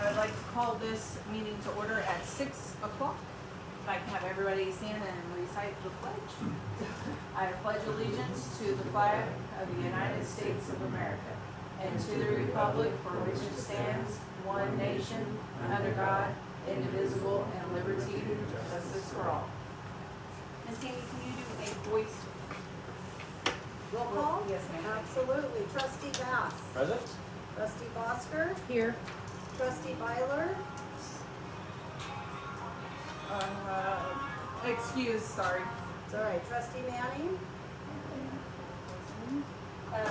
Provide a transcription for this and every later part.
I would like to call this meeting to order at 6 o'clock. If I can have everybody stand and recite the pledge. I pledge allegiance to the flag of the United States of America and to the republic for which it stands, one nation, under God, indivisible, and liberty and justice for all. Miss Sandy, can you do a voice? Roll call? Yes, ma'am. Absolutely. Trustee Bass. Present? Trustee Bosker. Here. Trustee Byler. Excuse, sorry. It's all right. Trustee Manning.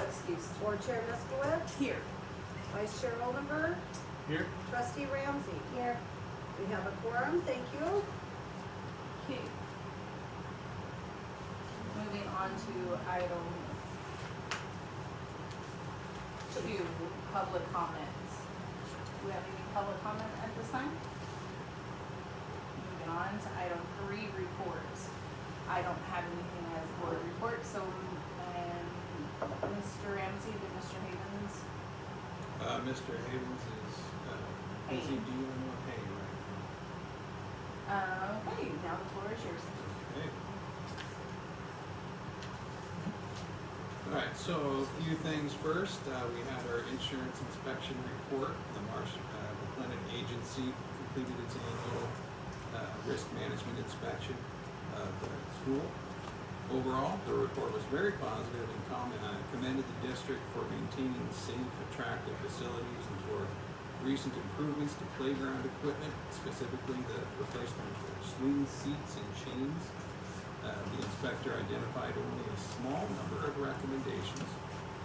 Excuse. Board Chair Miskowitz. Here. Vice Chair Oldenburg. Here. Trustee Ramsey. Here. We have a quorum. Thank you. Okay. Moving on to item 2, public comments. Do we have any public comment at this time? Moving on to item 3, reports. I don't have anything as board report, so, Mr. Ramsey, did Mr. Havens? Mr. Havens is busy dealing with hay right Okay, now the floor is yours. now. Okay. All right, so a few things first. We had our insurance inspection report. The McLennan Agency completed its annual risk management inspection of the school. Overall, the report was very positive and commended the district for maintaining safe, attractive facilities and for recent improvements to playground equipment, specifically the replacement of swing seats and chains. The inspector identified only a small number of recommendations,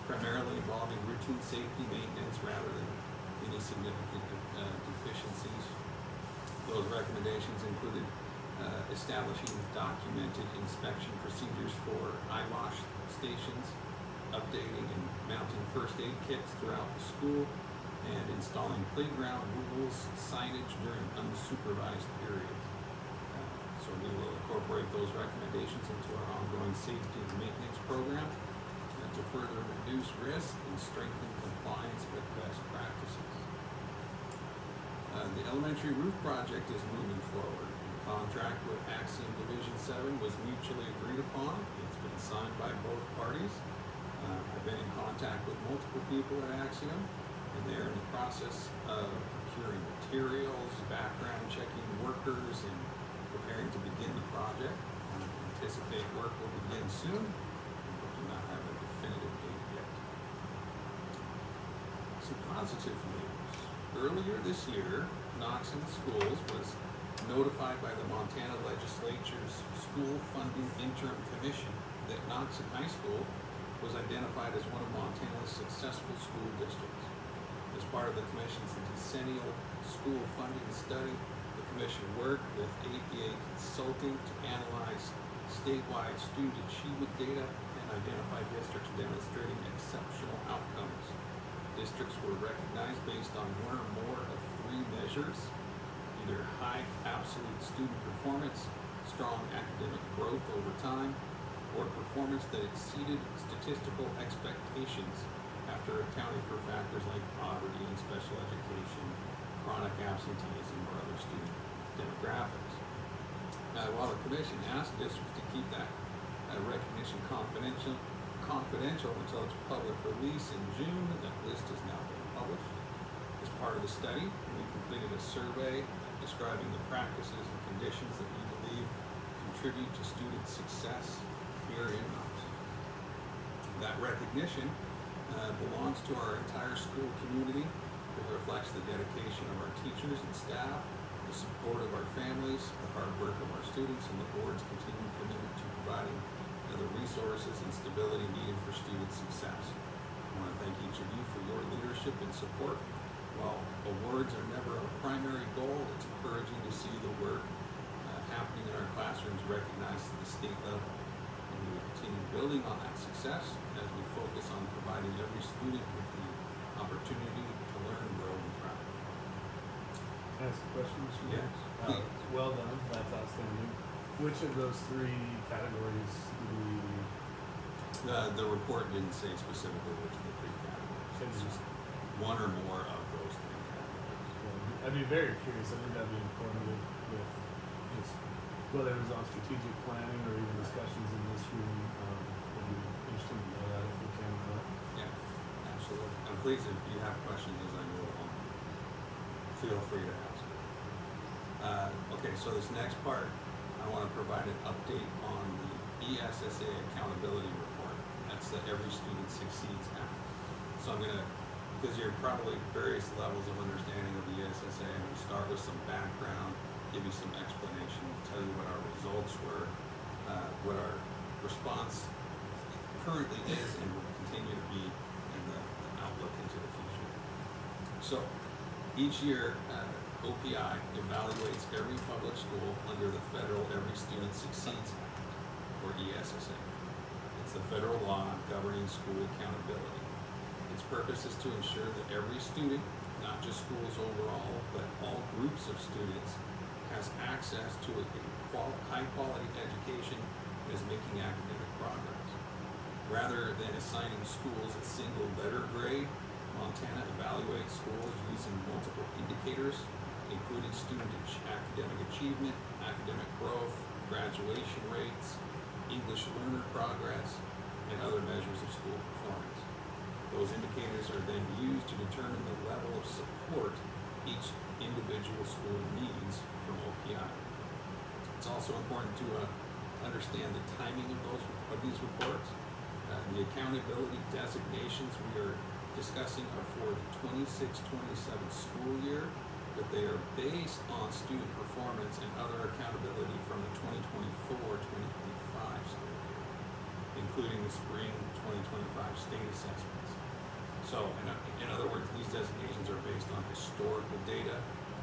primarily involving routine safety maintenance rather than any significant deficiencies. Those recommendations included establishing documented inspection procedures for eye wash stations, updating and mounting first aid kits throughout the school, and installing playground rules signage during unsupervised periods. So we will incorporate those recommendations into our ongoing safety and maintenance program to further reduce risk and strengthen compliance with best practices. The elementary roof project is moving forward. The contract with Axiom Division 7 was mutually agreed upon. It's been signed by both parties. I've been in contact with multiple people at Axiom, and they're in the process of procuring materials, background checking workers, and preparing to begin the project. I anticipate work will begin soon, but do not have a definitive date yet. Some positive news. Earlier this year, Knoxon Schools was notified by the Montana Legislature's School Funding Interim Commission that Knoxon High School was identified as one of Montana's successful school districts. As part of the commission's decennial school funding study, the commission worked with APA Consulting to analyze statewide student achievement data and identify districts demonstrating exceptional outcomes. Districts were recognized based on one or more of 3 measures: either high absolute student performance, strong academic growth over time, or performance that exceeded statistical expectations after accounting for factors like poverty and special education, chronic absenteeism, or other student demographics. While the commission asked districts to keep that recognition confidential until its public release in June, that list has now been published. As part of the study, we completed a survey describing the practices and conditions that we believe contribute to student success here in Knoxon. That recognition belongs to our entire school community. It reflects the dedication of our teachers and staff, the support of our families, the hard work of our students, and the board's continued commitment to providing the resources and stability needed for student success. I want to thank each of you for your leadership and support. While awards are never a primary goal, it's encouraging to see the work happening in our classrooms recognized at the state level. And we will continue building on that success as we focus on providing every student with the opportunity to learn, grow, and thrive. Can I ask a question, Mr. Yes, Mayor? please. Well done, that's outstanding. Which of those 3 categories do we, The report didn't say specifically which of the 3 categories. It's just one or more of those 3 categories. I'd be very curious. I think that'd be informative with just whether it was on strategic planning or even discussions in this room. It'd be interesting to know that if we can. Yeah, absolutely. And please, if you have questions as I go along, feel free to ask. Okay, so this next part, I want to provide an update on the ESSA Accountability Report. That's the Every Student Succeeds Act. So I'm going to, because you're probably various levels of understanding of the ESSA, I'm going to start with some background, give you some explanation, tell you what our results were, what our response currently is and will continue to be in the outlook into the future. So each year, OPI evaluates every public school under the federal Every Student Succeeds Act, or ESSA. It's the federal law governing school accountability. Its purpose is to ensure that every student, not just schools overall, but all groups of students, has access to a high-quality education and is making academic progress. Rather than assigning schools a single letter grade, Montana evaluates schools using multiple indicators, including student academic achievement, academic growth, graduation rates, English learner progress, and other measures of school performance. Those indicators are then used to determine the level of support each individual school needs from OPI. It's also important to understand the timing of these reports. The accountability designations we are discussing are for the 26-27 school year, but they are based on student performance and other accountability from the 2024-2025 school year, including the spring 2025 state assessments. So, in other words, these designations are based on historical data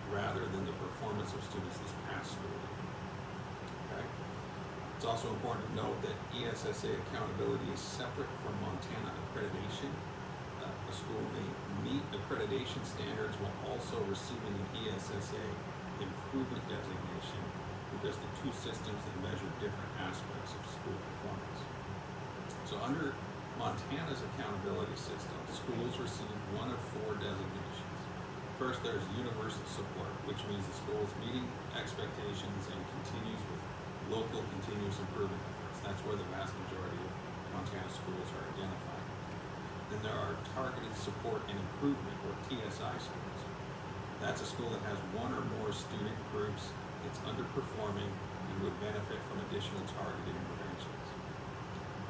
rather than the performance of students this past school year. Okay? It's also important to note that ESSA accountability is separate from Montana accreditation. A school may meet accreditation standards while also receiving an ESSA improvement designation because the two systems that measure different aspects of school performance. So under Montana's accountability system, schools receive one of four designations. First, there's universal support, which means the school is meeting expectations and continues with local continuous improvement efforts. That's where the vast majority of Montana schools are identified. Then there are targeted support and improvement, or TSI schools. That's a school that has one or more student groups that's underperforming and would benefit from additional targeted interventions.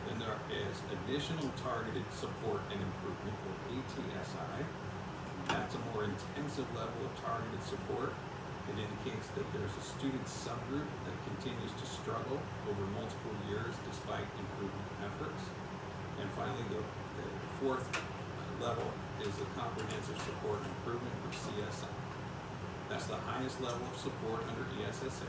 Then there is additional targeted support and improvement, or ATSI. That's a more intensive level of targeted support. It indicates that there's a student subgroup that continues to struggle over multiple years despite improvement efforts. And finally, the fourth level is the comprehensive support and improvement, or CSI. That's the highest level of support under ESSA.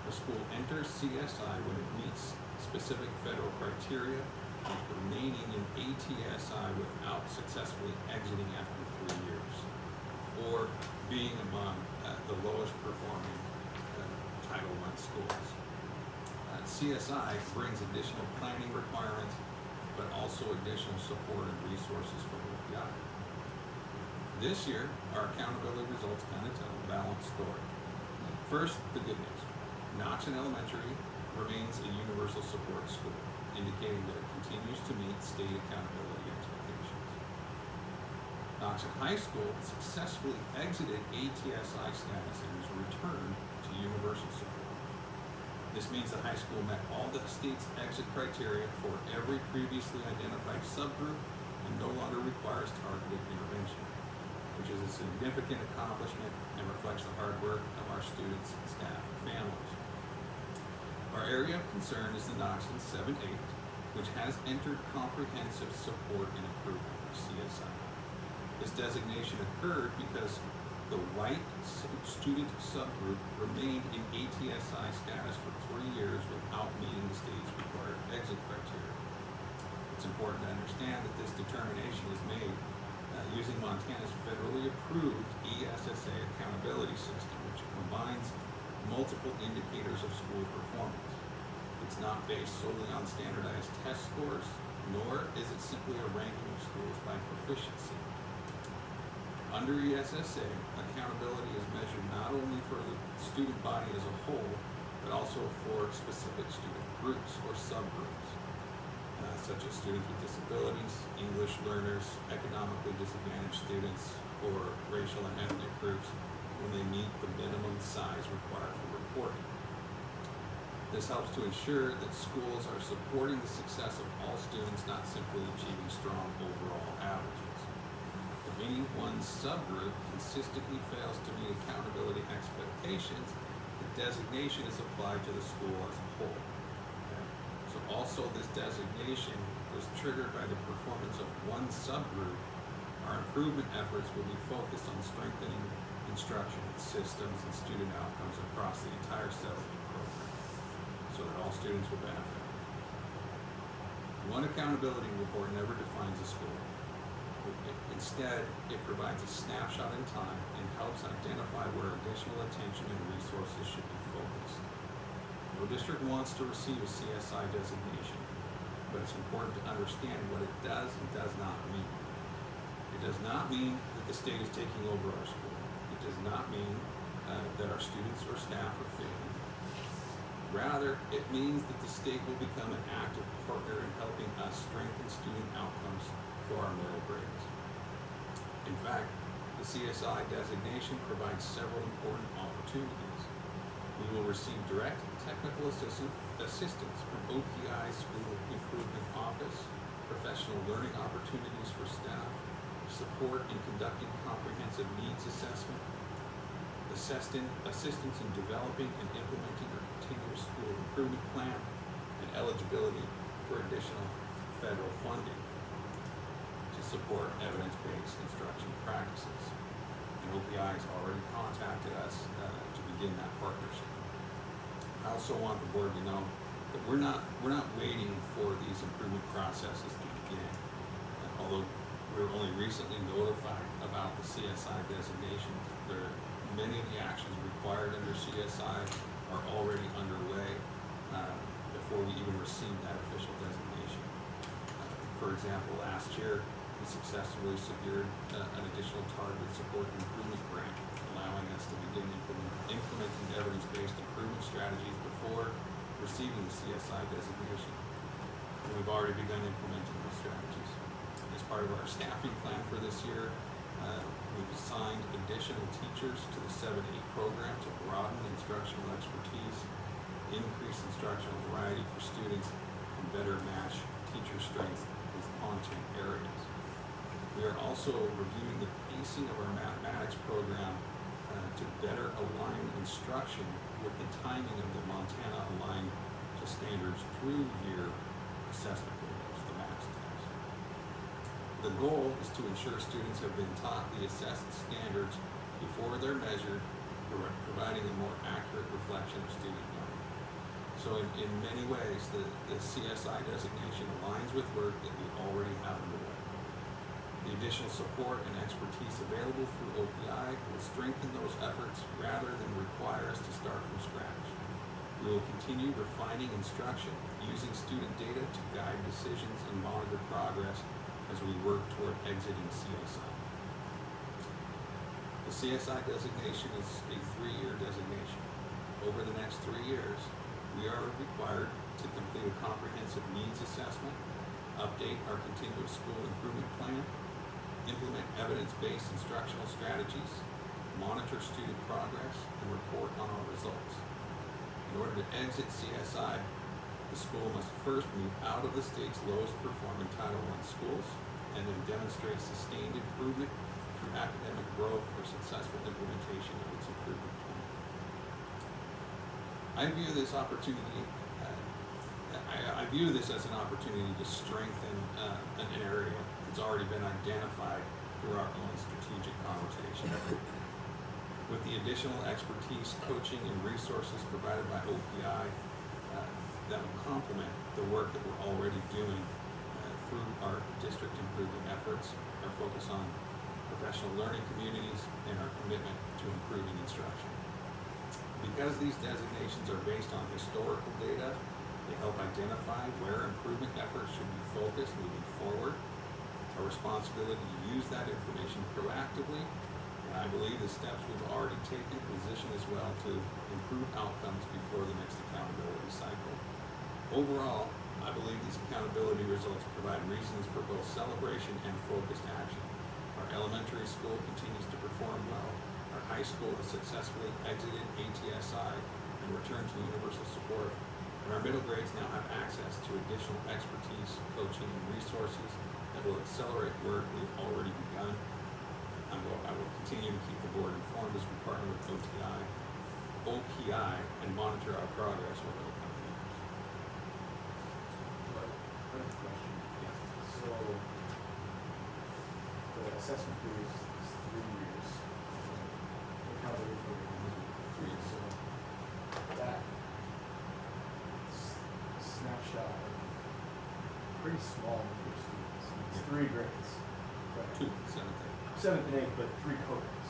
The school enters CSI when it meets specific federal criteria, and remaining in ATSI without successfully exiting after 3 years, or being among the lowest performing Title I schools. CSI brings additional planning requirements, but also additional support and resources for OPI. This year, our accountability results kind of tell a balanced story. First, the good news. Knoxon Elementary remains a universal support school, indicating that it continues to meet state accountability expectations. Knoxon High School successfully exited ATSI status and was returned to universal support. This means the high school met all the state's exit criteria for every previously identified subgroup and no longer requires targeted intervention, which is a significant accomplishment and reflects the hard work of our students, staff, and families. Our area of concern is the Knoxon 7-8, which has entered comprehensive support and improvement, or CSI. This designation occurred because the white student subgroup remained in ATSI status for 3 years without meeting the state's required exit criteria. It's important to understand that this determination is made using Montana's federally approved ESSA accountability system, which combines multiple indicators of school performance. It's not based solely on standardized test scores, nor is it simply a ranking of schools by proficiency. Under ESSA, accountability is measured not only for the student body as a whole, but also for specific student groups or subgroups, such as students with disabilities, English learners, economically disadvantaged students, or racial and ethnic groups when they meet the minimum size required for reporting. This helps to ensure that schools are supporting the success of all students, not simply achieving strong overall averages. If any one subgroup consistently fails to meet accountability expectations, the designation is applied to the school as a whole. Okay? So also this designation was triggered by the performance of one subgroup. Our improvement efforts will be focused on strengthening instruction systems and student outcomes across the entire 7-week program, so that all students will benefit. One accountability report never defines a school. Instead, it provides a snapshot in time and helps identify where additional attention and resources should be focused. No district wants to receive a CSI designation, but it's important to understand what it does and does not mean. It does not mean that the state is taking over our school. It does not mean that our students or staff are failing. Rather, it means that the state will become an active partner in helping us strengthen student outcomes for our middle grades. In fact, the CSI designation provides several important opportunities. We will receive direct technical assistance from OPI's School Improvement Office, professional learning opportunities for staff, support in conducting comprehensive needs assessment, assistance in developing and implementing our continuous school improvement plan, and eligibility for additional federal funding to support evidence-based instruction practices. And OPI has already contacted us to begin that partnership. I also want the board to know that we're not waiting for these improvement processes to begin. Although we were only recently notified about the CSI designation, many of the actions required under CSI are already underway before we even receive that official designation. For example, last year we successfully secured an additional targeted support and improvement grant, allowing us to begin implementing evidence-based improvement strategies before receiving the CSI designation. And we've already begun implementing those strategies. As part of our staffing plan for this year, we've assigned additional teachers to the 7-8 program to broaden instructional expertise, increase instructional variety for students, and better match teacher strengths with content areas. We are also reviewing the pacing of our mathematics program to better align instruction with the timing of the Montana Aligned to Standards through year assessment windows, the MAPS test. The goal is to ensure students have been taught the assessed standards before they're measured, providing a more accurate reflection of student learning. So in many ways, the CSI designation aligns with work that we already have underway. The additional support and expertise available through OPI will strengthen those efforts rather than require us to start from scratch. We will continue refining instruction, using student data to guide decisions and monitor progress as we work toward exiting CSI. The CSI designation is a 3-year designation. Over the next 3 years, we are required to complete a comprehensive needs assessment, update our continuous school improvement plan, implement evidence-based instructional strategies, monitor student progress, and report on our results. In order to exit CSI, the school must first move out of the state's lowest performing Title I schools and then demonstrate sustained improvement through academic growth or successful implementation of its improvement plan. I view this opportunity, I view this as an opportunity to strengthen an area that's already been identified through our own strategic conversation. With the additional expertise, coaching, and resources provided by OPI, that will complement the work that we're already doing through our district improvement efforts, our focus on professional learning communities, and our commitment to improving instruction. Because these designations are based on historical data, they help identify where improvement efforts should be focused moving forward. a responsibility to use that information proactively, and I believe the steps we've already taken position as well to improve outcomes before the next accountability cycle. Overall, I believe these accountability results provide reasons for both celebration and focused action. Our elementary school continues to perform well. Our high school has successfully exited ATSI and returned to universal support. And our middle grades now have access to additional expertise, coaching, and resources that will accelerate work we've already begun. I will continue to keep the board informed as we partner with OPI, and monitor our progress over the coming years. First question. Yeah. So, the assessment period is 3 years. Accountability program is 3 years. So, that snapshot of pretty small number of students. It's Yeah. 3 grades. Right? 2, 7th, 7th and 8th, but 3 cohorts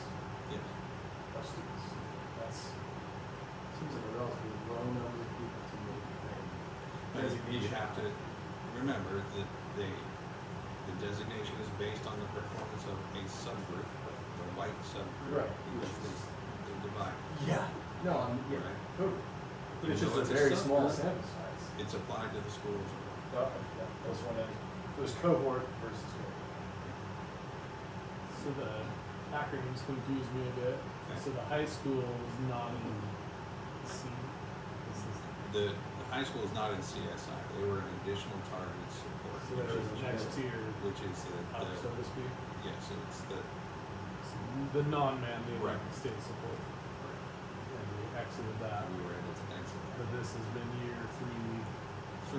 yes. of students. That's, seems like a relatively low number of people to make But you designation. have to remember that the designation is based on the performance of a subgroup, the white subgroup. Right. Which is the divide. Yeah. No, yeah, Right. totally. But it's Even just though a it's a very small subgroup, sample size. It's applied to the schools. Yeah, I was wondering, it was cohort versus cohort. So the acronyms confuse me a bit. Okay. So the high school is not in C. This is, The high school is not in CSI. They were an additional targeted support. so there is the next tier Which is up, so to speak. yeah, so it's the, So the non-mandated Right. state support. And we exited that. we were able to exit that. But this has been year 3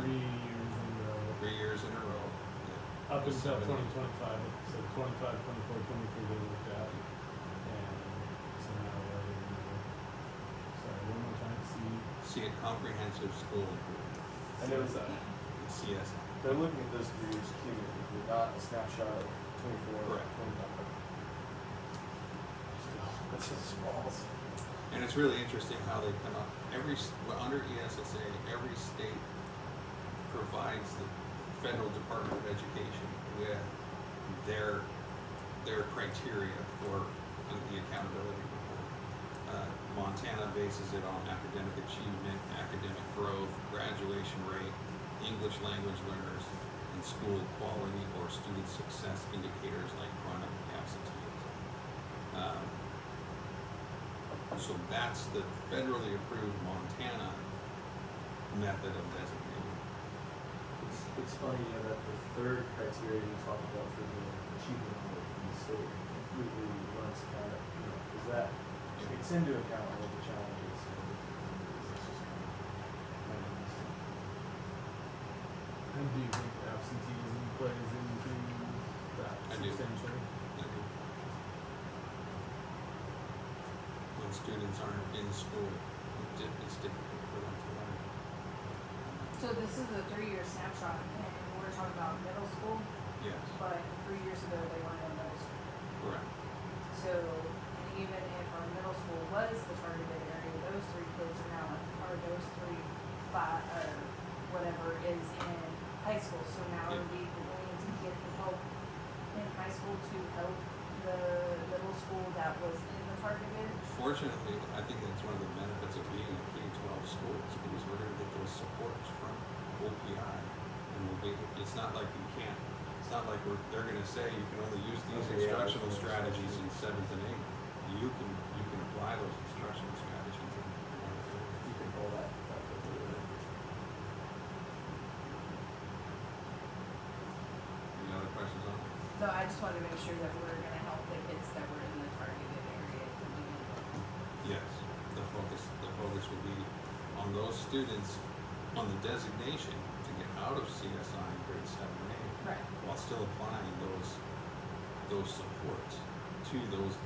years in a row. 3 years in a row. Yeah. Up With until 7, 2025, so 25, 24, 23 they looked at. And so now we're in the, sorry, one more time, See a comprehensive school improvement. And there was a, It's CSI. they're looking at those 3 years cumulatively, not a snapshot of 24, Correct. 25. Still, that's just small. And it's really interesting how they come up, under ESSA, every state provides the federal Department of Education with their criteria for the accountability report. Montana bases it on academic achievement, academic growth, graduation rate, English language learners, and school quality or student success indicators like chronic absenteeism. So that's the federally approved Montana method of designating. It's funny, that the third criteria you talk about for the achievement level from the state completely runs kind of, is that, takes into account all the challenges. So it's just kind of interesting. And do you think absenteeism plays into that I do. substantially? When students aren't in school, it's difficult for them to learn. So this is a 3-year snapshot, and we're talking about middle school, Yes, but 3 years ago they weren't in middle school. correct. So, and even if our middle school was the targeted area, those 3 kids are now, or those 3, 5, or whatever is in high school. So now Yeah. are we going to get the help in high school to help the middle school that was in the targeted? Fortunately, I think that's one of the benefits of being a K-12 school is because we're gonna get those supports from OPI. And it's not like they're gonna say you can only use these Okay, yeah, instructional that's what strategies I'm in 7th and 8th. You can apply those instructional strategies in You can pull that completely. Any other questions on it? So I just wanted to make sure that we're gonna help the kids that were in the targeted area to begin with. Yes, the focus will be on those students on the designation to get out of CSI in grade 7 and 8. Right. While still applying those supports to those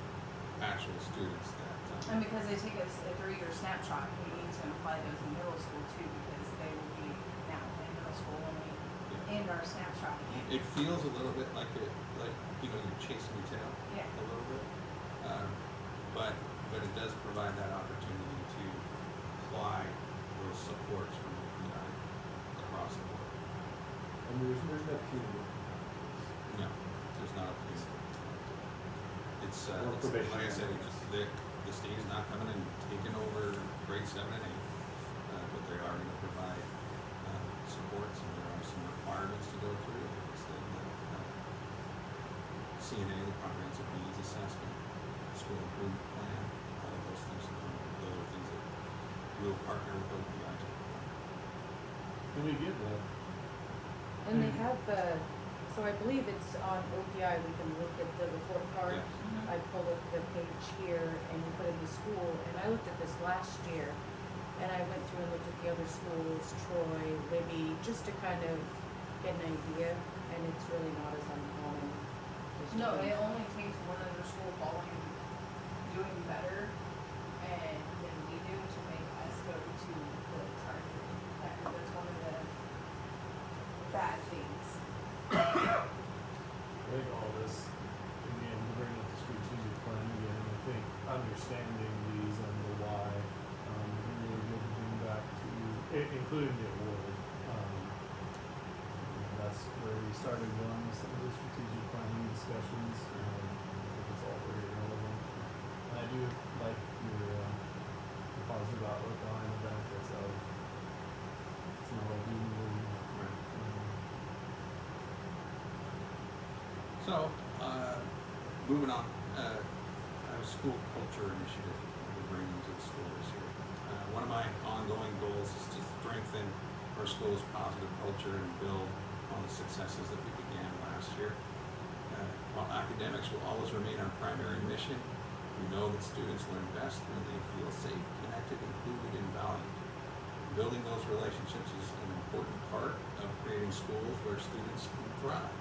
actual students that, And because they take a 3-year snapshot, we need to apply those in middle school too, because they will be now in middle school when we Yeah. end our snapshot. it feels a little bit like you're chasing your tail Yeah. a little bit. But it does provide that opportunity to apply those supports from OPI across the board. And there's no punitive. No, there's not a police. It's, Or it's, like I probationary. said, the state is not coming and taking over grade 7 and 8, but they are gonna provide, supports, and there are some requirements to go through. It's the, CNA, the Comprehensive Needs Assessment, School Improvement Plan, all of those things, those are things that we'll partner with OPI to. And we get that. And they have, so I believe it's on OPI, we can look at the report card. Yeah. I pull up the page here and you put in the school, and I looked at this last year. And I went through and looked at the other schools, Troy, Libby, just to kind of get an idea, and it's really not as uncommon. as you No, think. it only takes one other school doing better than we do to make us go to the target. That's one of the bad things. I think all this, in the end, to bring up the strategic plan again, I think understanding these and the why, really good to bring back to, including the award. That's where we started going with some of the strategic planning discussions, I think it's all very relevant. And I do like your, the positive outlook on the benefits of, it's not like doom and gloom. So, moving on, a school culture initiative we're bringing to the school this year. One of my ongoing goals is to strengthen our school's positive culture and build on the successes that we began last year. While academics will always remain our primary mission, we know that students learn best when they feel safe, connected, included, and valued. Building those relationships is an important part of creating schools where students can thrive.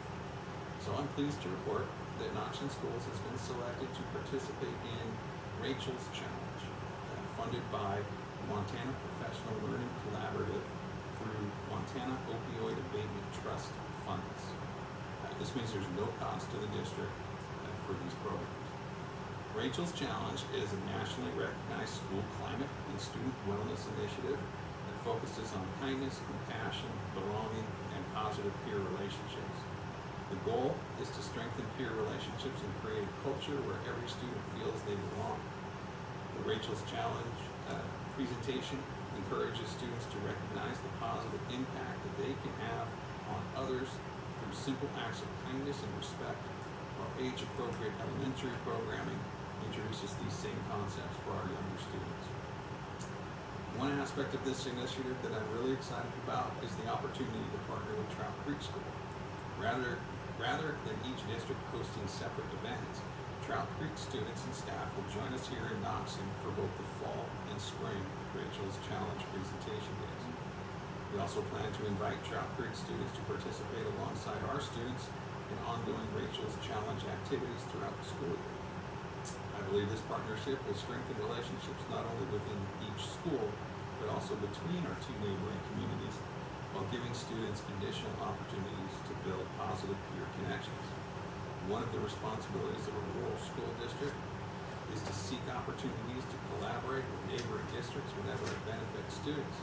So I'm pleased to report that Knoxon Schools has been selected to participate in Rachel's Challenge, funded by Montana Professional Learning Collaborative through Montana Opioid Abatement Trust funds. This means there's no cost to the district for these programs. Rachel's Challenge is a nationally recognized school climate and student wellness initiative that focuses on kindness, compassion, belonging, and positive peer relationships. The goal is to strengthen peer relationships and create a culture where every student feels they belong. The Rachel's Challenge presentation encourages students to recognize the positive impact that they can have on others through simple acts of kindness and respect, while age-appropriate elementary programming introduces these same concepts for our younger students. One aspect of this initiative that I'm really excited about is the opportunity to partner with Trout Creek School. Rather than each district hosting separate events, Trout Creek students and staff will join us here in Knoxon for both the fall and spring Rachel's Challenge presentation days. We also plan to invite Trout Creek students to participate alongside our students in ongoing Rachel's Challenge activities throughout the school year. I believe this partnership will strengthen relationships not only within each school, but also between our two neighboring communities, while giving students additional opportunities to build positive peer connections. One of the responsibilities of a rural school district is to seek opportunities to collaborate with neighboring districts whenever it benefits students.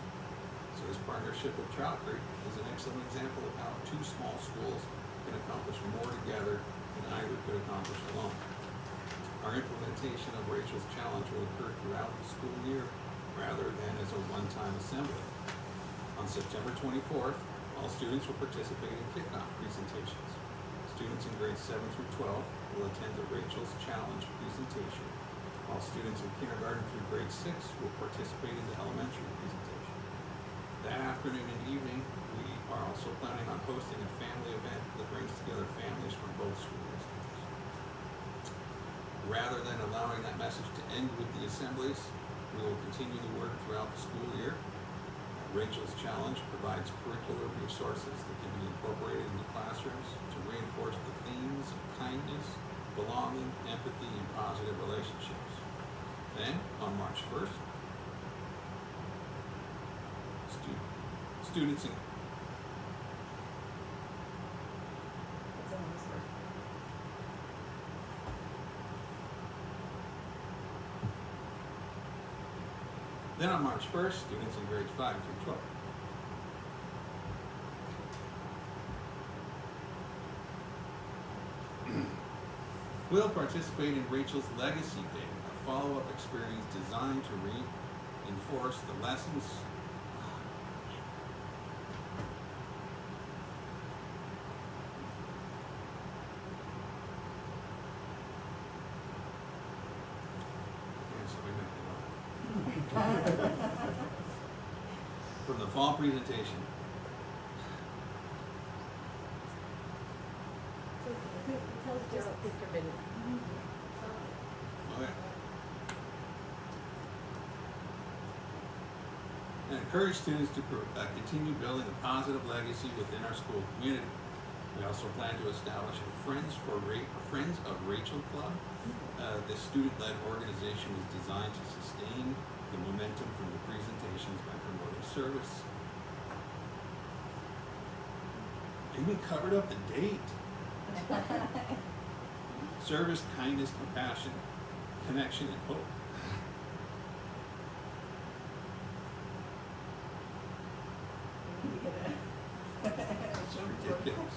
So this partnership with Trout Creek is an excellent example of how two small schools can accomplish more together than either could accomplish alone. Our implementation of Rachel's Challenge will occur throughout the school year rather than as a one-time assembly. On September 24th, all students will participate in kickoff presentations. Students in grades 7 through 12 will attend the Rachel's Challenge presentation, while students in kindergarten through grade 6 will participate in the elementary presentation. That afternoon and evening, we are also planning on hosting a family event that brings together families from both school districts. Rather than allowing that message to end with the assemblies, we will continue the work throughout the school year. Rachel's Challenge provides curricular resources that can be incorporated into classrooms to reinforce the themes of kindness, belonging, empathy, and positive relationships. Then, on March 1st, students in It's on this one. Then on March 1st, students in grades 5 through 12. will participate in Rachel's Legacy Day, a follow-up experience designed to reinforce the lessons. Okay, so we make it up. From the fall presentation. Just think of it. Okay. And encourage students to continue building a positive legacy within our school community. We also plan to establish a Friends of Rachel Club. This student-led organization is designed to sustain the momentum from the presentations by promoting service. I even covered up the date. Service, kindness, compassion, connection, and hope. It's ridiculous.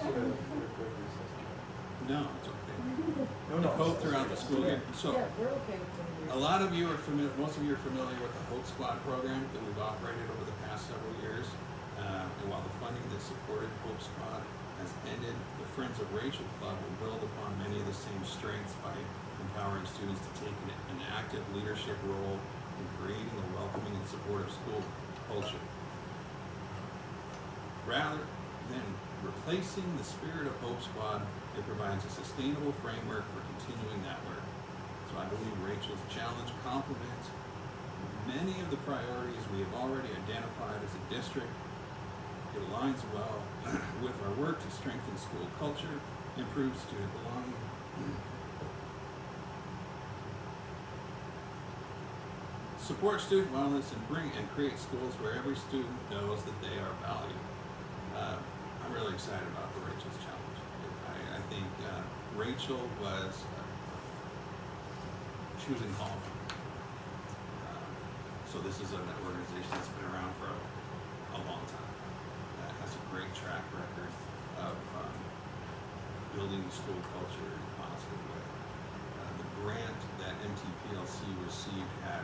No, it's okay. No, Hope throughout the school year. So, Yeah, we're okay with it. a lot of you are familiar, most of you are familiar with the Hope Squad program that we've operated over the past several years. And while the funding that supported Hope Squad has ended, the Friends of Rachel Club will build upon many of the same strengths by empowering students to take an active leadership role in creating a welcoming and supportive school culture. Rather than replacing the spirit of Hope Squad, it provides a sustainable framework for continuing that work. So I believe Rachel's challenge complements many of the priorities we have already identified as a district. It aligns well with our work to strengthen school culture, improve student belonging, support student wellness, and create schools where every student knows that they are valued. I'm really excited about the Rachel's Challenge. I think Rachel she was in college. So this is an organization that's been around for a long time. Has a great track record of building school culture in a positive way. The grant that MTPLC received had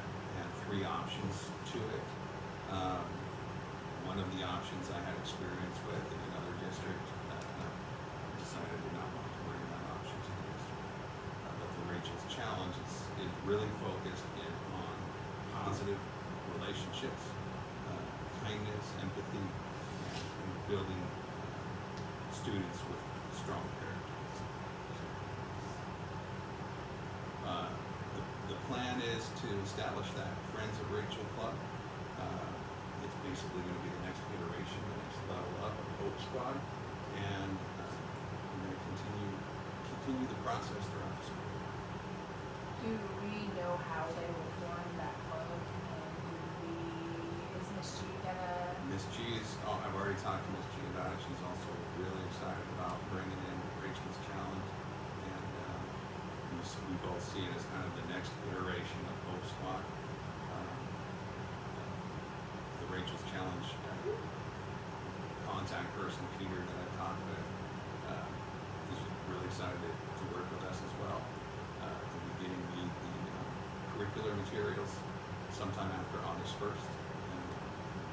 three options to it. One of the options I had experience with in another district, decided to not want to bring that option to the district. But the Rachel's Challenge is really focused on positive relationships, kindness, empathy, and building students with strong characters. The plan is to establish that Friends of Rachel Club. It's basically going to be the next iteration, the next level up of Hope Squad, and we're going to continue the process throughout the school. Do we know how they will form that club? And is Miss G gonna? Miss G I've already talked to Miss G about it. She's also really excited about bringing in Rachel's Challenge, and we both see it as kind of the next iteration of Hope Squad. The Rachel's Challenge contact person, Peter, that I talked with, is really excited to work with us as well. We'll be getting the curricular materials sometime after August 1st, and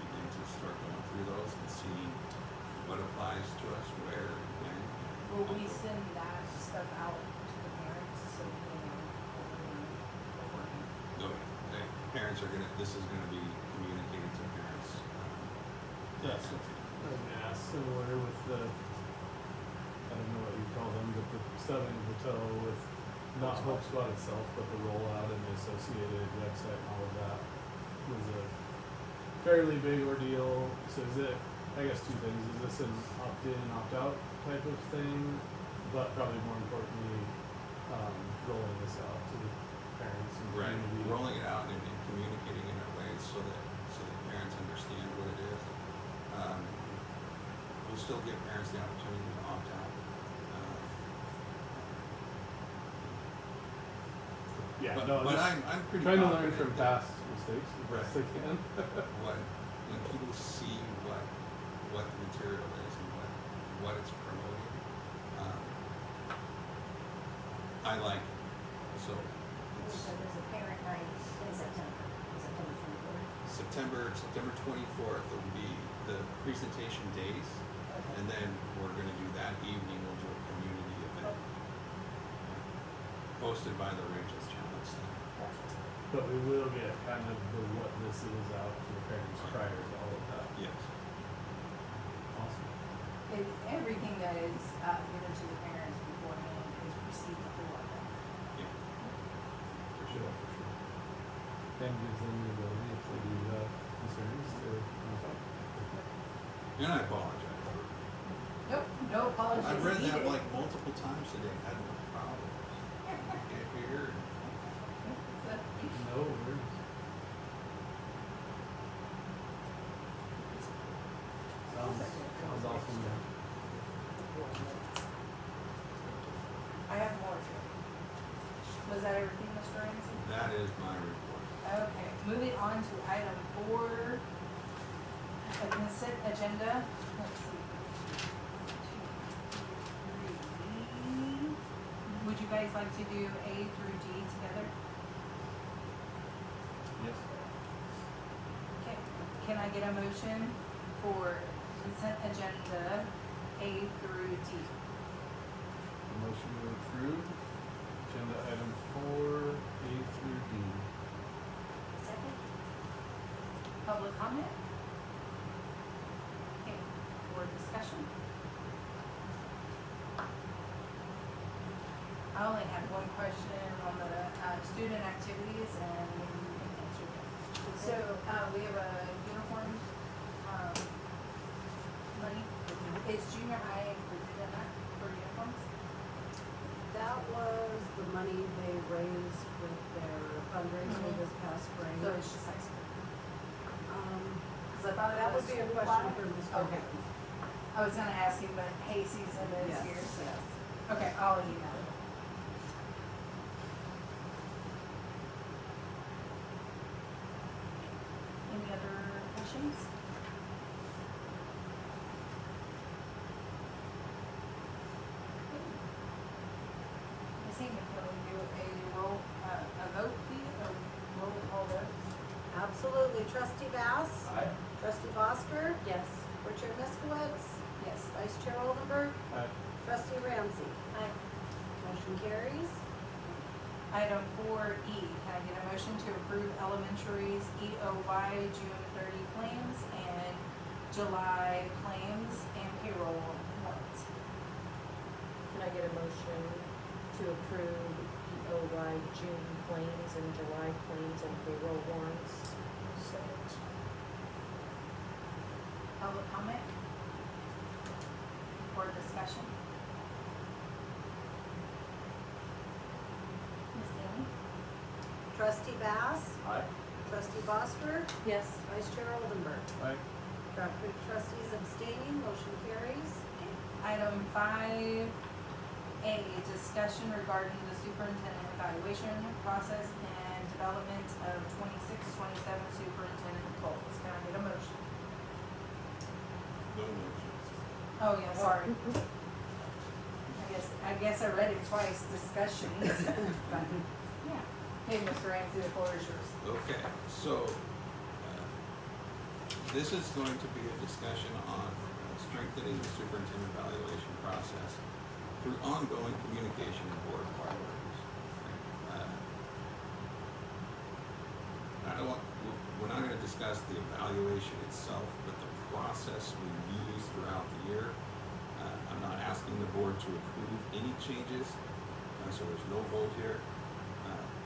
begin to start going through those and seeing what applies to us, where, when. Will we send that stuff out to the parents so they know beforehand? No, parents are this is gonna be communicated to parents. Yes, I was gonna ask, similar with I don't know what you call them, but the stubbing of the toe with not Hope Squad itself, but the rollout and the associated website and all of that was a fairly big ordeal. So is it, I guess two things, is this an opt-in, opt-out type of thing? But probably more importantly, rolling this out to the parents and Right, community. rolling it out and communicating in a way so that parents understand what it is. We'll still give parents the opportunity to opt out. Yeah, But no, just I'm pretty trying to learn confident from that past mistakes as Right. best I can. when people see what the material is and what it's promoting, I like it. So it's So there's a parent night in September, September 24th. September 24th will be the presentation days. And then we're gonna do that evening, we'll do a community event. Hosted by the Rachel's Challenge Center. But we will get kind of the what this is out to the parents prior to all of that. Yes. Awesome. Everything that is given to the parents beforehand is received before that. Yeah. For sure. Then gives them the ability, if they do have concerns, to talk. And I apologize. Nope, no apologies I've read that needed. like multiple times today, had no problem. Can't hear. No worries. Sounds awesome, man. I have more. Was that everything, Mr. Ramsey? That is my report. Okay, moving on to item 4, a consent agenda. Let's see. 2, 3. Would you guys like to do A through D together? Yes. Okay, can I get a motion for consent agenda A through D? Motion to approve agenda item 4A through D. Second? Public comment? Okay, board discussion? I only have one question on the student activities and maybe you can answer that. So, we have a uniform, money. Is junior high included in that for uniforms? That was the money they raised with their fundraiser Mhm. this past spring. So it's just high school? Cause I thought it That was would be a school question wide. for Mr. Okay. Evans. I was gonna ask you, but hay season is Yes, here, so. yes. Okay, I'll email it. Any other questions? I think can we do a vote, please, a roll call vote? Absolutely. Trustee Bass? Aye. Trustee Foster? Yes. Board Chair Miskowitz? Yes. Vice Chair Oldenburg? Aye. Trustee Ramsey? Aye. Motion carries. Item 4E, can I get a motion to approve elementary's EOY June 30 claims and July claims and payroll warrants? Can I get a motion to approve EOY June claims and July claims and payroll warrants? Second. Public comment? Or discussion? Ms. Danny? Trustee Bass? Aye. Trustee Foster? Yes. Vice Chair Oldenburg? Aye. Trustees abstaining, motion carries. Item 5A, discussion regarding the superintendent evaluation process and development of 26-27 superintendent goals. Can I get a motion? No motion. Oh, yeah, sorry. I guess I read it twice, discussion. But, yeah. Hey, Mr. Ramsey, the floor is yours. Okay, so, this is going to be a discussion on strengthening the superintendent evaluation process through ongoing communication and board priorities. I don't want, we're not gonna discuss the evaluation itself, but the process we use throughout the year. I'm not asking the board to approve any changes, so there's no vote here.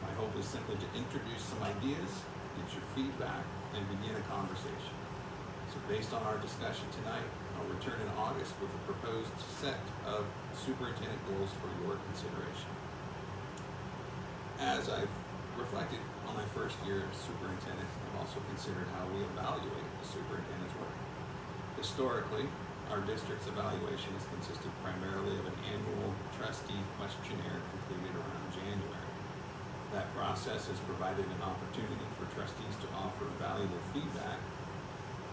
My hope is simply to introduce some ideas, get your feedback, and begin a conversation. So based on our discussion tonight, I'll return in August with a proposed set of superintendent goals for your consideration. As I've reflected on my first year as superintendent, I've also considered how we evaluate the superintendent's work. Historically, our district's evaluation has consisted primarily of an annual trustee questionnaire completed around January. That process has provided an opportunity for trustees to offer valuable feedback,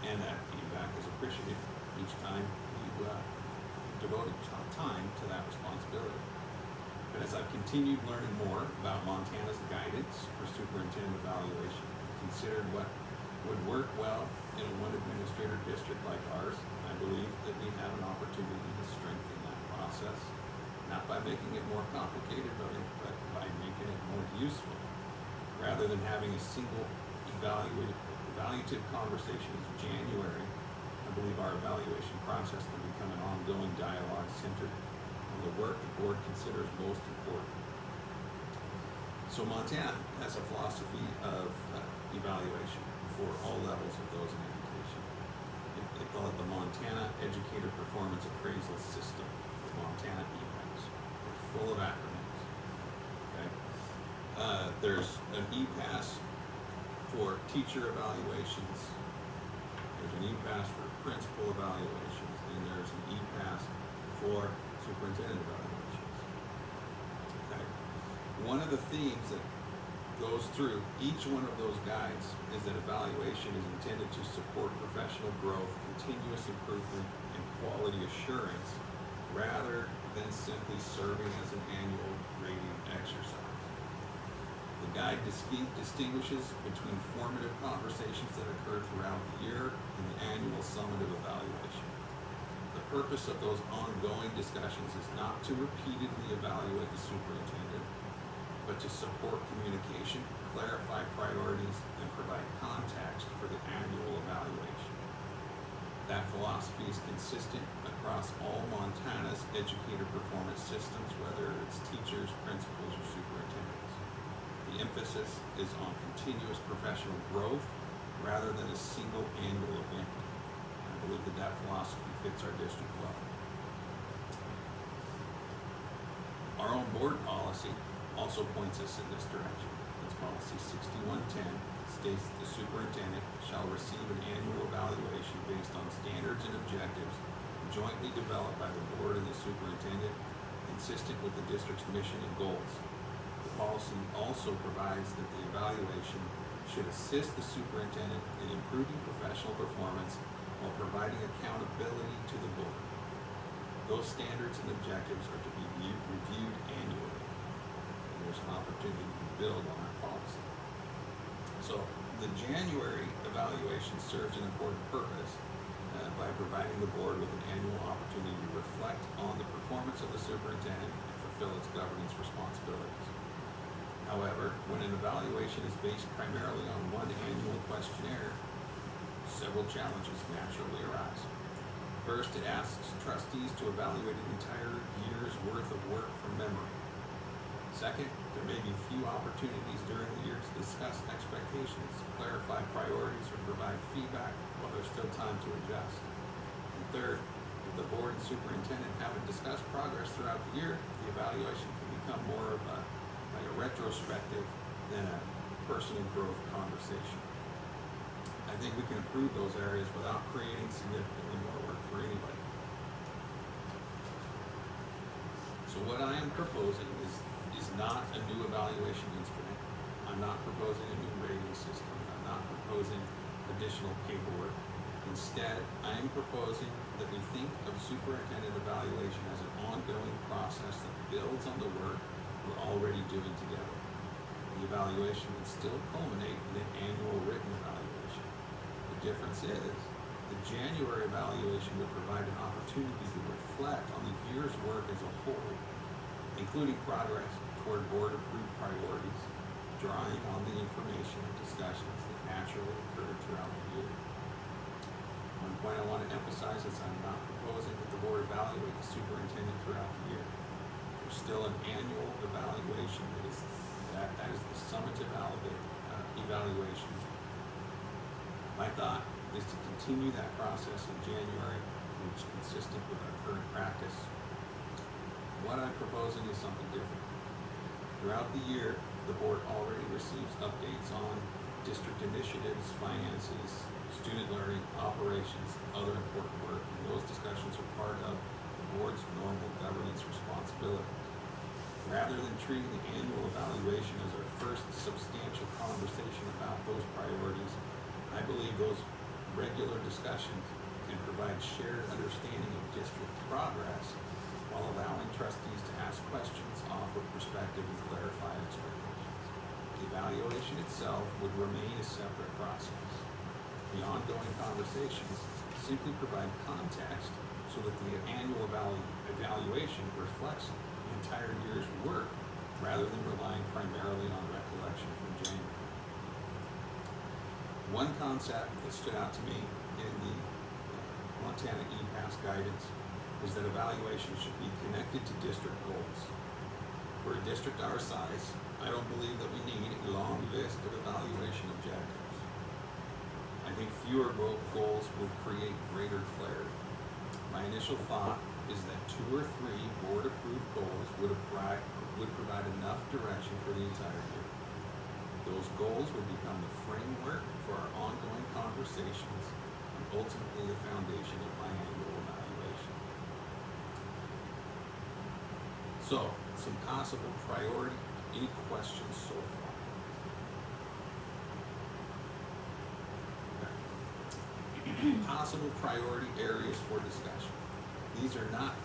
and that feedback is appreciated each time you devote time to that responsibility. And as I've continued learning more about Montana's guidance for superintendent evaluation, considered what would work well in a one administrator district like ours, I believe that we have an opportunity to strengthen that process, not by making it more complicated, but by making it more useful. Rather than having a single evaluative conversation in January, I believe our evaluation process can become an ongoing dialogue centered on the work the board considers most important. So Montana has a philosophy of evaluation for all levels of those in education. They call it the Montana Educator Performance Appraisal System, the Montana EPAS. They're full of acronyms. Okay? There's an EPAS for teacher evaluations. There's an EPAS for principal evaluations, and there's an EPAS for superintendent evaluations. Okay? One of the themes that goes through each one of those guides is that evaluation is intended to support professional growth, continuous improvement, and quality assurance, rather than simply serving as an annual rating exercise. The guide distinguishes between formative conversations that occur throughout the year and the annual summative evaluation. The purpose of those ongoing discussions is not to repeatedly evaluate the superintendent, but to support communication, clarify priorities, and provide context for the annual evaluation. That philosophy is consistent across all Montana's educator performance systems, whether it's teachers, principals, or superintendents. The emphasis is on continuous professional growth rather than a single annual event. I believe that philosophy fits our district well. Our own board policy also points us in this direction. Its policy 6110 states that the superintendent shall receive an annual evaluation based on standards and objectives jointly developed by the board and the superintendent, consistent with the district's mission and goals. The policy also provides that the evaluation should assist the superintendent in improving professional performance while providing accountability to the board. Those standards and objectives are to be reviewed annually. And there's an opportunity to build on that policy. So the January evaluation serves an important purpose by providing the board with an annual opportunity to reflect on the performance of the superintendent and fulfill its governance responsibilities. However, when an evaluation is based primarily on one annual questionnaire, several challenges naturally arise. First, it asks trustees to evaluate an entire year's worth of work from memory. Second, there may be few opportunities during the year to discuss expectations, clarify priorities, or provide feedback while there's still time to adjust. And third, if the board and superintendent haven't discussed progress throughout the year, the evaluation can become more of a retrospective than a personal growth conversation. I think we can improve those areas without creating significantly more work for anybody. So what I am proposing is not a new evaluation instrument. I'm not proposing a new rating system. I'm not proposing additional paperwork. Instead, I am proposing that we think of superintendent evaluation as an ongoing process that builds on the work we're already doing together. The evaluation would still culminate in an annual written evaluation. The difference is, the January evaluation would provide an opportunity to reflect on the year's work as a whole, including progress toward board-approved priorities, drawing on the information and discussions that naturally occurred throughout the year. One point I want to emphasize is I'm not proposing that the board evaluate the superintendent throughout the year. There's still an annual evaluation that is the summative evaluation. My thought is to continue that process in January, which is consistent with our current practice. What I'm proposing is something different. Throughout the year, the board already receives updates on district initiatives, finances, student learning, operations, other important work, and those discussions are part of the board's normal governance responsibilities. Rather than treating the annual evaluation as our first substantial conversation about those priorities, I believe those regular discussions can provide shared understanding of district progress while allowing trustees to ask questions, offer perspective, and clarify expectations. The evaluation itself would remain a separate process. The ongoing conversations simply provide context so that the annual evaluation reflects the entire year's work rather than relying primarily on recollection from January. One concept that stood out to me in the Montana EPAS guidance is that evaluation should be connected to district goals. For a district our size, I don't believe that we need a long list of evaluation objectives. I think fewer goals will create greater clarity. My initial thought is that 2 or 3 board-approved goals would provide enough direction for the entire year. Those goals would become the framework for our ongoing conversations and ultimately the foundation of my annual evaluation. So, some possible priority. Any questions so far? Okay. Possible priority areas for discussion. These are not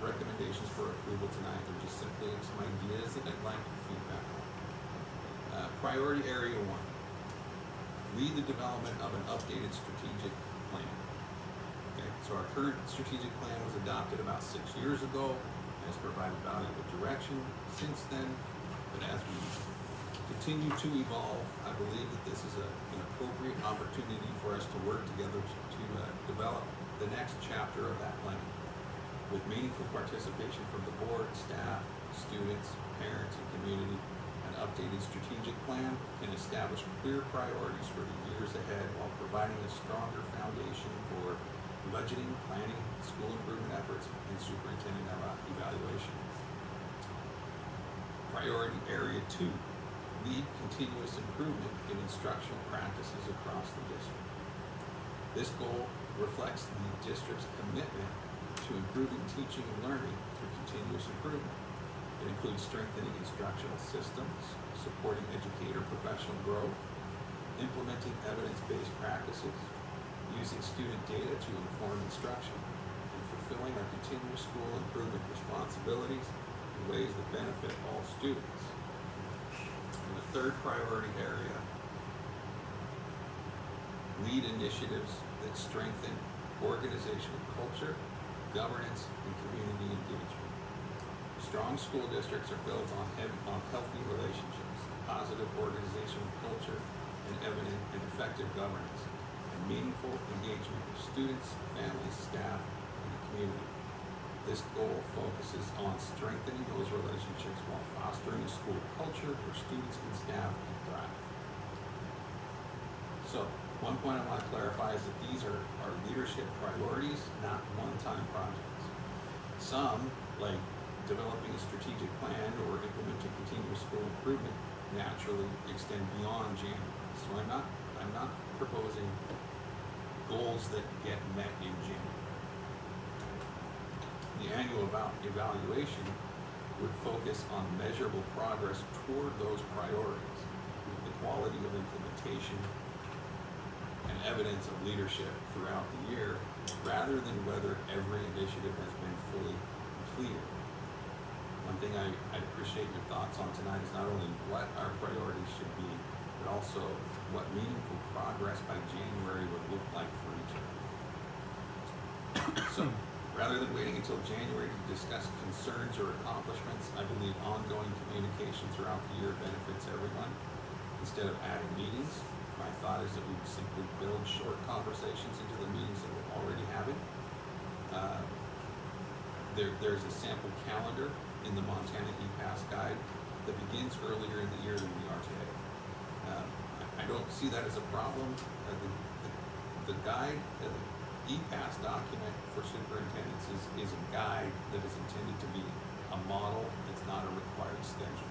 recommendations for approval tonight. They're just simply some ideas that I'd like your feedback on. Priority area 1. Lead the development of an updated strategic plan. Okay, so our current strategic plan was adopted about 6 years ago and has provided valuable direction since then. But as we continue to evolve, I believe that this is an appropriate opportunity for us to work together to develop the next chapter of that plan with meaningful participation from the board, staff, students, parents, and community. An updated strategic plan can establish clear priorities for the years ahead while providing a stronger foundation for budgeting, planning, school improvement efforts, and superintendent evaluation. Priority area 2, lead continuous improvement in instructional practices across the district. This goal reflects the district's commitment to improving teaching and learning through continuous improvement. It includes strengthening instructional systems, supporting educator professional growth, implementing evidence-based practices, using student data to inform instruction, and fulfilling our continuous school improvement responsibilities in ways that benefit all students. And the third priority area, lead initiatives that strengthen organizational culture, governance, and community engagement. Strong school districts are built on healthy relationships, positive organizational culture, and evident and effective governance, and meaningful engagement with students, families, staff, and the community. This goal focuses on strengthening those relationships while fostering a school culture where students and staff can thrive. So, one point I want to clarify is that these are our leadership priorities, not one-time projects. Some, like developing a strategic plan or implementing continuous school improvement, naturally extend beyond January. So I'm not proposing goals that get met in January. The annual evaluation would focus on measurable progress toward those priorities, the quality of implementation, and evidence of leadership throughout the year, rather than whether every initiative has been fully completed. One thing I'd appreciate your thoughts on tonight is not only what our priorities should be, but also what meaningful progress by January would look like for each of them. So, rather than waiting until January to discuss concerns or accomplishments, I believe ongoing communication throughout the year benefits everyone. Instead of adding meetings, my thought is that we would simply build short conversations into the meetings that we're already having. There's a sample calendar in the Montana EPAS guide that begins earlier in the year than we are today. I don't see that as a problem. The guide, the EPAS document for superintendents is a guide that is intended to be a model. It's not a required schedule.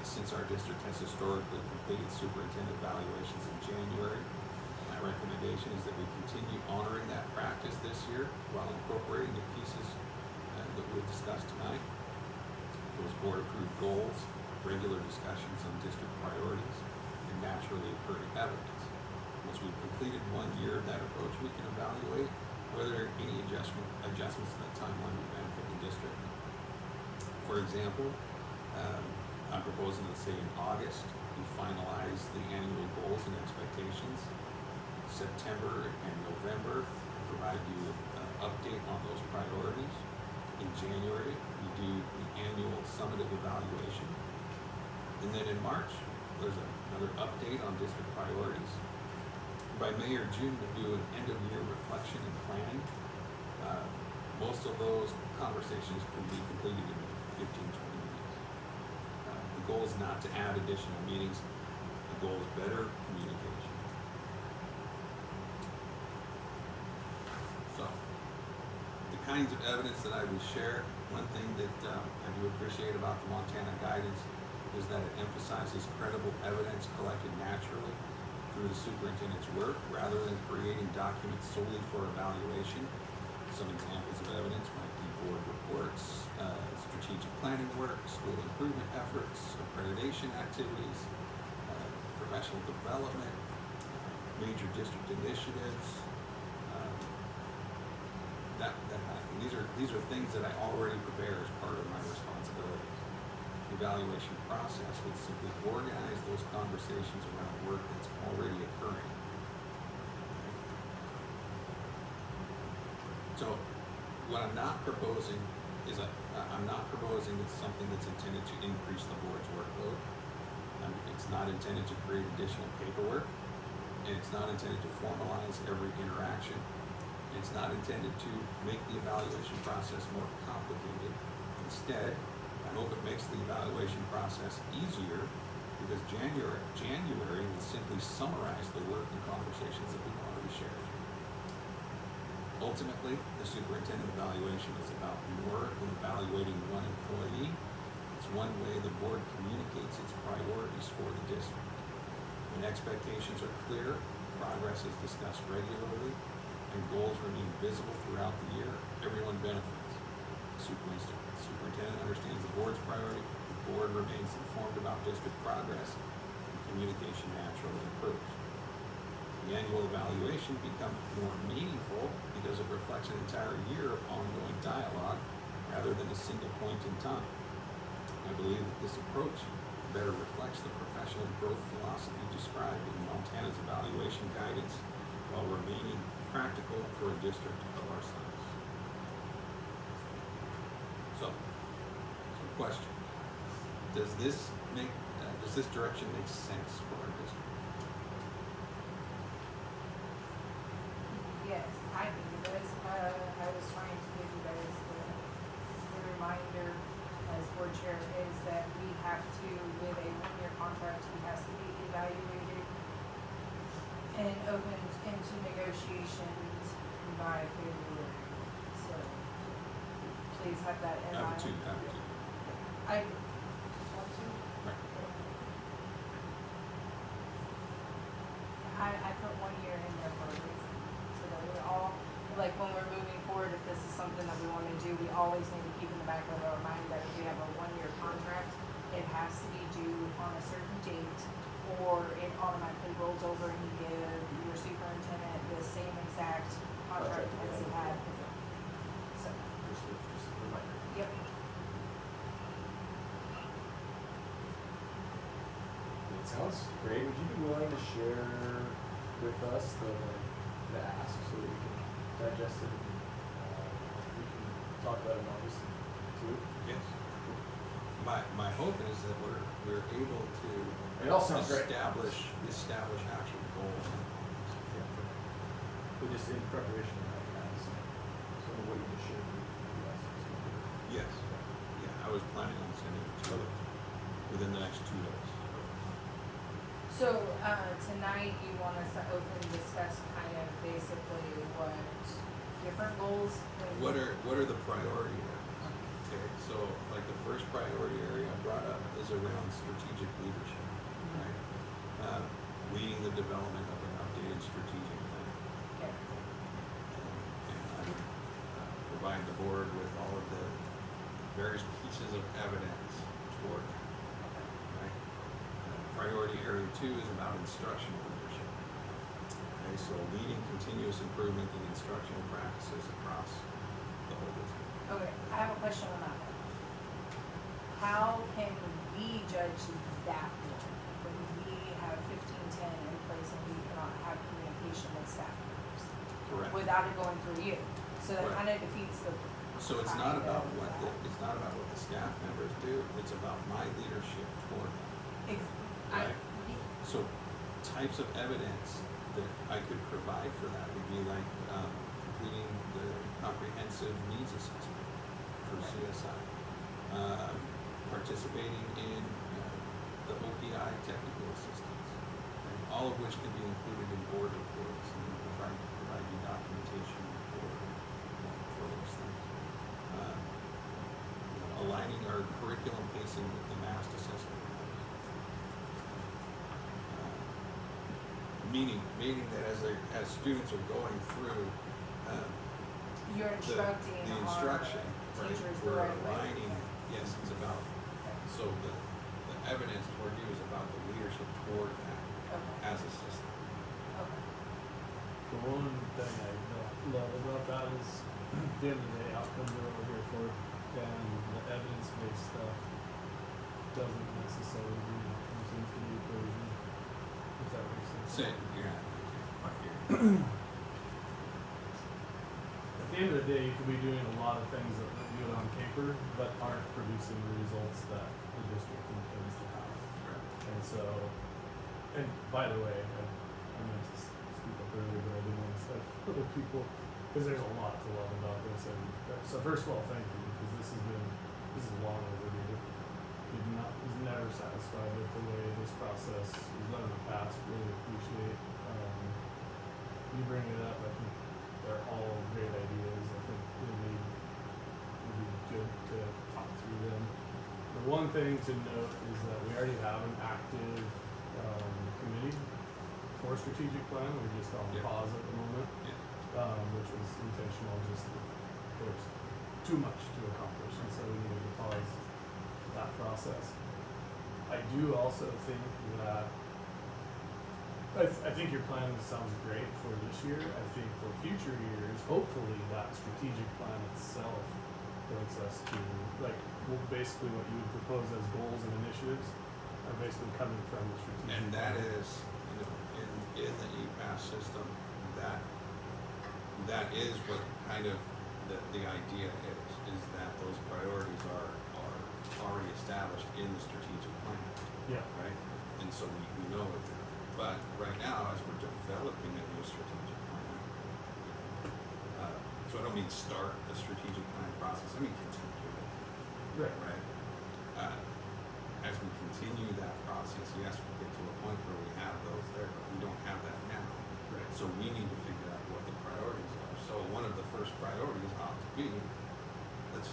Since our district has historically completed superintendent evaluations in January, my recommendation is that we continue honoring that practice this year while incorporating the pieces that we've discussed tonight. Those board-approved goals, regular discussions on district priorities, and naturally occurring evidence. Once we've completed 1 year of that approach, we can evaluate whether any adjustments to that timeline would benefit the district. For example, I'm proposing that, say, in August, we finalize the annual goals and expectations. September and November, provide you with an update on those priorities. In January, we do the annual summative evaluation. And then in March, there's another update on district priorities. By May or June, we do an end-of-year reflection and planning. Most of those conversations can be completed in 15, 20 minutes. The goal is not to add additional meetings. The goal is better communication. So, the kinds of evidence that I would share, one thing that I do appreciate about the Montana guidance is that it emphasizes credible evidence collected naturally through the superintendent's work rather than creating documents solely for evaluation. Some examples of evidence might be board reports, strategic planning work, school improvement efforts, accreditation activities, professional development, major district initiatives. These are things that I already prepare as part of my responsibilities. The evaluation process would simply organize those conversations around work that's already occurring. So, what I'm not proposing is I'm not proposing something that's intended to increase the board's workload. It's not intended to create additional paperwork, and it's not intended to formalize every interaction. It's not intended to make the evaluation process more complicated. Instead, I hope it makes the evaluation process easier because January will simply summarize the work and conversations that we've already shared. Ultimately, the superintendent evaluation is about more than evaluating one employee. It's one way the board communicates its priorities for the district. When expectations are clear, progress is discussed regularly, and goals remain visible throughout the year, everyone benefits. The superintendent understands the board's priority, the board remains informed about district progress, and communication naturally improves. The annual evaluation becomes more meaningful because it reflects an entire year of ongoing dialogue rather than a single point in time. I believe that this approach better reflects the professional growth philosophy described in Montana's evaluation guidance while remaining practical for a district of our size. So, question. Does this direction make sense for our district? Yes, I think it does. I was trying to give you guys the reminder as board chair is that we have to, with a one-year contract, he has to be evaluated and opened into negotiations by February. So please have that in mind. Have to. I just want to. Right. I put 1 year in there for a reason, so that we all, like when we're moving forward, if this is something that we want to do, we always need to keep in the back of our mind that if we have a 1-year contract, it has to be due on a certain date, or it automatically rolls over and you give your superintendent the same exact contract as he had before. So, Just a reminder. yep. It sounds great. Would you be willing to share with us the ask so that we can digest it and we can talk about it in August too? Yes. My hope is that we're able to It all sounds great. establish actual goals. Yeah. But just in preparation of that, some of what you just shared with us. Yes. Yeah, I was planning on sending it to you within the next 2 days. So, tonight you want us to open discuss kind of basically what different goals? What are the priority areas? Okay, so like the first priority area I brought up is around strategic leadership, right? Leading the development of an updated strategic plan. Okay. And I would provide the board with all of the various pieces of evidence toward that, right? Priority area 2 is about instructional leadership. Okay, so leading continuous improvement in instructional practices across the whole district. Okay, I have a question on that one. How can we judge that one when we have 1510 in place and we cannot have communication with staff members? Correct. Without it going through you. So that Right. kind of defeats the. So it's not point about of what that. it's not about what the staff members do, it's about my leadership toward them. I- Right. So types of evidence that I could provide for that would be like completing the comprehensive needs assessment for CSI, participating in the OPI technical assistance, and all of which can be included in board reports and provide you documentation for those things. Aligning our curriculum pacing with the MAST assessment. Meaning that as students are going through You're instructing the our instruction, right, teachers the we're right way. aligning, yes, it's about, so the evidence toward you is about the leadership toward that Okay, as a system. okay. The one thing I don't love about that is, at the end of the day, outcomes are what we're here for, and the evidence-based stuff doesn't necessarily bring outcomes into the equation, if that makes sense. Say, yeah, right here. At the end of the day, you could be doing a lot of things that look good on paper, but aren't producing the results that the district intends to have. Right. And so, and by the way, I meant to speak up earlier, but I didn't want to say to other people, because there's a lot to love about this. And so first of all, thank you, because this is long overdue. Was never satisfied with the way this process was done in the past. Really appreciate you bringing it up. I think they're all great ideas. I think it would be good to talk through them. The one thing to note is that we already have an active committee for strategic plan. We're just on Yeah. pause at the moment, Yeah. which was intentional. Just that there's too much to accomplish, and so we needed to pause that process. I do also think that I think your plan sounds great for this year. I think for future years, hopefully that strategic plan itself points us to, like, well, basically what you would propose as goals and initiatives are basically coming from the strategic And plan. that is, you know, in the EPAS system, that is what kind of the idea is that those priorities are already established in the strategic plan, Yeah, right? And so we know it. But right now, as we're developing a new strategic plan, so I don't mean start the strategic plan process, I mean continue it. right. Right? As we continue that process, yes, we'll get to a point where we have those there, but we don't have that now. Right. So we need to figure out what the priorities are. So one of the first priorities ought to be, let's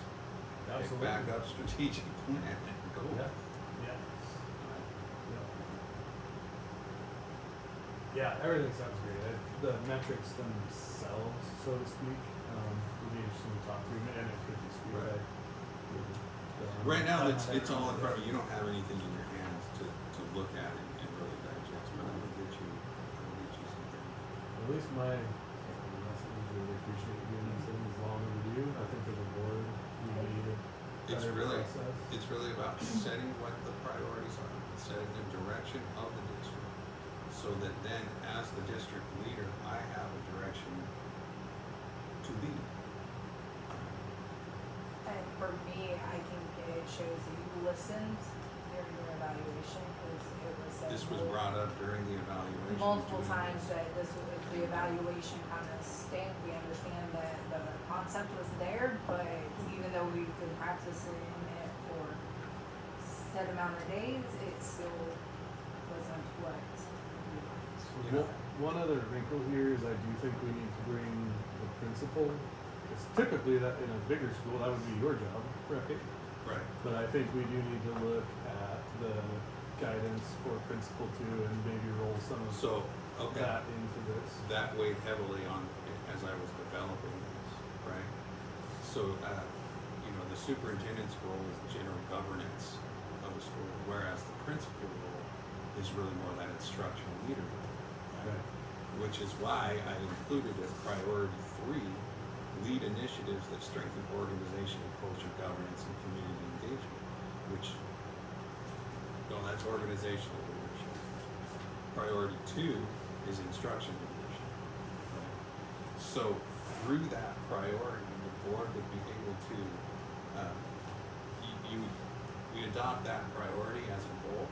pick Absolutely. back up strategic plan and go. Yeah, yeah, Right? yeah. Yeah, everything sounds great. The metrics themselves, so to speak, would be interesting to talk through, and it could just be Right. like. Right now, it's all in front of you. You don't have anything in your hands to look at and really digest, but I'm gonna get you something. At least my message, really appreciate you doing these things long overdue. I think as a board, we need a It's better really, process. it's really about setting what the priorities are, setting the direction of the district, so that then as the district leader, I have a direction to lead. And for me, I think it shows that you listened during your evaluation, because it was said. This was brought up during the evaluation. Multiple doing times this. that this was, the evaluation kind of stand, we understand that the concept was there, but even though we've been practicing it for set amount of days, it still wasn't what we wanted. You know, One other wrinkle here is I do think we need to bring the principal, because typically that in a bigger school, that would be your job, right? Right. But I think we do need to look at the guidance for principal too, and maybe roll some of So, okay, that into this. that weighed heavily on as I was developing this, right? So, the superintendent's role is general governance of the school, whereas the principal role is really more that instructional leader role, right? Right. which is why I included as priority 3, lead initiatives that strengthen organizational culture, governance, and community engagement, which, well, that's organizational leadership. Priority 2 is instruction leadership. Right? So through that priority, the board would be able to, we adopt that priority as a goal,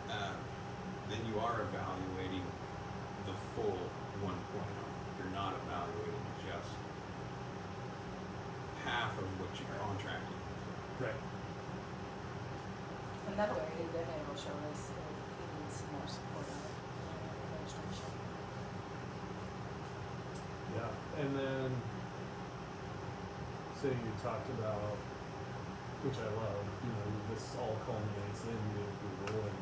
then you are evaluating the full 1.0. You're not evaluating just half of what you contracted. Right. And that way, then it will show us if he needs some more support on it, administration. Yeah, and then, say you talked about, which I love, this all culminates in the approval and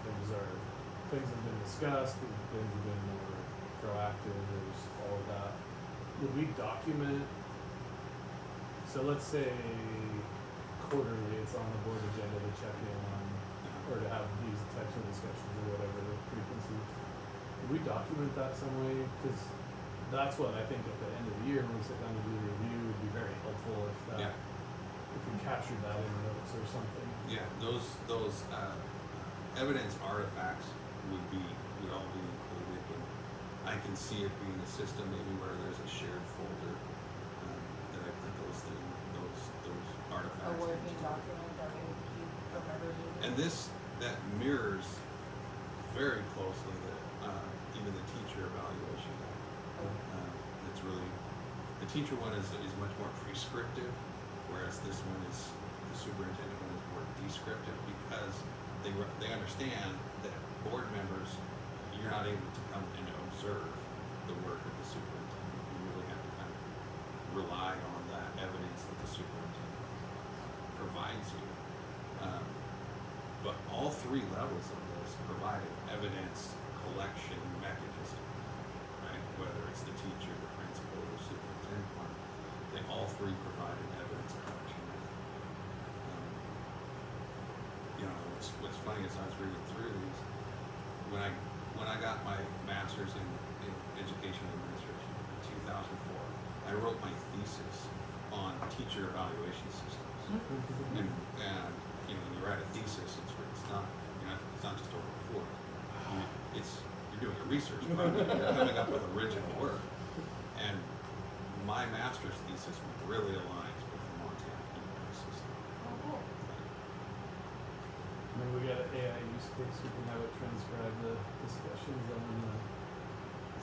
things have been discussed, and things have been more proactive, there's all of that. Would we document, so let's say quarterly, it's on the board agenda to check in on, or to have these types of discussions or whatever the frequency. Would we document that some way? Cause that's what I think at the end of the year, when we sit down to do the review, would be very helpful if that, Yeah. if we captured that in notes or something. Yeah, those evidence artifacts would all be included, and I can see it being a system maybe where there's a shared folder that I put those artifacts. A working into. document that we remember using. And that mirrors very closely even the teacher evaluation guide. It's really, the teacher one is much more prescriptive, whereas this one is, the superintendent one is more descriptive, because they understand that board members, you're not able to come and observe the work of the superintendent. You really have to kind of rely on that evidence that the superintendent provides you. But all 3 levels of this provide an evidence collection mechanism, right? Whether it's the teacher, the principal, or the superintendent one, they all 3 provide an evidence collection mechanism. What's funny is I was reading through these, when I got my master's in education administration in 2004, I wrote my thesis on teacher evaluation systems. And when you write a thesis, it's not just a report. You're doing a research project. You're coming up with original work. And my master's thesis really aligns with the Montana EMS system. Oh, cool. Maybe we got an AI use case, we can have it transcribe the discussions on the.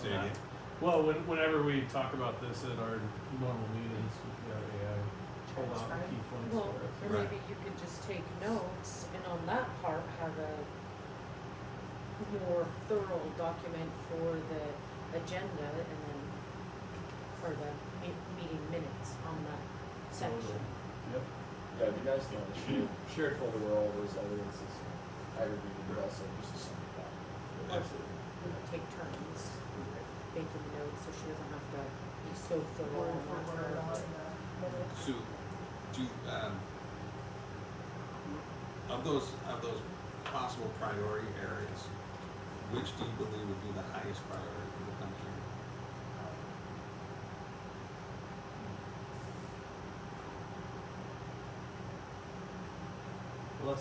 Say it again? Well, whenever we talk about this at our normal meetings, we got AI pull out the key points Well, for us. or maybe you could just take notes and on that part have a more thorough document for the agenda and then, or the meeting minutes on that section. Yep. Yeah, it'd be nice to have a shared folder where all those evidences aggregated, but also just a summary document. Absolutely. We would take turns making the notes so she doesn't have to be so thorough Word on for that word on part. the minutes. So, of those possible priority areas, which do you believe would be the highest priority for the country? Well,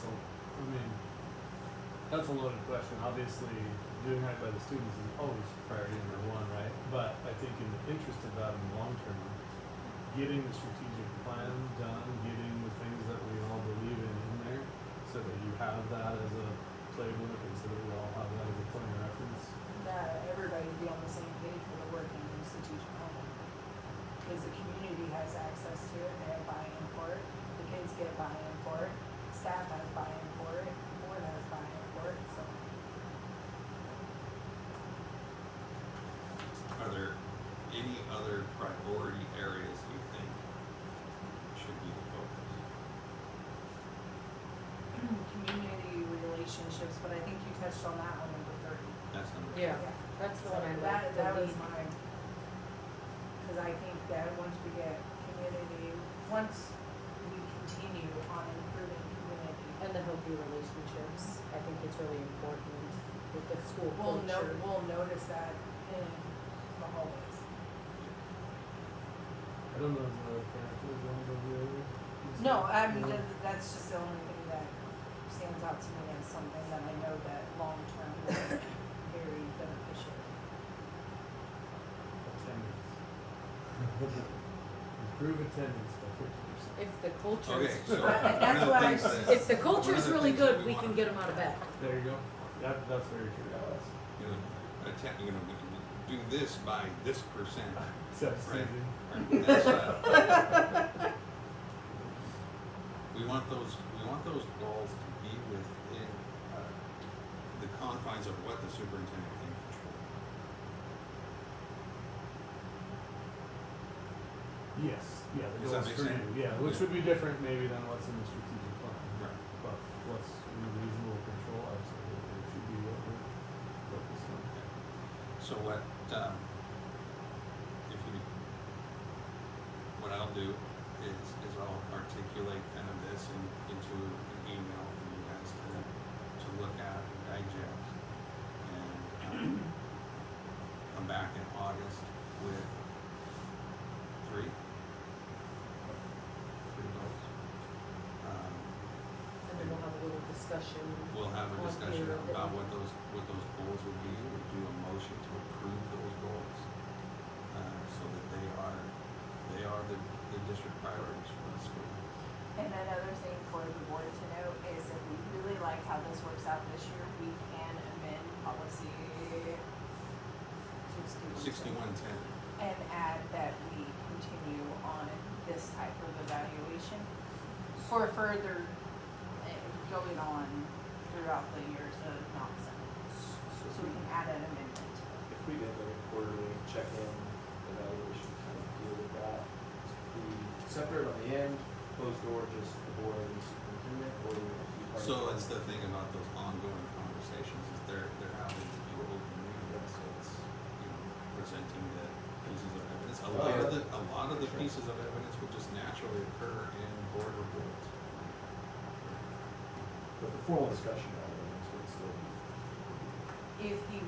that's a loaded question. Obviously, doing right by the students is always priority number 1, right? But I think in the interest of that in the long term, getting the strategic plan done, getting the things that we all believe in there, so that you have that as a playbook and so that we all have that as a point of reference. That everybody be on the same page for the working in the strategic plan. Because the community has access to it, they have buy-in for it, the kids get buy-in for it, staff has buy-in for it, the board has buy-in for it, so. Are there any other priority areas you think should be the focus? Community relationships, but I think you touched on that one, number 30. That's number 2. Yeah, that's the one I like, the That was lead. mine. Cause I think that once we get community, once we continue on improving community, And the healthy relationships, I think it's really important with the school we'll culture. we'll notice that in in the hallways. I don't know if the parent was one of the other. No, I mean, that's just the only thing that stands out to me as something that I know that long-term will be very beneficial. Attendance. Improve attendance by 50%. If the culture Okay, is, so That's one of the what I- things that, if the culture is one of the really things that good, we can wanna- get them out of bed. There you go. That's very true. you know, we can do this by this percent. Except Right. Susan. Right, that's, we want those goals to be within, the confines of what the superintendent can control. Yes, yeah, the Does that goals make for sense? you, yeah, which Yeah. would be different maybe than what's in the strategic plan. Right. But what's in reasonable control, absolutely, it should be what we're focused on. So what I'll do is I'll articulate kind of this into an email for you guys to look at and digest. And come back in August with three goals. And then we'll have a little discussion. We'll have a on discussion here that about we- what those goals would be. We'll do a motion to approve those goals, so that they are the district priorities for the school. And another thing for the board to note is if we really like how this works out this year, we can amend policy 6110. and add that we continue on this type of evaluation for further going on throughout the years of nonsense. So we can add an amendment. If we did like a quarterly check-in evaluation kind of deal with that, be separate on the end, closed door, just the board and superintendent, or be part of So it? that's the thing about those ongoing conversations, is they're having to be open meetings, so it's, presenting the pieces of evidence. A lot of the Sure. pieces of evidence will just naturally occur in board reports. But the formal discussion elements would still be. If he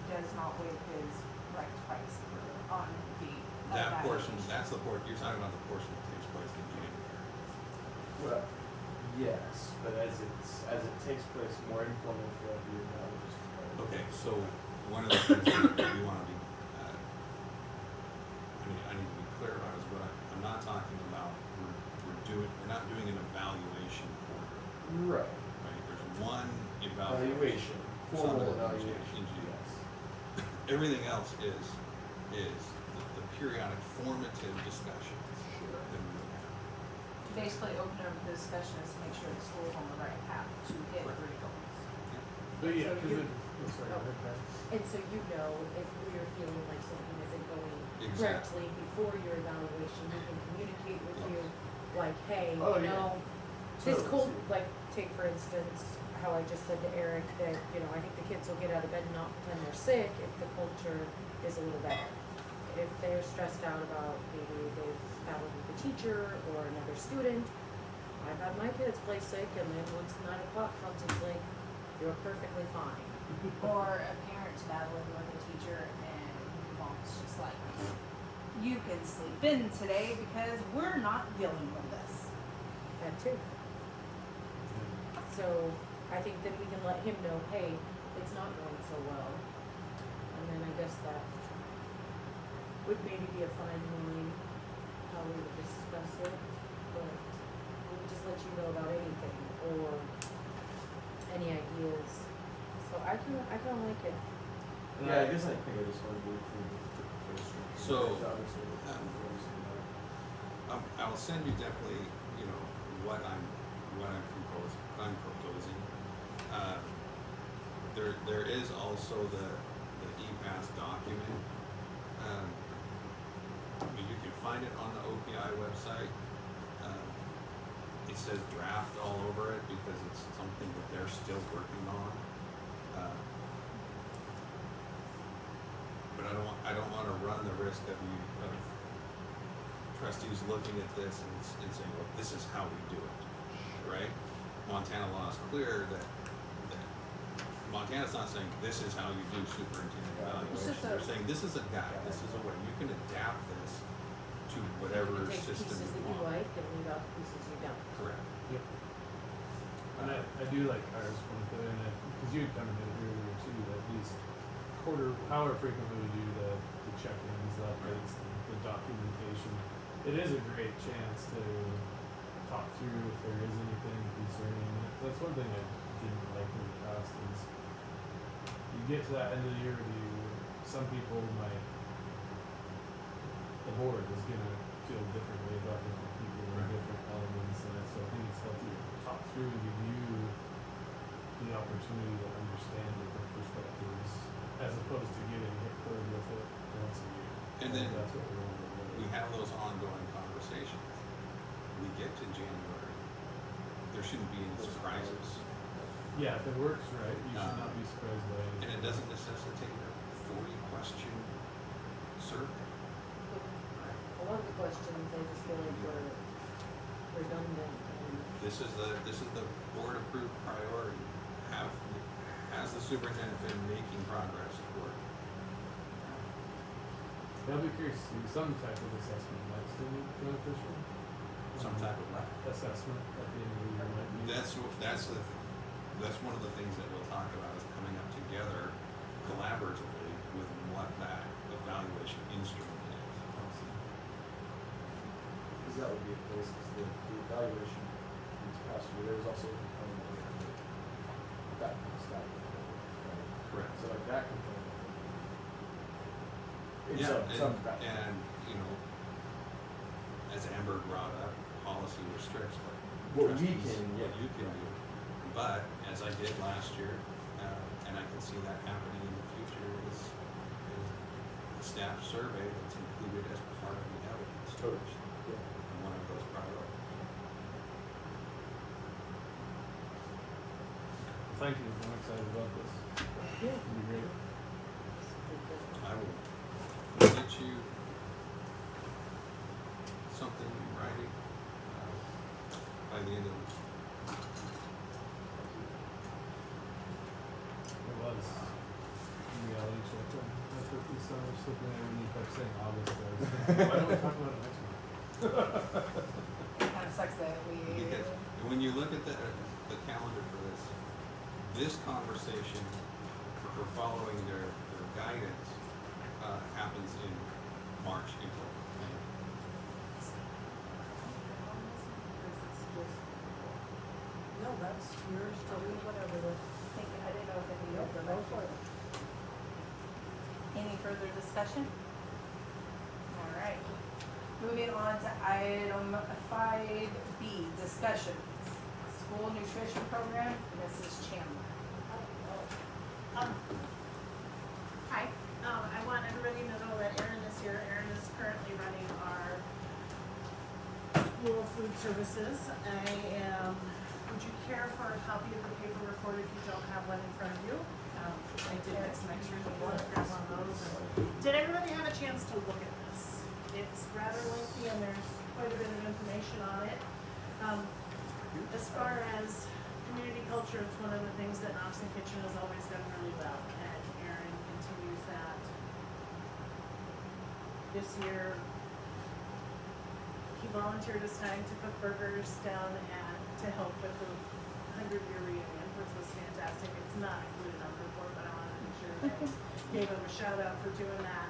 does not waive his right to privacy on the That portion, evaluation. that's the part, you're talking about the portion that takes place in January. Well, yes, but as it takes place more informally throughout the year, that would just. Okay, so one of the things that we wanna be, I need to be clear about is I'm not talking about, we're not doing an evaluation quarter, Right. right? There's one Evaluation, Some formal of it in evaluation, January. yes. Everything else is the periodic formative discussions Sure. that we would have. Basically open up the discussions to make sure the school's on the right path to hit Right. three goals. But yeah, So cause you- sorry, oh. go ahead, Pat. And so you know, if we're feeling like something isn't going Exactly. correctly before your evaluation, we can communicate with you, like, hey, Oh, you yeah. know, this Totally. like, take for instance, how I just said to Eric that, I think the kids will get out of bed and not pretend they're sick if the culture is a little better. If they're stressed out about maybe they've battled with a teacher or another student, I've had my kids play sick and then once 9 o'clock comes, it's like, you're perfectly fine. Or a parent's battling with a teacher and the mom's just like, you can sleep in today because we're not dealing with this. That too. So I think that we can let him know, hey, it's not going so well. And then I guess that would maybe be a fine line how we would discuss it. But we would just let you know about anything or any ideas. So I kinda like it. Yeah, I guess I think I just want to go through the first one. So, Obviously, I will send you definitely, what I'm proposing. There is also the EPAS document. You can find it on the OPI website. It says draft all over it because it's something that they're still working on. But I don't wanna run the risk of trustees looking at this and saying, well, this is how we do it, right? Montana law is clear that Montana's not saying this is how you do superintendent evaluation. just They're a- saying this is a guide, this is a way, you can adapt this to whatever You can take system pieces that you you want. like and leave out the pieces you don't. Correct. Yep. And I do like Kyra's point there, and because you had come in earlier too, that these however frequently we do the check-ins, the updates, the documentation, it is a great chance to talk through if there is anything concerning. That's one thing I didn't like in the past is you get to that end of the year review, some people might, the board is gonna feel differently about different people and Right. different elements, and so I think it's healthy to talk through and give you the opportunity to understand different perspectives as opposed to getting hit hard with it once a year. And then that's what we want to do. we have those ongoing conversations. We get to January, there shouldn't be any surprises. Yeah, if it works right, you should not be surprised by And anything. it doesn't necessitate a 40-question survey. A lot of the questions, I just feel like were redundant and This is the board approved priority. Has the superintendent been making progress toward? I'll be curious to see some type of assessment might still be beneficial. Some type of what? Assessment at the end of the year might be. That's one of the things that we'll talk about is coming up together collaboratively with what that evaluation instrument is. Because that would be a place, because the evaluation this past year, there was also a component of that staff. Right? Correct. So like that component. In Yeah, some capacity. and you know, as Amber brought up, policy restricts What we trustees, can, what yeah. you can do. But as I did last year, and I can see that happening in the future, is the staff survey that's included as part of the evidence. Totally. Yeah. And one of those priorities. Thank you, I'm excited about this. yeah. It'll be great. I will get you something in writing by the end of It was reality check. That's what we saw, just looking at it when you kept saying August. I was like, why don't we talk about it next month? It kind of sucks that we. because when you look at the calendar for this conversation for following their guidance happens in March, April, May. No, that's yours, tell me whatever the, Thank you, I didn't know if it yep, needed. go for it. Any further discussion? All right. Moving on to item 5B, discussion. School nutrition program, Mrs. Chandler. Hi. I want everybody to know that Erin is here. Erin is currently running our school food services. Would you care for a copy of the paper report if you don't have one in front of you? I did make some extras if you want to grab one of those. Did everybody have a chance to look at this? It's rather lengthy and there's quite a bit of information on it. As far as community culture, it's one of the things that Knoxon Kitchen has always done really well, and Erin continues that. This year, he volunteered his time to cook burgers down and to help with the 100-year reunion, which was fantastic. It's not included on the report, but I wanted to make sure that I gave him a shout out for doing that.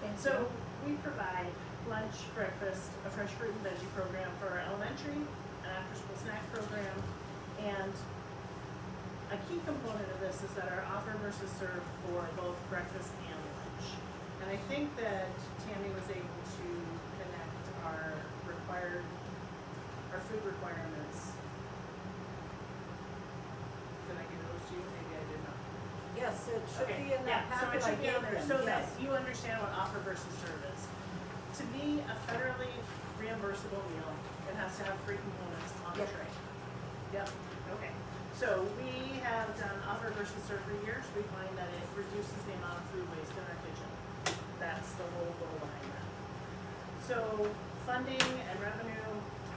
Thank So we provide lunch, breakfast, a fresh fruit and veggie program for our elementary, an after-school snack program, and a key component of this is that our offer versus serve for both breakfast and lunch. And I think that Tammy was able to connect our food requirements. Did I give those to you? Maybe I did not. Yes, it should Okay, be in that yeah, so packet it I should be gave on there, them, so that yes. you understand what offer versus serve is. To me, a federally reimbursable meal, it has to have 3 components on the Yep. tray. Yep, okay. So we have done offer versus serve for years, we find that it reduces the amount of food waste in our kitchen. That's the whole goal behind that. So funding and revenue,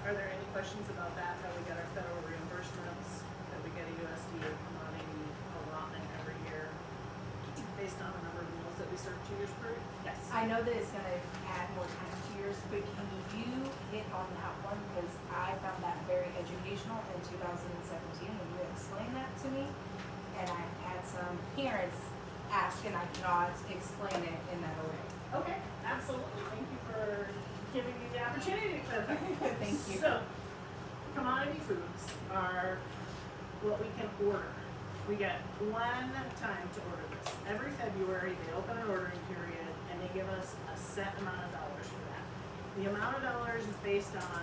are there any questions about that, how we get our federal reimbursements, that we get a USDA money allotment every based on the number of meals that we serve 2 years per? Yes. I know that it's gonna add more time to yours, but can you hit on that one? Because I found that very educational in 2017 when you explained that to me. And I had some parents ask and I cannot explain it in that way. Okay, absolutely. Thank you for giving me the opportunity to clarify. Thank you. So, commodity foods are what we can order. We get one time to order this. Every February, they open an ordering period and they give us a set amount of dollars for that. The amount of dollars is based on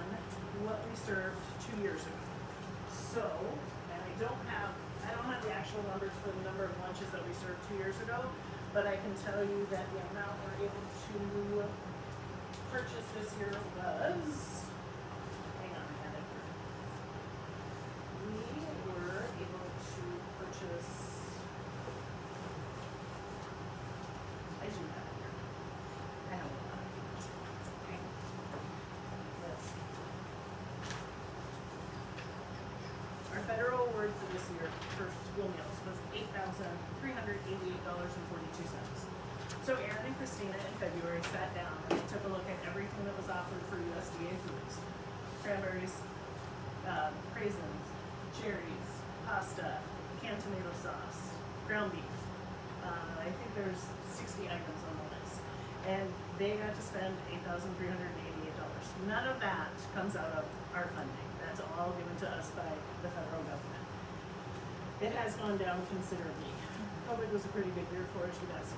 what we served 2 years ago. So, and I don't have the actual numbers for the number of lunches that we served 2 years ago, but I can tell you that the amount we're able to purchase this year was, hang on, I had it here. We were able to purchase, I do have it here. I have a lot of it. Okay. Let's see. Our federal award for this year for school meals was $8,388.42. So Aaron and Christina in February sat down and they took a look at everything that was offered for USDA foods. Cranberries, raisins, cherries, pasta, canned tomato sauce, ground beef. I think there's 60 items on the list. And they got to spend $8,388. None of that comes out of our funding. That's all given to us by the federal government. It has gone down considerably. COVID was a pretty big year for us. We got $16,000.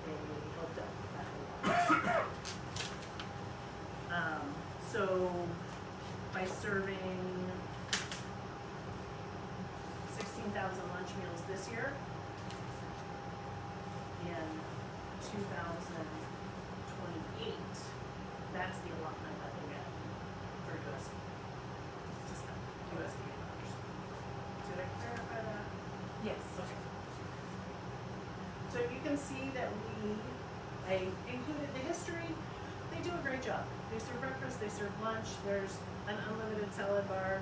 They helped out that a lot. So by serving 16,000 lunch meals this year, in 2028, that's the allotment that we get for USDA. Just that, USDA dollars. Did I clarify that? Yes. Okay. So you can see that I included the history. They do a great job. They serve breakfast, they serve lunch. There's an unlimited salad bar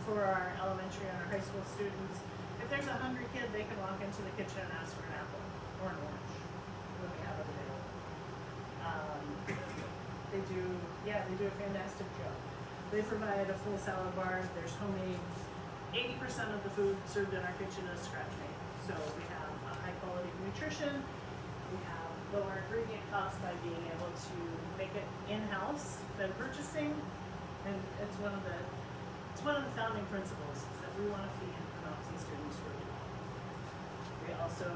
for our elementary and our high school students. If there's a hungry kid, they can walk into the kitchen and ask for an apple or an orange when we have it available. They do a fantastic job. They provide a full salad bar. There's homemade. 80% of the food served in our kitchen is scratch made. So we have a high quality of nutrition. We have lower ingredient costs by being able to make it in-house than purchasing. And it's one of the founding principles is that we want to feed Mountain students really well. We also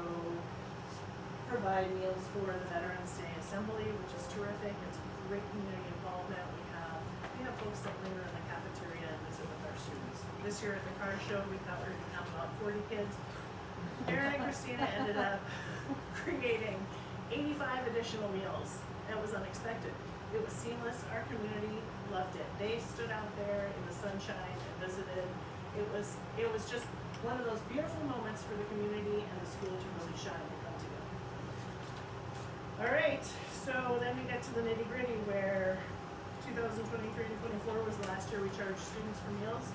provide meals for the Veterans Day Assembly, which is terrific. It's great community involvement. We have folks that linger in the cafeteria and visit with our students. This year at the car show, we thought we were gonna have about 40 kids. Aaron and Christina ended up creating 85 additional meals. That was unexpected. It was seamless. Our community loved it. They stood out there in the sunshine and visited. It was just one of those beautiful moments for the community and the school to really shine and come together. All right, so then we get to the nitty gritty where 2023 and 24 was the last year we charged students for meals.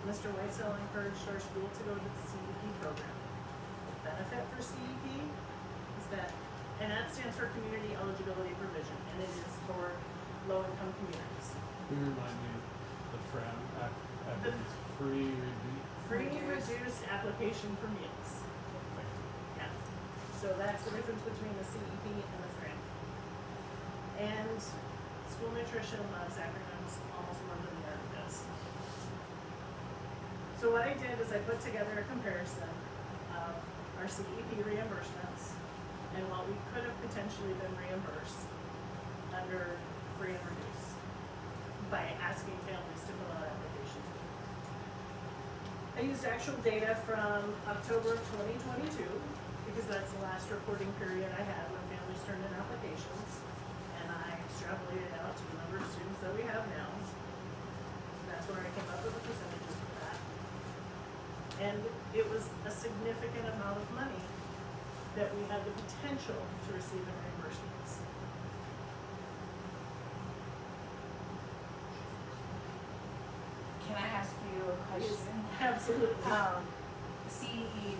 Mr. Whitesell encouraged our school to go to the CEP program. The benefit for CEP is that, and that stands for Community Eligibility Provision, and it is for low-income communities. Can you remind me, the FRAM acronyms, free, Reduced application for meals. Yeah. So that's the difference between the CEP and the FRAM. And school nutrition loves acronyms almost more than the art does. So what I did is I put together a comparison of our CEP reimbursements and what we could have potentially been reimbursed under free and reduced by asking families to fill out applications. I used actual data from October of 2022 because that's the last reporting period I had when families turned in applications, and I extrapolated out to the number of students that we have now. So that's where I came up with the percentages for that. And it was a significant amount of money that we had the potential to receive in reimbursements. Can I ask you a question? Absolutely. CEP,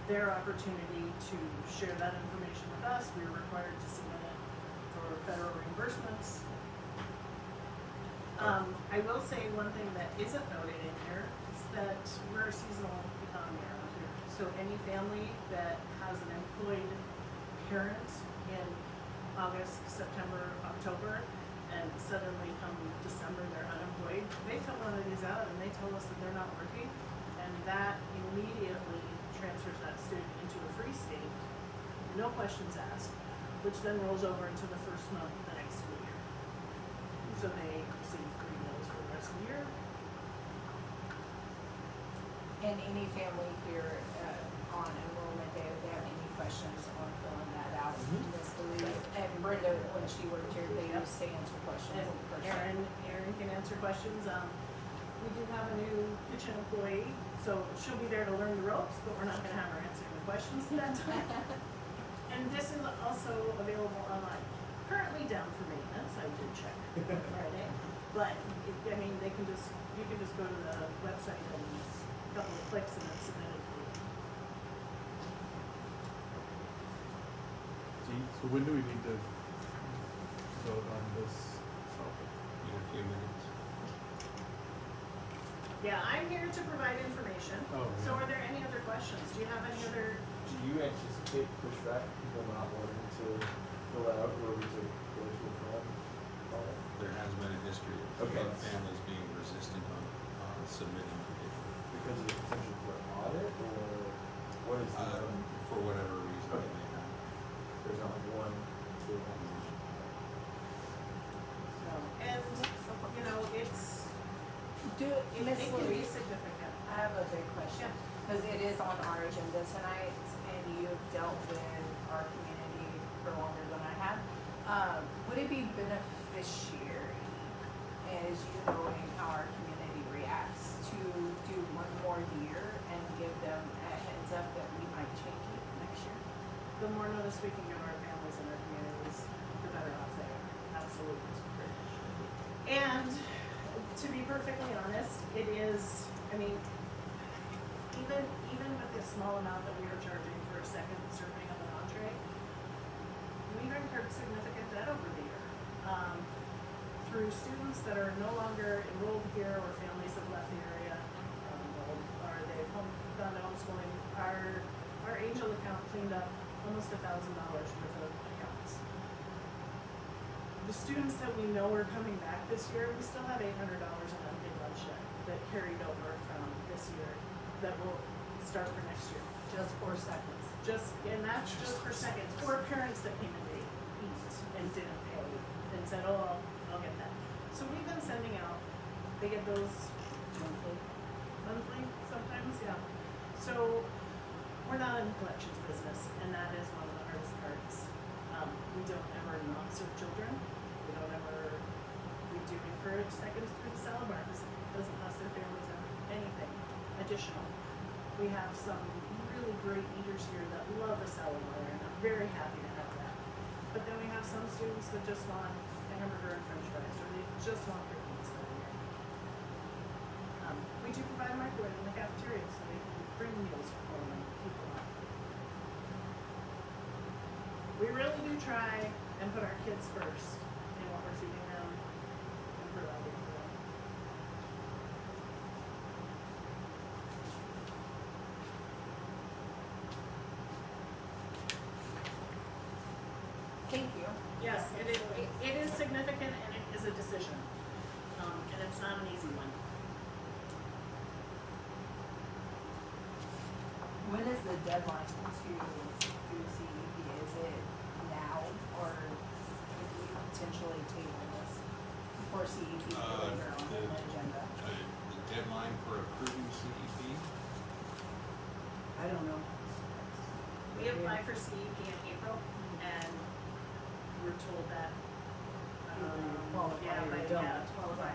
their opportunity to share that information with us. We are required to submit it for federal reimbursements. I will say one thing that isn't noted in here is that we're a seasonal economy around here. So any family that has an employed parent in August, September, October, and suddenly come December they're unemployed, they fill one of these out and they tell us that they're not working, and that immediately transfers that student into a free state, no questions asked, which then rolls over into the first month of the next school year. So they receive 3 meals for the rest of the year. And any family here, on enrollment day, if they have any questions on filling that out, Miss Louise and Brenda, when she worked here, they used to answer questions And in person. Erin can answer questions. We do have a new kitchen employee, so she'll be there to learn the ropes, but we're not gonna have her answering the questions at that time. And this is also available online. Currently down for maintenance, I did check Friday. But, I mean, you can just go to the website and a couple of clicks and it's submitted for you. So when do we need to vote on this topic? In a few minutes. Yeah, I'm here to provide information. Oh, So yeah. are there any other questions? Do you have any other? Do you anticipate pushback, people not wanting to fill that out, or we to go to a friend on it? There has been a history of Okay. families being resistant on submitting the paper, Because of the potential for audit, or what is the, for whatever reason they may have. there's not like one to opposition? No. And, you know, it's, Do, it Miss can be Louise, significant. I have a big question, because it is on our agenda tonight, and you've dealt with our community for longer than I have. Would it be beneficiary, as you knowing how our community reacts, to do one more year and give them a heads up that we might change it next year? The more notice we can give our families and our communities, the better off they are. Absolutely. And to be perfectly honest, it is, I mean, even with the small amount that we are charging for a second serving of an entree, we've incurred significant debt over the year. Through students that are no longer enrolled here or families have left the area, or they've gone to homeschooling, our Angel account cleaned up almost $1,000 worth of accounts. The students that we know are coming back this year, we still have $800 in unpaid lunch debt that carried over from this year that will start for next year. Just 4 seconds. And that's just for seconds, or parents that came in to eat and didn't pay and said, oh, I'll get that. So we've been sending out, they get those monthly sometimes, yeah. So we're not in the collections business, and that is one of the hardest parts. We don't ever not serve children. We do encourage seconds through the salad bar, because it doesn't cost their families anything additional. We have some really great eaters here that love a salad bar, and I'm very happy to have that. But then we have some students that just want a hamburger and french fries, or they just want their pizza. We do provide a microwave in the cafeteria, so they can bring meals home and keep them up. We really do try and put our kids first in what we're feeding them and providing for them. Thank you. Yes, it is significant and it is a decision. And it's not an easy one. When is the deadline to do CEP? Is it now, or could we potentially table this for CEP later on the agenda? The deadline for approving CEP, I don't know. We applied for CEP in April and we're told that, Qualify or don't. qualify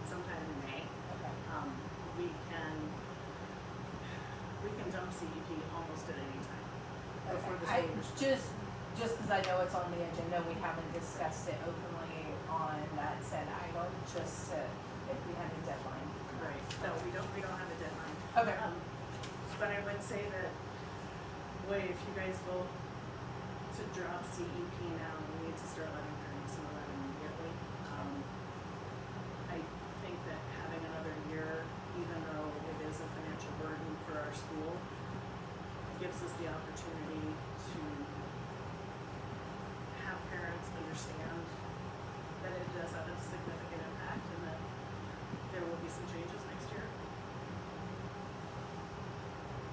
sometime in May. Okay. We can dump CEP almost at any time before the I, state. just because I know it's on the agenda, we haven't discussed it openly on that said item, just if we had a deadline. Right, no, we don't have a deadline. Okay. But I would say that boy, if you guys vote to drop CEP now, we need to start letting parents know that immediately. I think that having another year, even though it is a financial burden for our school, gives us the opportunity to have parents understand that it does have a significant impact and that there will be some changes next year.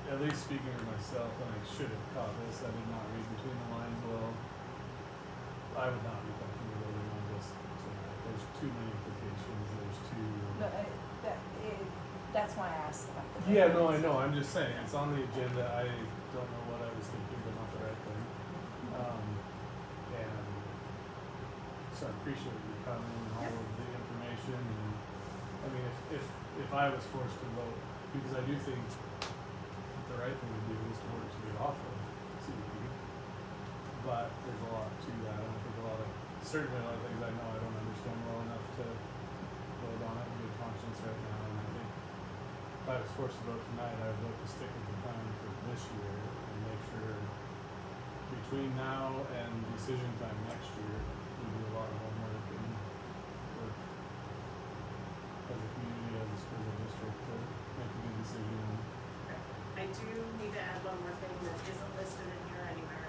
At least speaking for myself, and I should have caught this, I did not read between the lines well. I would not be comfortable voting on this tonight. There's too many implications, there's too. No, that's why I asked about the. Yeah, no, I know, I'm just saying, it's on the agenda, I don't know what I was thinking, but not the right thing. And so I appreciate you coming and all of the information, and, I mean, if I was forced to vote, because I do think the right thing to do is to work to get off of CEP. But there's a lot to that, I don't think certainly a lot of things I know I don't understand well enough to vote on it in good conscience right now, and I think if I was forced to vote tonight, I would vote to stick with the plan for this year and make sure between now and decision time next year, we do a lot of homework and work as a community, as a school district to make a good decision. I do need to add one more thing that isn't listed in here anywhere,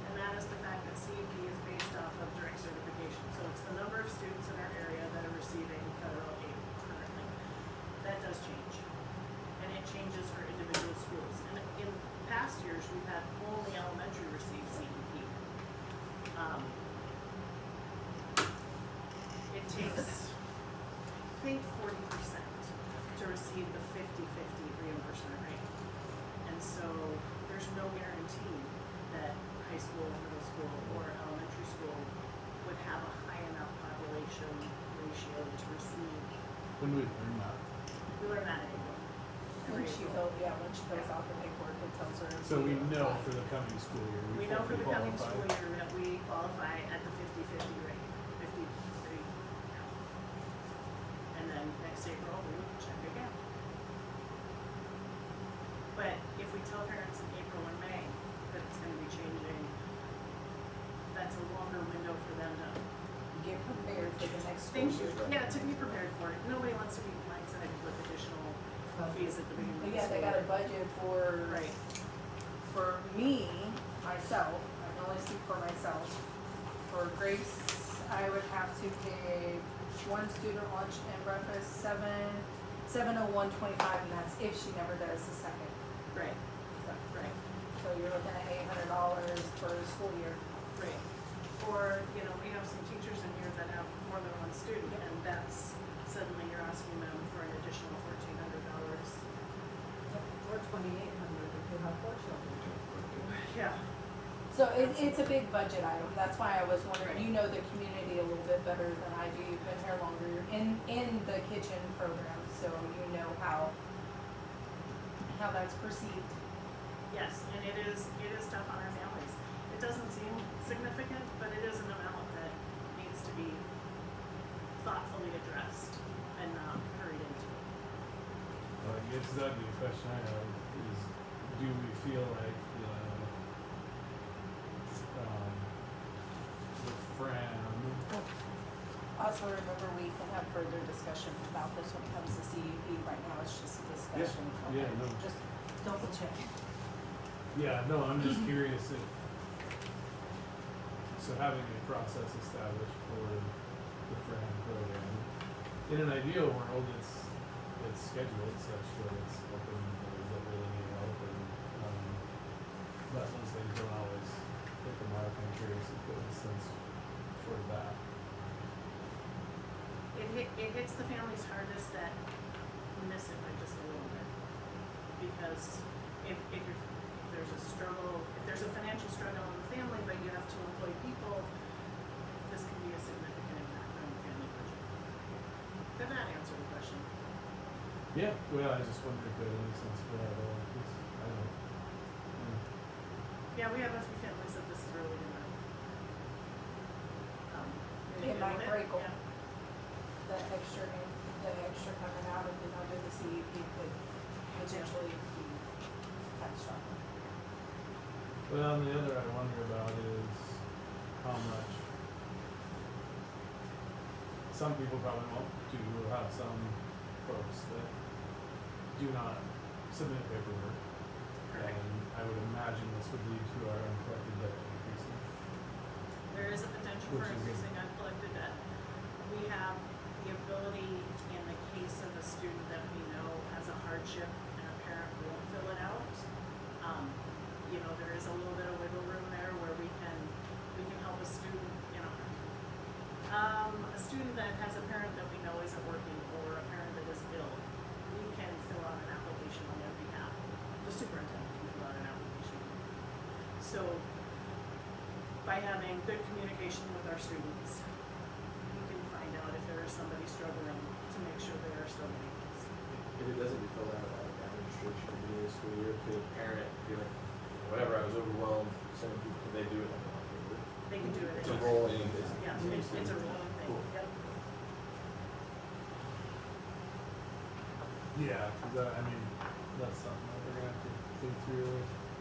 and that is the fact that CEP is based off of direct certification. So it's the number of students in our area that are receiving federal aid currently. That does change, and it changes for individual schools. And in past years, we've had only elementary receive CEP. It takes, I think, 40% to receive the 50-50 reimbursement rate. And so there's no guarantee that high school, middle school, or elementary school would have a high enough population ratio to receive. When do we learn that? We learn that in April. When Every she April. fills out the paperwork, it tells her. So we know for the coming school year, We know for the coming qualify. school year that we qualify at the 50-50 rate, 50 rate. And then next April, we would check again. But if we tell parents in April and May that it's gonna be changing, that's a longer window for them to Get prepared for the next school think, year. yeah, to be prepared for it. Nobody wants to be blindsided with additional fees at the beginning of But the yeah, school they got a year. budget for. Right. For me, myself, I can only speak for myself. For Grace, I would have to pay one student lunch and breakfast, $701.25, and that's if she never does the second. Right, So- right. So you're looking at $800 per school year. Right. Or, you know, we have some teachers in here that have more than one student, and that's, suddenly you're asking them for an additional $1,400. Or 2,800 if you have 4 children. Yeah. So it's a big budget item, that's why I was wondering, you know the community a little bit better than I do, you've been here longer, you're in the kitchen program, so you know how that's perceived. Yes, and it is tough on our families. It doesn't seem significant, but it is an amount that needs to be thoughtfully addressed and not hurried into. I guess that'd be a question I have is, do we feel like the Fran, Also, remember, we can have further discussion about this when it comes to CUP, right now it's just a discussion. yeah, Okay, no. Just double check. yeah, no, I'm just curious if, so having a process established for the Fran program, in an ideal world, it's scheduled such that it's open to those that really need help, and, but those things don't always hit the mark. I'm curious if it makes sense for that. It hits the families hardest that miss it by just a little bit. Because if there's a struggle, if there's a financial struggle in the family, but you have 2 employed people, this can be a significant impact on the family budget. Did that answer the question? Yeah, well, I just wonder if it makes sense for that at all, 'cause I don't. Yeah, we have a few families that this is really gonna, It might hit. break 'em. Yeah. The extra coming out of the under the CUP could potentially be catastrophic. Well, and the other I wonder about is how much some people probably won't do. We'll have some folks that do not submit paperwork. And I would imagine this would lead to our uncollected debt increasing. There is a potential for Which is- increasing uncollected debt. We have the ability, in the case of a student that we know has a hardship and a parent won't fill it out, you know, there is a little bit of wiggle room there where we can help a student, you know. A student that has a parent that we know isn't working or a parent that is ill, we can fill out an application on their behalf. The superintendent can fill out an application. So by having good communication with our students, we can find out if there is somebody struggling to make sure they are still getting this. If it doesn't get filled out at that registration at the beginning of the school year, could a parent be like, whatever, I was overwhelmed, sending people, can they do it? They can do it. It's a rolling, it's. Yeah, it's a rolling thing, Cool. yep. Yeah, cause I mean, that's something that we're gonna have to think through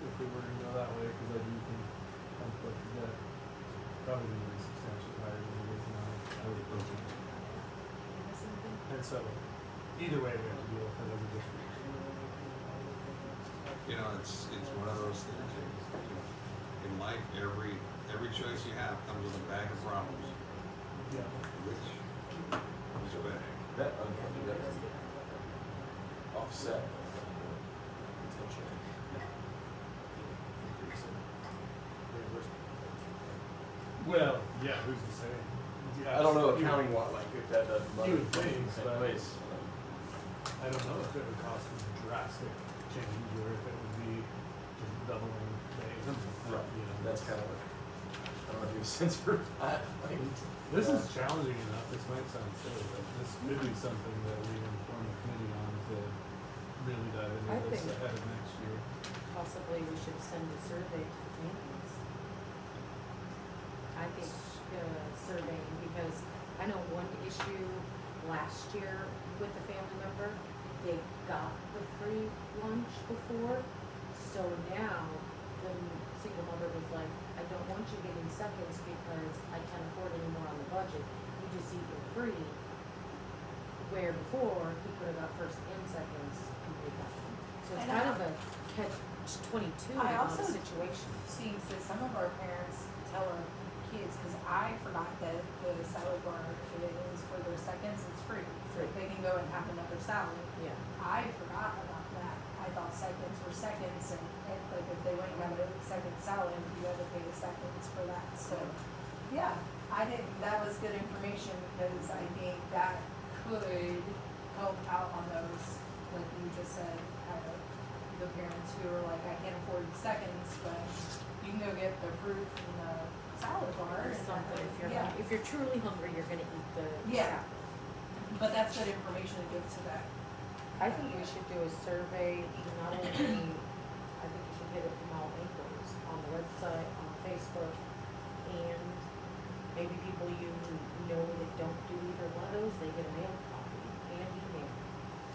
if we were gonna go that way, cause I do think uncollected debt probably gonna be substantially higher than it is now, I would approach it. And so, either way, we have to deal with it as a district. You know, it's one of those things, in life, every choice you have comes with a bag of problems, Yeah. which is a bag. That uncollected debt is offset. Potential. Increase in reimbursement. Well, yeah, who's to say? Yeah, I don't know accounting what, like, if that does. You would think, Same but- place. I don't know if it would cost a drastic change or if it would be just doubling the income. Right, You know, that's kind of, I don't know if it makes sense for that, like. This is challenging enough, this might sound silly, but this could be something that we inform the committee on to really dive I into this think- ahead of next year. Possibly we should send a survey to families. I think, surveying, because I know one issue last year with the family member, they got the free lunch before, so now the single mother was like, I don't want you getting seconds because I can't afford any more on the budget, you just eat your free. Where before, he could have got first and seconds and paid that one. So it's And kind of a catch-22 I in a lot of also- situations. Seems that some of our parents tell our kids, cause I forgot that the salad bar is for their seconds, it's free. Free. They can go and have another salad. Yeah. I forgot about that. I thought seconds were seconds and like if they went and got a second salad, you had to pay the seconds for that, so. Yeah, I didn't, that was good information because I think that could help out on those, like you just said, the parents who are like, I can't afford seconds, but you can go get the fruit and the salad bar. Or and something, if you're, Yeah. if you're truly hungry, you're gonna eat the Yeah. salad. But that's good information to give to that. I think we should do a survey, not only, I think you should hit it from all angles, on the website, on Facebook, and maybe people you know that don't do either one of those, they get a mail copy and email.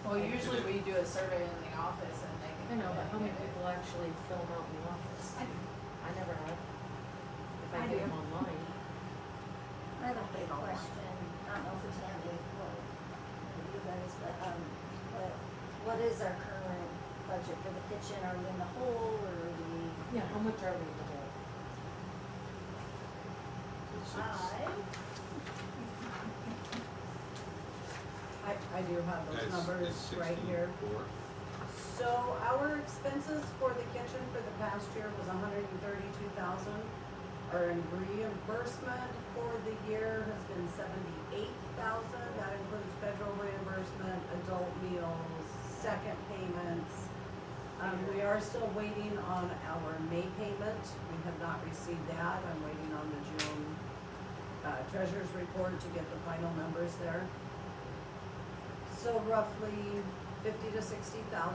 Well, usually we do a survey in the office and they I can. know, but how many come in and get it. people actually fill them out in the office? I do. I never have. If I I do do. them online. I have a big question, I don't know if it's handy for you guys, but, what is our current budget for the kitchen? Are we in the hole or are we? Yeah, how much are we in the hole? I do have those numbers It's right here. 64. So our expenses for the kitchen for the past year was $132,000. Our reimbursement for the year has been $78,000. That includes federal reimbursement, adult meals, second payments. We are still waiting on our May payment. We have not received that. I'm waiting on the June treasurer's report to get the final numbers there. So roughly $50,000 to $60,000.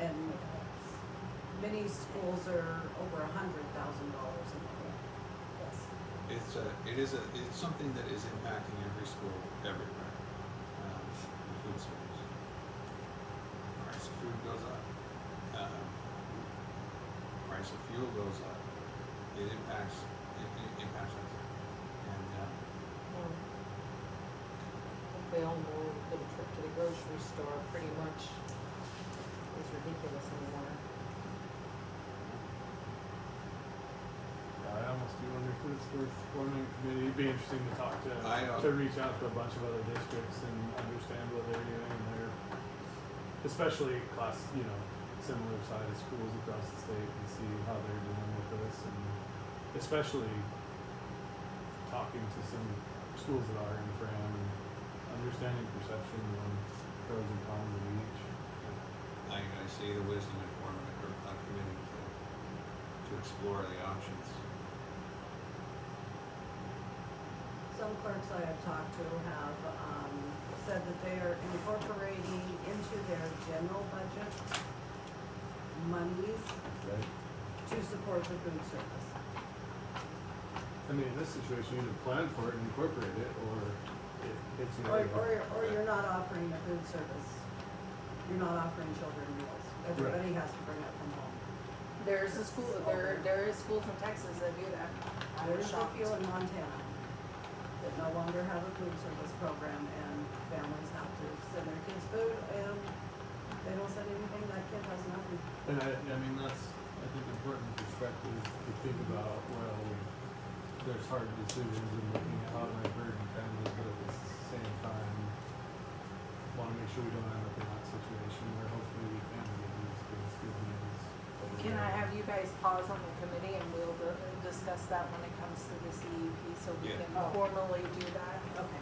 And many schools are over $100,000 in the hole. Yes. It's something that is impacting every school everywhere. The food service. Price of food goes up. price of fuel goes up, it impacts us. And, We all know that a trip to the grocery store pretty much is ridiculous anymore. I almost do wonder if it's worth forming a committee. It'd be interesting to talk to, I, to reach out to a bunch of other districts and understand what they're doing and their, especially similar sized schools across the state and see how they're doing with this, and especially talking to some schools that are in Fram and understanding perception and pros and cons of each. I see the wisdom in forming a committee to explore the options. Some clerks I have talked to have, said that they are incorporating into their general budget monies Right. to support the food service. I mean, in this situation, you either plan for it and incorporate it, or it's Or you're not offering a food service. You're not offering children meals. Everybody has to bring it from home. There is schools in Texas that do that. I was There's a shocked. few in Montana that no longer have a food service program, and families have to send their kids food, and they don't send anything, that kid has nothing. And I mean, that's, I think, important perspective to think about. Well, there's hard decisions in looking at how to burden families, but at the same time, want to make sure we don't end up in that situation where hopefully we can get these good meals. Can I have you guys pause on the committee and we'll discuss that when it comes to the CEP, so we Yeah. can formally do that Okay.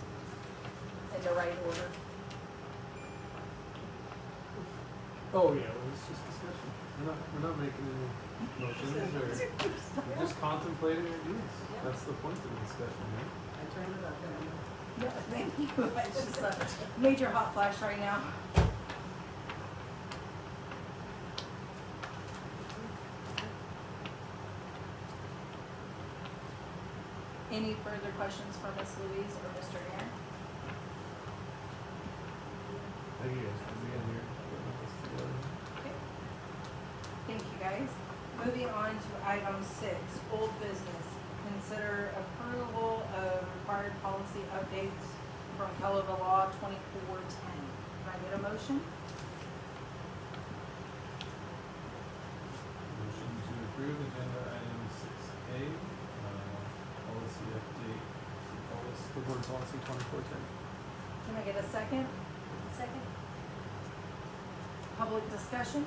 in the right order? Oh yeah, well, it's just discussion. We're not making any motions or we're just contemplating ideas. That's the point of the discussion, right? I turned it up there. Yeah, thank you. It's just a major hot flash right now. Any further questions for Ms. Louise or Mr. Aaron? Thank you guys for being here. Putting this together. Okay. Thank you, guys. Moving on to item 6, old business. Consider approval of required policy updates from Kelleville Law 2410. Can I get a motion? Motion to approve agenda item 6A, policy update, school board policy 2410. Can I get a second? Second? Public discussion?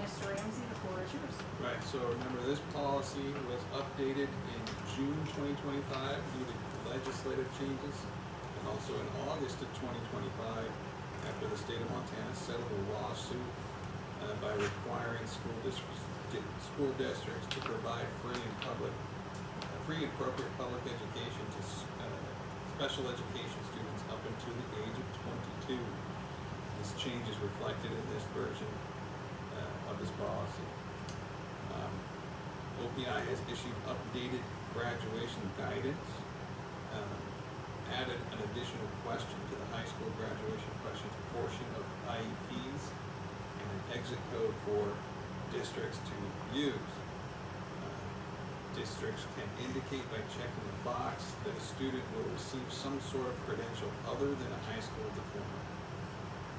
Mr. Ramsey, the floor is yours. Right, so remember, this policy was updated in June 2025 due to legislative changes, and also in August of 2025 after the state of Montana settled a lawsuit by requiring school districts to provide free and appropriate public education to special education students up until the age of 22. This change is reflected in this version of this policy. OPI has issued updated graduation guidance, added an additional question to the high school graduation questions portion of IEPs, and an exit code for districts to use. Districts can indicate by checking the box that a student will receive some sort of credential other than a high school diploma.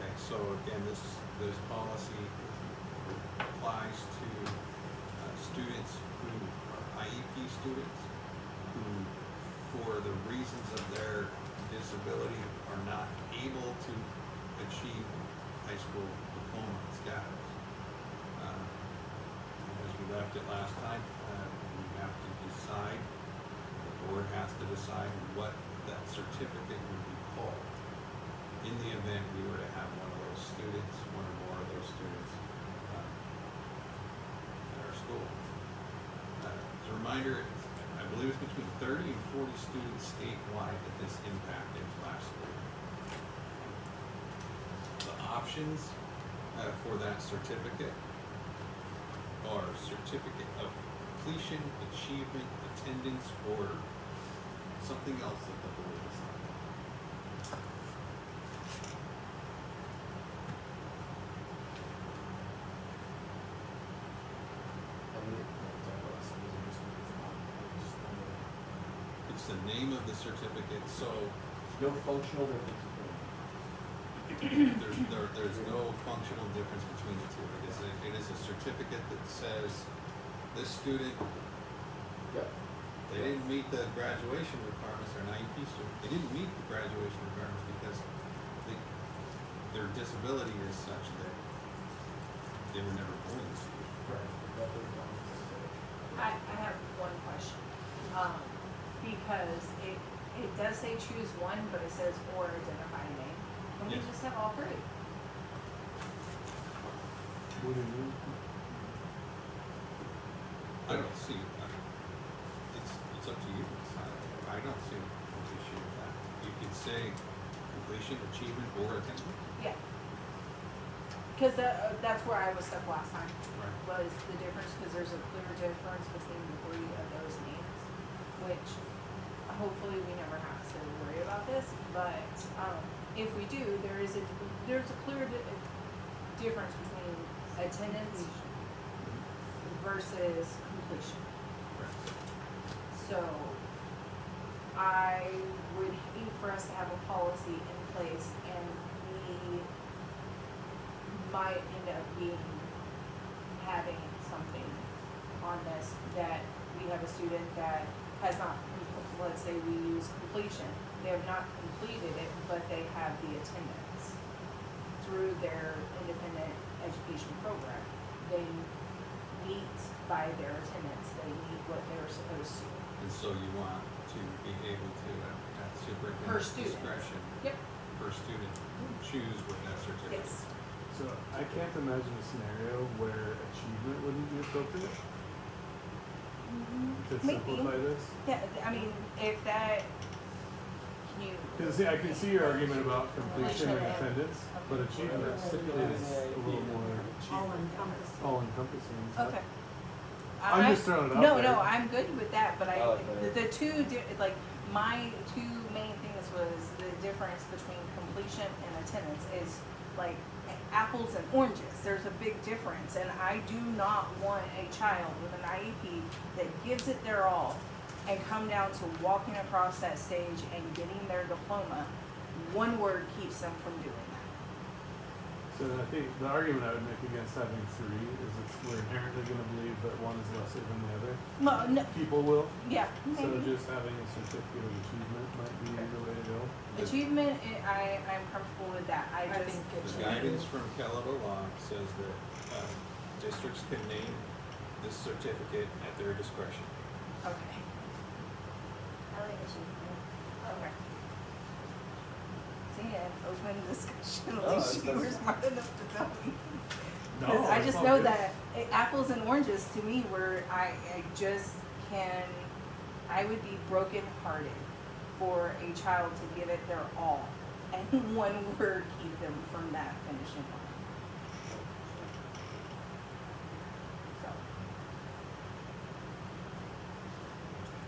Okay, so again, this policy applies to students who are IEP students who, for the reasons of their disability, are not able to achieve high school diploma status. As we left it last time, we have to decide, the board has to decide what that certificate would be called in the event we were to have one of those students, one or more of those students at our school. As a reminder, I believe it's between 30 and 40 students statewide that this impacted last school year. The options for that certificate are certificate of completion, achievement, attendance, or something else that the board decides. It's the name of the certificate, so No functional difference between them. there's no functional difference between the two. It is a certificate that says this student, Yep. they didn't meet the graduation requirements, or an IEP student, they didn't meet the graduation requirements because their disability is such that they were never going to school. Right. Definitely not necessary. I have one question. Because it does say choose one, but it says or identify a name. Can we Yes. just have all three? What do you mean? I don't see, it's up to you. I don't see an issue with that. You could say completion, achievement, or attainment. Yeah. Because that's where I was stuck last time, Right. was the difference, because there's a clear difference between the three of those names, which hopefully we never have to worry about this, but, if we do, there's a clear difference between attendance versus completion. So, I would hate for us to have a policy in place and we might end up having something on this, that we have a student that has not, let's say we use completion, they have not completed it, but they have the attendance through their independent education program. They meet by their attendance, they meet what they're supposed to. And so you want to be able to, at Per superintendent's student. discretion, Yep. per student, choose what that certificate. Yes. So I can't imagine a scenario where achievement wouldn't be appropriate to Maybe. simplify this. Yeah, I mean, if that, can you? Because I can see your argument about completion and Relation. attendance, but achievement is a little more All encompassing. all encompassing. Okay. I'm just throwing it out No, there. no, I'm good with that, but I like that. the two, like, my two main things was the difference between completion and attendance is like apples and oranges. There's a big difference, and I do not want a child with an IEP that gives it their all and come down to walking across that stage and getting their diploma. One word keeps them from doing that. So I think the argument I would make against having three is we're inherently going to believe that one is lesser than the other. Well, no, People will. yeah, So maybe. just having a certificate of achievement might be the way to go. Achievement, I'm comfortable with that. I just. The guidance from Kellogg Law says that, districts can name this certificate at their discretion. Okay, I like achievement. okay. See, an open discussion, at No, least you were that's- smart enough to tell me. No, 'Cause I it's just all know good. that apples and oranges to me were, I just I would be brokenhearted for a child to give it their all and one word keep them from that finishing line. So,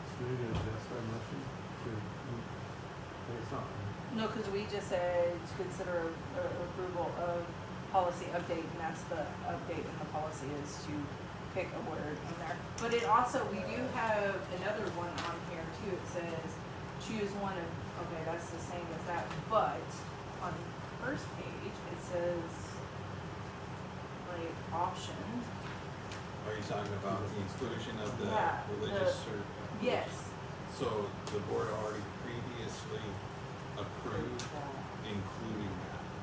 So we need to adjust our motion to, it's not. no, cause we just said to consider approval of policy update, and that's the update in the policy is to pick a word in there. But it also, we do have another one on here too, it says choose one of, okay, that's the same as that, but on the first page, it says like option, Are you talking about the inclusion of the Yeah, religious or? yes. So the board already previously approved including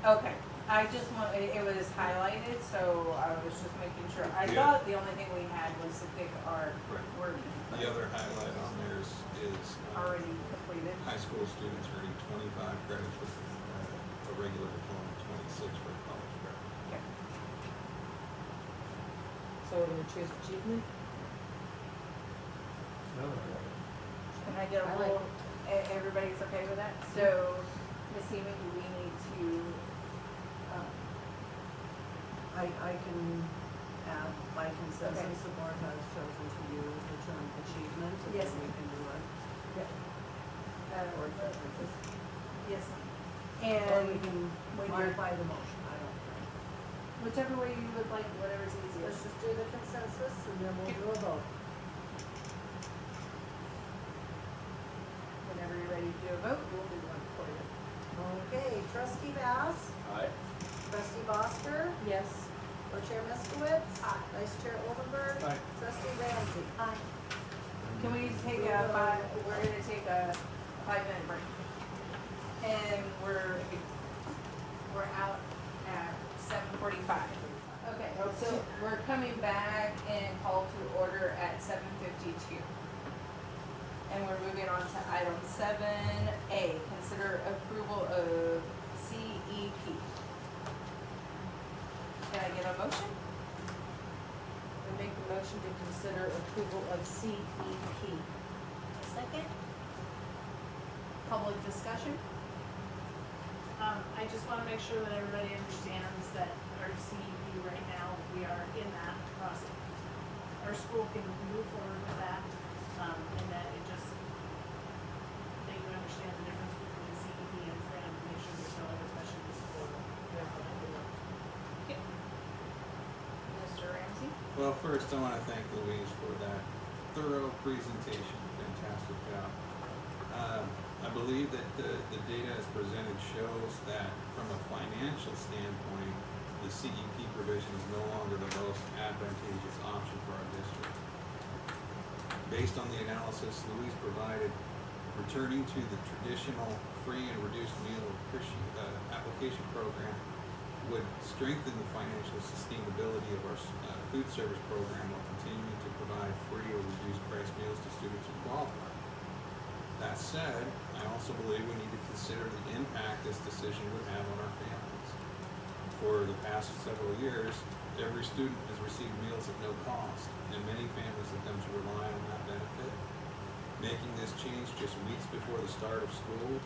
that. Okay, I just want, it was highlighted, so I was just making sure. I Yeah. thought the only thing we had was to pick our Right. wording. but The other highlight on there is Already completed. high school students earning 25 credits with a regular diploma, 26 for a college credit. Okay. So we're gonna choose achievement? No. Can I get a I like roll? Everybody's okay with that? So, Ms. Seaman, do we need to, I can add by consensus, Okay. the board has chosen to use the term achievement, and Yes. then we can do it. Or yes, Or we and can when you're, modify the motion, I don't care. whichever way you would like, whatever's Let's easiest. just do the consensus and then we'll do a vote. do a vote. We'll do one for you. Okay, trustee Bass, Aye. trustee Bosker, Yes. co-chair Miskowitz, vice chair Oldenburg, Aye. trustee Ramsey. Aye. Can we take a we're gonna take a 5-minute break. And we're out at 7:45. Okay, so we're coming back and call to order at 7:52. And we're moving on to item 7A, consider approval of CEP. Can I get a motion? I make the motion to consider approval of CEP. Second? Public discussion? I just wanna make sure that everybody understands that our CEP right now, we are in that process. Our school can move forward with that, and that it just, that you understand the difference between CEP and FRAM, make sure there's no other questions for. Okay. Mr. Ramsey? Well, first, I want to thank Louise for that thorough presentation. Fantastic job. I believe that the data as presented shows that from a financial standpoint, the CEP provision is no longer the most advantageous option for our district. Based on the analysis Louise provided, returning to the traditional free and reduced meal application program would strengthen the financial sustainability of our food service program while continuing to provide free or reduced price meals to students who qualify. That said, I also believe we need to consider the impact this decision would have on our families. For the past several years, every student has received meals at no cost, and many families have come to rely on that benefit. Making this change just weeks before the start of school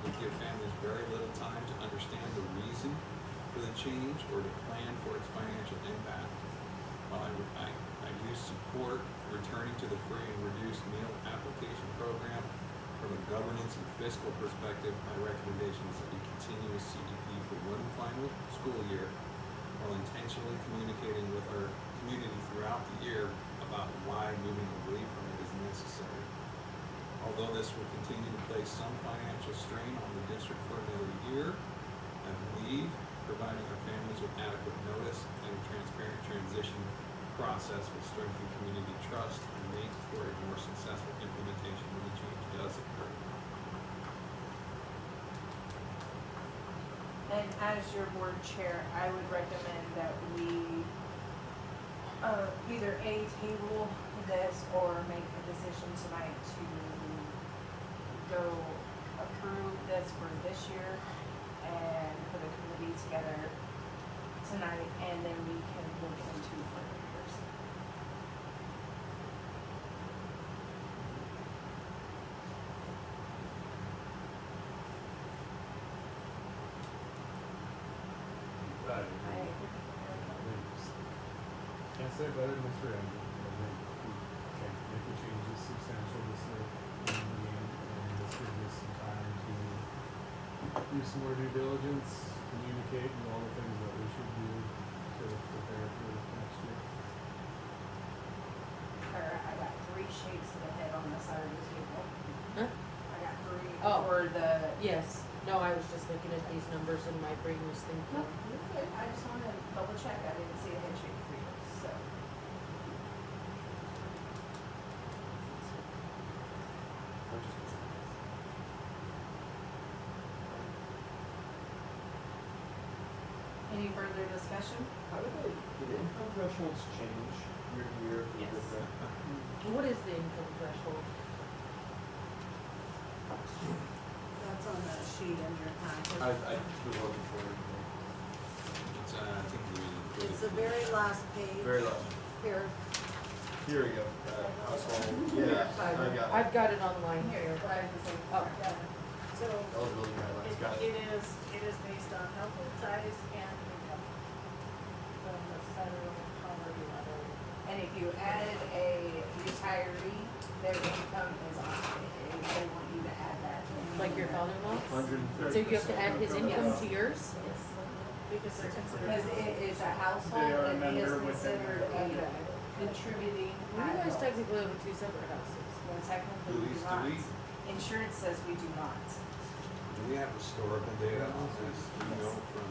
would give families very little time to understand the reason for the change or to plan for its financial impact. While I do support returning to the free and reduced meal application program, from a governance and fiscal perspective, my recommendation is that we continue with CEP for one final school year while intentionally communicating with our community throughout the year about why moving away from it is necessary. Although this will continue to place some financial strain on the district for another year, I believe providing our families with adequate notice and a transparent transition process will strengthen community trust and make for a more successful implementation when the change does occur. And as your board chair, I would recommend that we either A, table this or make a decision tonight to go approve this for this year and put a committee together tonight, and then we can look into further years. Can't say it better than Mr. Ramsey. I think we can make the changes substantial this year in the game, and this gives us some time to do some more due diligence, communicate, and all the things that we should do to prepare for next year. I got 3 shakes of the head on the side of the table. Huh? I got 3 Oh. for the. Yes. No, I was just looking at these numbers and my brain was No, thinking. you're good. I just wanted to double check. I didn't see a head shake for you, so. Any further discussion? How do the income thresholds change year to year for Yes. different? What is the income threshold? That's on the sheet in your packet. I was looking for it. It's, I think we included. It's the very last page. Very last. Here, Here we go. Household, yeah, I got it. I've got it online Here, here. I have the same. Oh. so Eligibility guidelines, got it. It is based on household size and income. From the federal poverty level. And if you added a retiree, their income is on it. They want you to add that. in. Like your father-in-law? 130%. So you have to add his income to yours? Yes. Because they're considered. Because it is a household They are a and it is member within considered a contributing. Well, you guys technically live in 2 separate houses. Well, technically Louise, do we, not. Insurance says we do not. Do we have historical data on this? Do you know from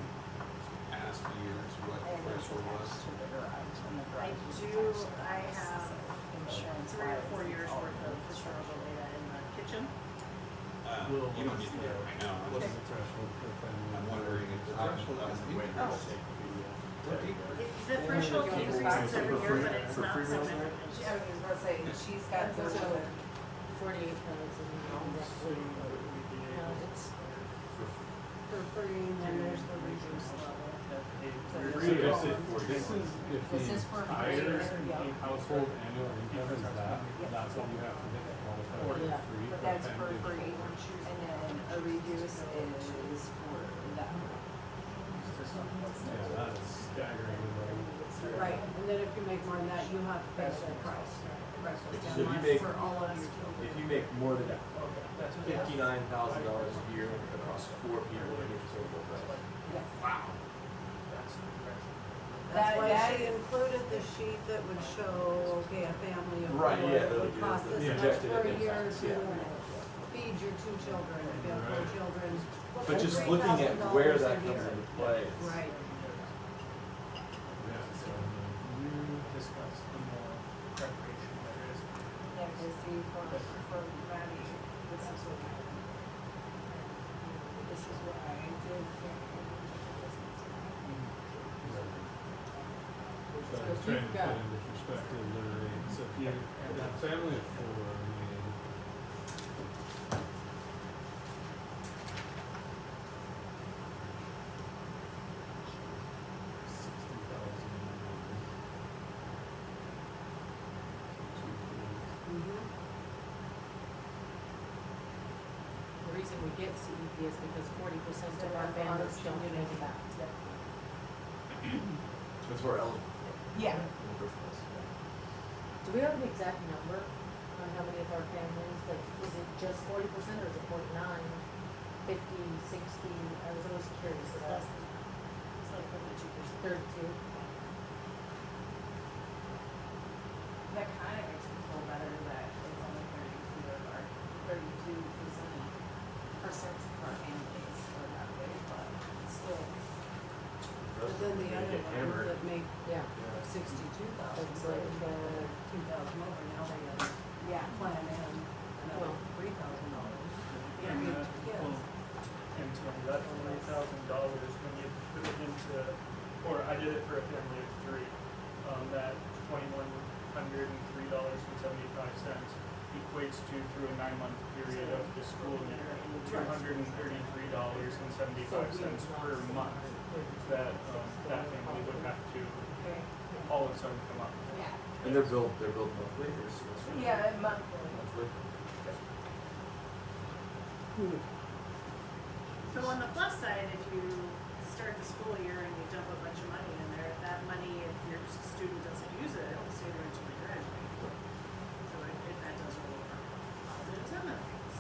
past years what the threshold was? I have Insurance. 3 or 4 years worth of historical data in the kitchen. You don't need to get it right now. What's the threshold for family? I'm wondering if the threshold has increased. The threshold Going increases back to every for year, free- but it's for not free meals there? significant. I was gonna say, she's got the, So 48,000 roughly. It's for free, and then there's the reduced level. This is if This is the for entire free, yeah. household annual income is that, that's what you have to hit to qualify for Yeah. free. but that's for free, and then a reduce is for that. Yeah, that is staggering. Right, and then if you make more than that, you have to pay the price. Rest is So if you down make- for all of your children. If you make more than $59,000 a year across 4 people in your total, That's why That she included the sheet that would show, okay, a family of Right, four, yeah, it would cost the this much projected for a year impacts, to yeah. feed your 2 children, if you have 4 Right. children. But just $3,000 looking at where a that year. comes into play. it's- Right, Yeah, so you Discuss the more preparation there is. Yeah, because see, for Maddie, this is what I did. So I was trying to put into perspective the rate, so if you, a family of 4 made The reason we get CEP is because 40% of our families don't make that. That's where eligible Yeah, in the first place. Do we have an exact number on how many of our families, like, is it just 40% or is it 49, 50, 60? I was always curious about It's like 32%. 32. that kind of makes me feel better that it's only 32 of our, 32% of our families are that way, but still. but then the other ones that make Yeah, 62,000, it's so like, 2,000 over, now they gotta Yeah. plan in another Well. $3,000. And, Yeah, well, and Tony, that $20,000 when you put it into, or I did it for a family of 3, that $2,103.75 equates to, through a 9-month period of the school year, $233.75 per month that, that family would have to all of a sudden come up. Yeah. And they're billed monthly or semester? Yeah, monthly. Monthly. So on the plus side, if you start the school year and you dump a bunch of money in there, that money, if your student doesn't use it, it'll stay there until they graduate. So if that does roll over, positives and negatives.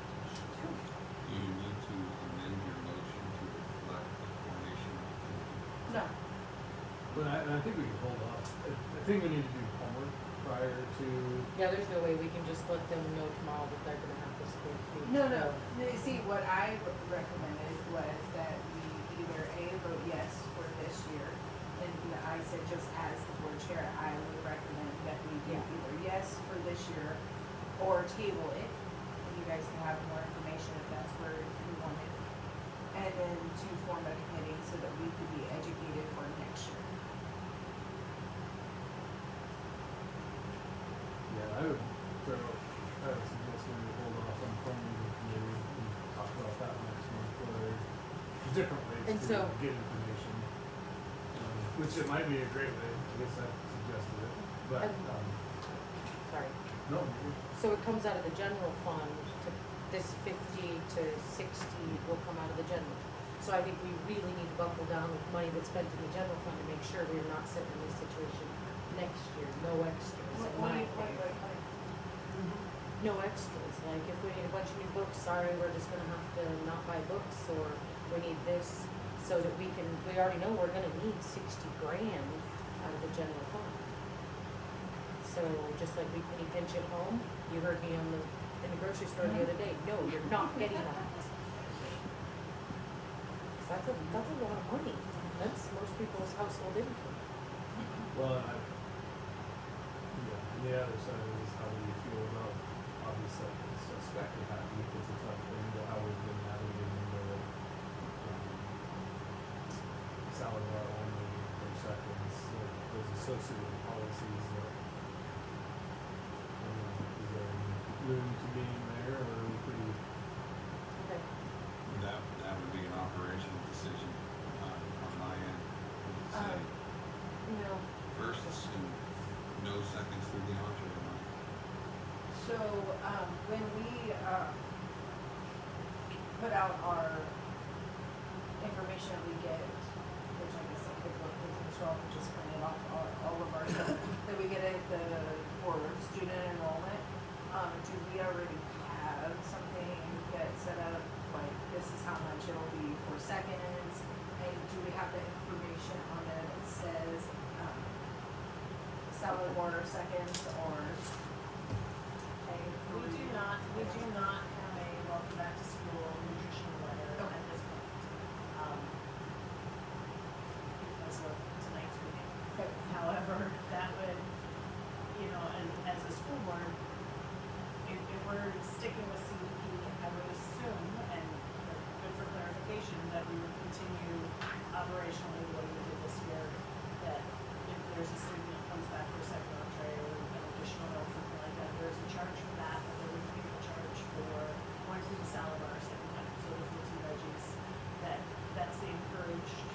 Do you need to amend your motion to reflect the formation of the committee? No, But I think we can hold off. I think we need to do homework prior to, yeah, there's no way we can just let them know tomorrow that they're gonna have this big fee. no. You see, what I recommended was that we either A, vote yes for this year, and I said just as the board chair, I would recommend that we do Yeah. either yes for this year or table it. And you guys can have more information if that's where you want it. And then to form a committee so that we could be educated for next year. yeah, I would suggest we hold off on forming the committee and talk about that next month, whether there's different ways And to so- get information. Which it might be a great way, I guess I suggested it, but, Sorry. no, So it comes out of the general fund, this 50 to 60 will come out of the general. So I think we really need to buckle down with money that's spent in the general fund to make sure we're not sitting in this situation next year, no extras, in my opinion. No extras, like if we need a bunch of new books, sorry, we're just gonna have to not buy books, or we need this so that we already know we're gonna need 60 grand out of the general fund. So just like when you pinch at home, you heard me in the grocery store the other day, no, you're not getting that. That's a lot of money. That's most people's household income. Well, and the other side is how do you feel about, obviously, suspect it happened, it's a tough thing, but how we've been navigating the salad bar only for seconds, like those associated policies that, is there any room to be in there, or are we pretty, Okay. That would be an operational decision on my end. Say No. firsts and no seconds through the entree line. So, when we, put out our information that we get, which I guess I could look into as well, which is printed off all of our stuff, that we get at for student enrollment, do we already have something that set up, like, this is how much it'll be for seconds, and do we have the information on it that says, salad bar seconds, or pay for? We do not have a welcome back to school nutrition letter at this point. Because of tonight's meeting. Okay. However, that would, and as a school board, if we're sticking with CEP, I would assume, and good for clarification, that we would continue operationally what we did this year, that if there's a student that comes back for a second entree or an additional meal, something like that, there's a charge for that, but there would be a charge for going through the salad bar second time, so those are two veggies, that's the encouraged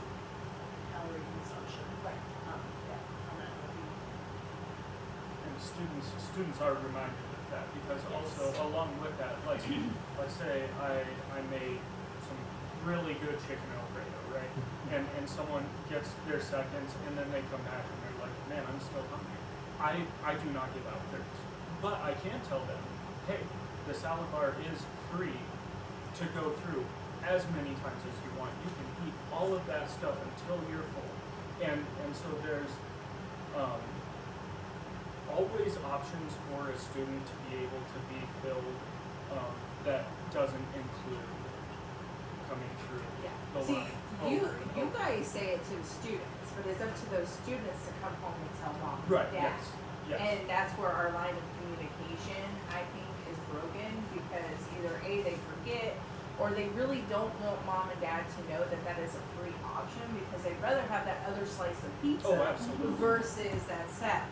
calorie consumption. Right. On that would be. And students are reminded of that, because also along with that, like, let's say I made some really good chicken Alfredo, right? And someone gets their seconds, and then they come back and they're like, man, I'm still hungry. I do not give out theirs, but I can tell them, hey, the salad bar is free to go through as many times as you want. You can eat all of that stuff until you're full. And so there's always options for a student to be able to be filled that doesn't include coming through Yeah. the See, line. you over and over. guys say it to the students, but it's up to those students to come home and tell mom Right, and dad. yes. And that's where our line of communication, I think, is broken, because either A, they forget, or they really don't want mom and dad to know that that is a free option, because they'd rather have that other slice of pizza Oh, absolutely. versus that salad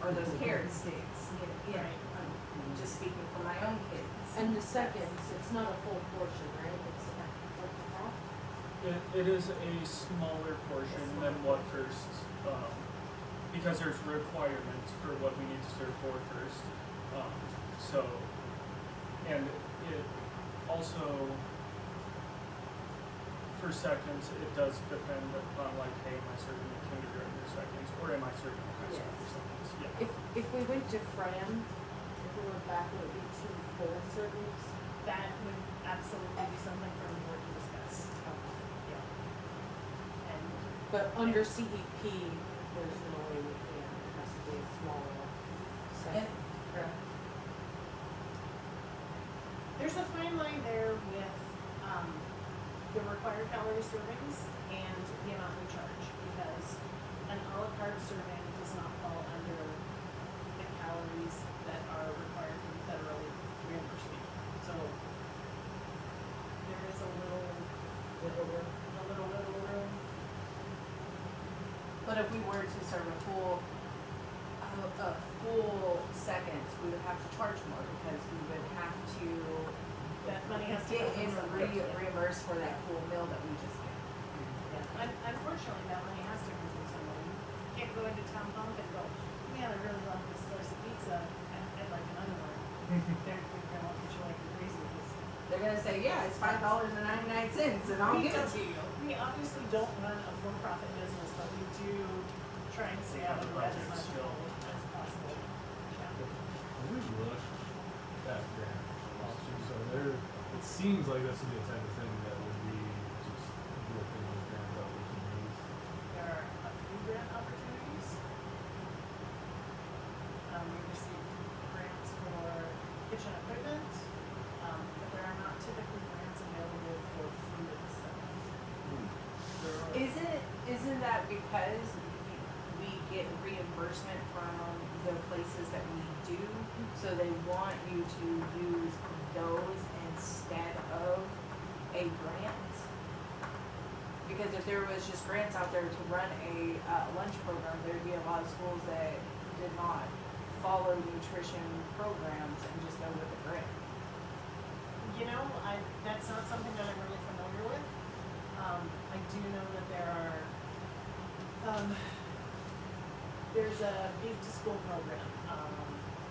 or those carrot sticks. You know, Right. I'm just speaking for my own kids. And the seconds, it's not a full portion, right? It's like half? It is a smaller portion than what first, because there's requirements for what we need to serve for first. And it also, for seconds, it does depend upon like, hey, am I serving the kindergarten or seconds, or am I serving the high school for seconds? Yeah. If we went to Fran, if we went back, would it be 2 full servings? That would absolutely be something for the board to discuss. Yeah. And But under CEP, there's no way we can, it has to be a smaller And, second. there's a fine line there with, the required calorie servings and the amount we charge, because an a la carte serving does not fall under the calories that are required for the federal reimbursement. So there is a little room. but if we were to serve a full seconds, we would have to charge more, because we would have to That money has to get come in from somewhere. reimbursed for that full meal that we just get. Unfortunately, that money has to come from somebody. You can't go into Town Pump and go, man, I really love this slice of pizza, and like another one. They're gonna look at you like you're crazy. They're gonna say, yeah, it's $5.99, and I'll give it to you. We obviously don't run a for-profit business, but we do try and stay out of the red as much as possible. Yeah. have we looked at grant options, so there, it seems like this would be the type of thing that would be just within the management, but there are not typically grants available for food and stuff. Isn't that because we get reimbursement from the places that we do? So they want you to use those instead of a grant? Because if there was just grants out there to run a lunch program, there'd be a lot of schools that did not follow nutrition programs and just go with the grant. You know, that's not something that I'm really familiar with. I do know that there's a beef to school program,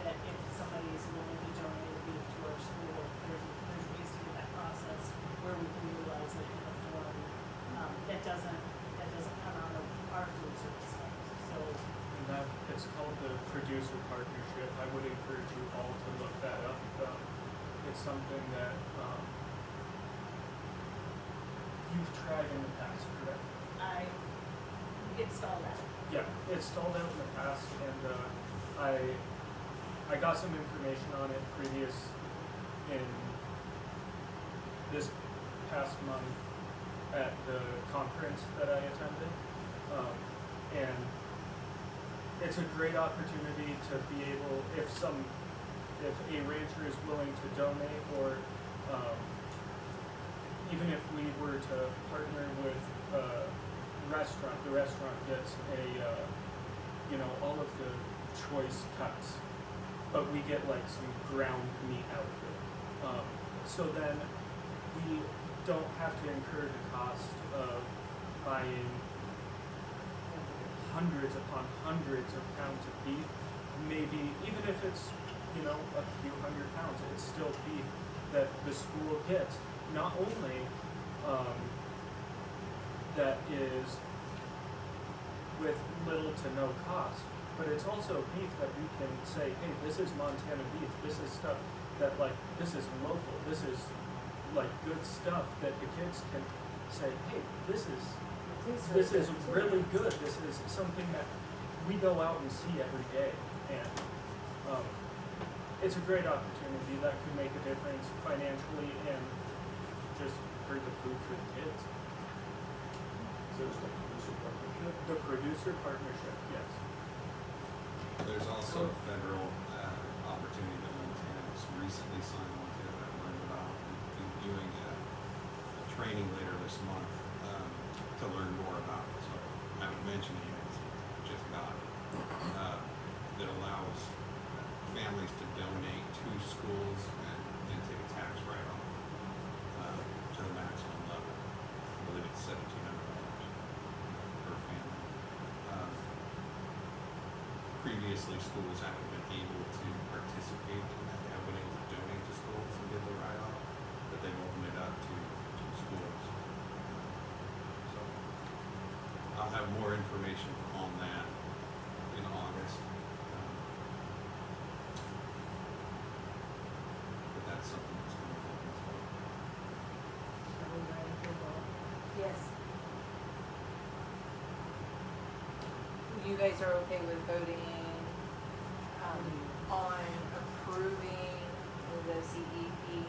that if somebody is willing to donate a beef to our school, there's ways to do that process where we can utilize it in a form, that doesn't come out of our food service fund. So, And that, it's called the producer partnership. I would encourage you all to look that up. It's something that, you've tried in the past, correct? I installed that. Yeah, it's stalled out in the past, and I got some information on it previous in this past month at the conference that I attended, and it's a great opportunity to be able, if a rancher is willing to donate, or even if we were to partner with restaurant, the restaurant gets all of the choice cuts, but we get like some ground meat out of it. So then we don't have to incur the cost of buying hundreds upon hundreds of pounds of beef. Maybe even if it's, a few hundred pounds, it's still beef that the school gets. Not only that is with little to no cost, but it's also beef that we can say, hey, this is Montana beef, this is stuff that this is local, this is good stuff that the kids can say, hey, this is really good, this is something that we go out and see every day, and it's a great opportunity that could make a difference financially and just for the food for the kids. So it's like producer partnership? The producer partnership, yes. There's also a federal opportunity that Montana has recently signed on to that I learned about. We'll be doing a training later this month to learn more about it. So I haven't mentioned it yet, just got it. That allows families to donate to schools and take a tax write-off to the maximum level. I believe it's $1,700 per family. Previously, schools haven't been able to participate in that. They haven't been able to donate to schools and get the write-off, but they've opened it up to schools. So I'll have more information on that in August. But that's something that's going to happen as well. Are we ready for vote? Yes. You guys are okay with voting on approving the CEP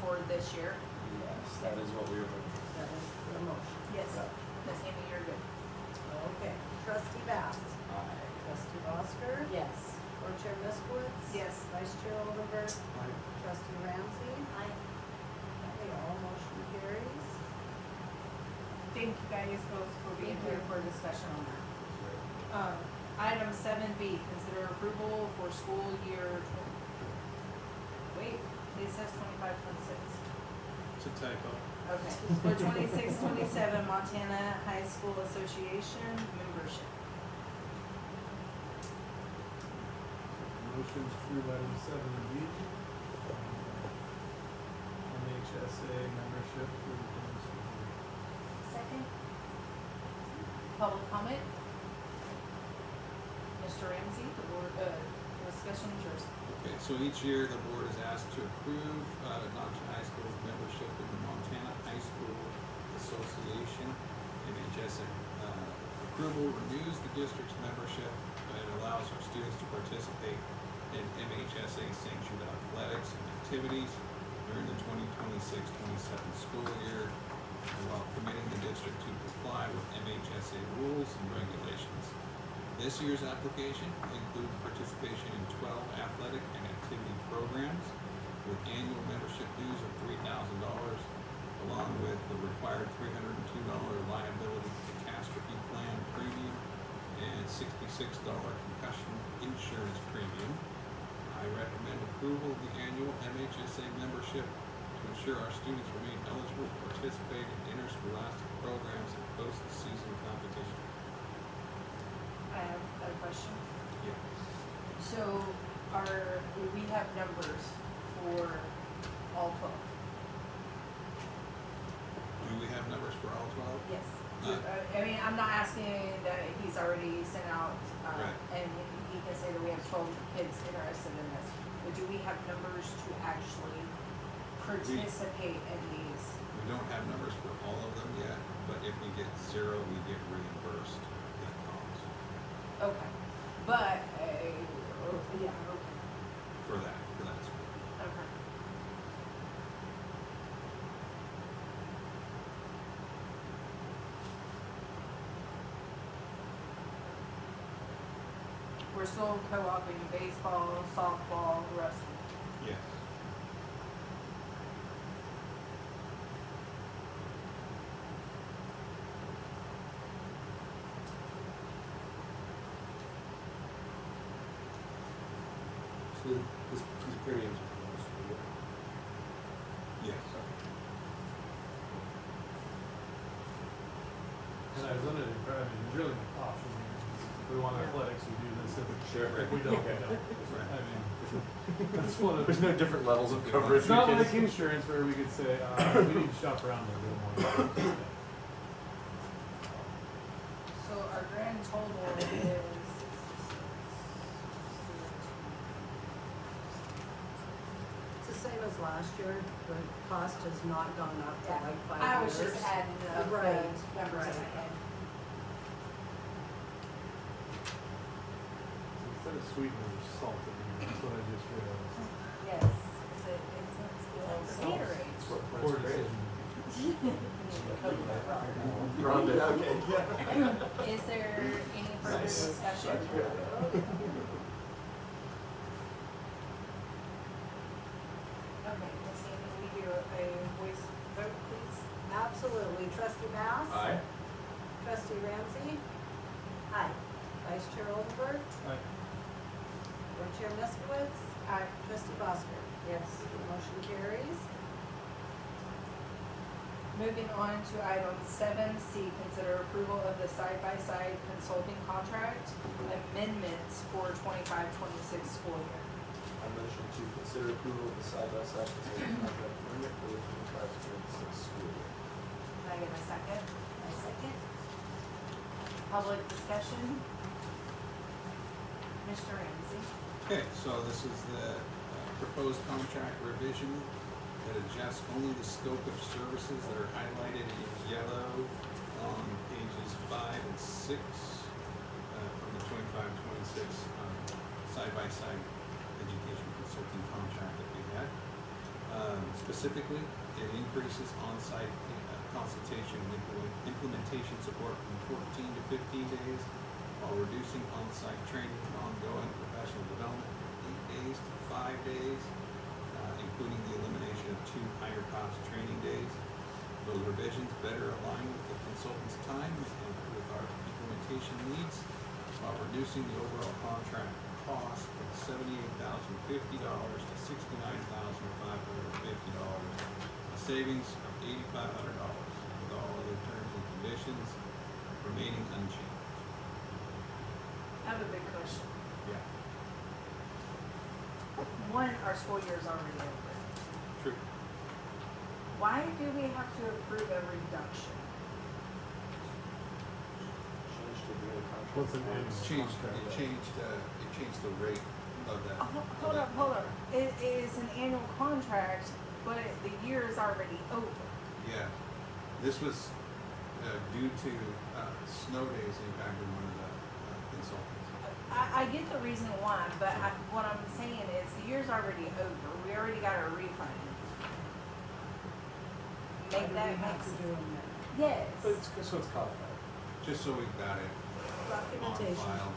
for this year? Yes, that is what we were looking for. That is the motion. Yes. Ms. Amy, you're good. Okay, trustee Bass, Aye. trustee Bosker, Yes. board chair Miskowitz. Yes. Vice chair Oldenburg, trustee Ramsey. I, Okay, all motion carries. Thank you guys both for being here for a discussion on that. Item 7B, consider approval for school year it says 25-26. It's a typo. Okay, for 26-27 Montana High School Association membership. Motion to approve item 7B. MHSA membership for the Denver School Board. second, Public comment? Mr. Ramsey, the board, discussion is yours. Okay, so each year the board is asked to approve Knoxville High School's membership in the Montana High School Association. MHSA approval renews the district's membership and allows our students to participate and MHSA sanctioned athletics and activities during the 2026-27 school year, and while committing the district to comply with MHSA rules and regulations. This year's application includes participation in 12 athletic and activity programs with annual membership dues of $3,000, along with the required $302 liability catastrophe plan premium and $66 concussion insurance premium. I recommend approval of the annual MHSA membership to ensure our students remain eligible to participate in interscholastic programs and post-season competition. I have a question. Yeah. So we have numbers for all 12? Do we have numbers for all 12? Yes. Uh, I mean, I'm not asking that he's already sent out, Right. and he can say that we have 12 kids interested in this. But do we have numbers to actually participate in these? We don't have numbers for all of them yet, but if we get 0, we get reimbursed that cost Okay. But, yeah, okay. for that school. Okay. We're still co-oping baseball, softball, wrestling. Yes. So these premiums are for most of it. Yes. And I was under the impression, there's really no option here. If we want athletics, we do this. Sure. If we don't, we Okay. don't. Right. I mean, that's one of. There's no different levels of coverage. It's not like insurance where we could say, we need to shop around a little more. So our grand total is It's the same as last year, the cost has not gone up for like 5 years. I was just adding up the Right, numbers in right. my head. So instead of sweetener, there's salt in here. That's what I just realized. Yes, it's Gatorade. That's what Poor Prince Grade. decision. Rhonda, okay, yeah. Is there any further Nice. discussion? That's good. Okay, Ms. Sandy, will you do a voice vote, please? Absolutely. Trustee Bass? Aye. Trustee Ramsey? Aye. Vice Chair Oldenburg? Aye. Board Chair Miskowitz? Aye. Trustee Bosker? Yes. Motion carries. Moving on to item 7C, consider approval of the side-by-side consulting contract amendments for 25-26 school year. I motion to consider approval of the side-by-side consulting contract agreement for the 25-26 school year. Can I get a second? A second? Public discussion? Mr. Ramsey? Okay, so this is the proposed contract revision that adjusts only the scope of services that are highlighted in yellow on pages 5 and 6 from the 25-26 side-by-side education consulting contract that we had. Specifically, it increases on-site consultation and implementation support from 14 to 15 days, while reducing on-site training and ongoing professional development from 8 days to 5 days, including the elimination of 2 higher cost training days. Those revisions better align with the consultant's time and with our implementation needs, while reducing the overall contract cost from $78,050 to $69,550, a savings of $8,500, with all other terms and conditions remaining unchanged. I have a big question. Yeah. One, our school year is already over. True. Why do we have to approve a reduction? Change to the contract. What's an annual It's changed, contract? it changed the rate of that. Hold up. It is an annual contract, but the year is already over. Yeah, this was due to snow days impacting one of the consultants. I get the reason why, but what I'm saying is the year's already over. We already got our refund. Why Make do that we have make to sense. do them then? Yes. So it's codified. Just so we've got it on Documentation. file,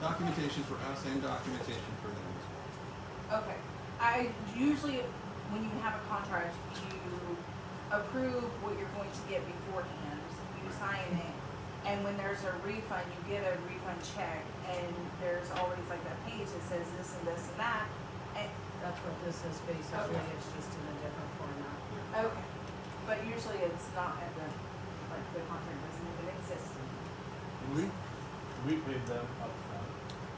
documentation for us and documentation for them as well. Okay. I usually, when you have a contract, you approve what you're going to get beforehand. You sign it, and when there's a refund, you get a refund check, and there's always like that page that says this and this and that. And, That's what this is basically, Okay. it's just in a different format. okay. But usually it's not at the, like, the contract doesn't even exist. We paid them upfront.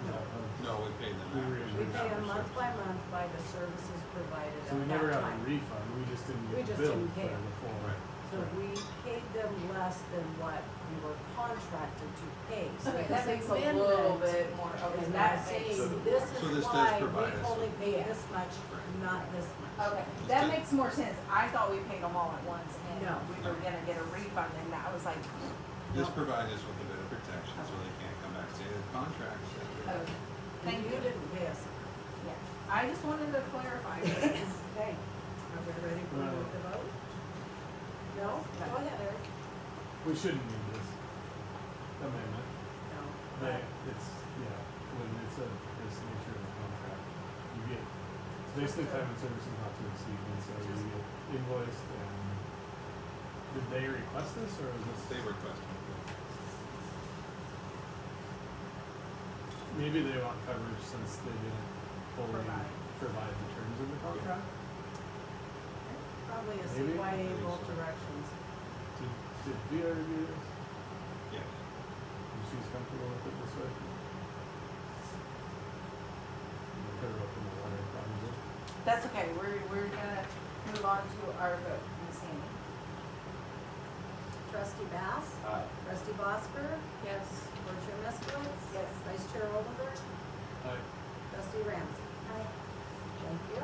No. No, we paid them We after. were- We pay them After month by service. month by the services provided So we at never that got a time. refund, we just didn't We get just billed didn't pay. for the full. Right. So we paid them less than what we were contracted to pay. So Okay, this that makes a amendment little bit more, okay, is that not makes, saying, this So is this does why provide we us only with- pay Yeah. this much, not this much. okay, that makes more sense. I thought we paid them all at once, and No. we were gonna get a refund, and I was like, This No. provides us with a bit of protection, so they can't come back and say the contract said. oh, thank You you. didn't pay us. Yeah, I just wanted to clarify. Okay, are we ready for the vote? No? Go ahead, Eric. We shouldn't need this amendment, No. but it's, yeah, when it's a, this nature of the contract, you get, it's basically time and services not to exceed, and so you get invoiced and, did they request this, or was this? They requested. Maybe they want coverage since they didn't fully provide the terms of the contract? Probably a Maybe. CYA Maybe both so. directions. Did Via review this? Yes. And she's comfortable with it this way? We'll put her up in the letter, probably. That's okay, we're gonna move on to our vote, Ms. Haney. Trustee Bass? Aye. Trustee Bosker? Yes. Board Chair Miskowitz? Yes. Vice Chair Oldenburg? Aye. Trustee Ramsey? Aye. Thank you.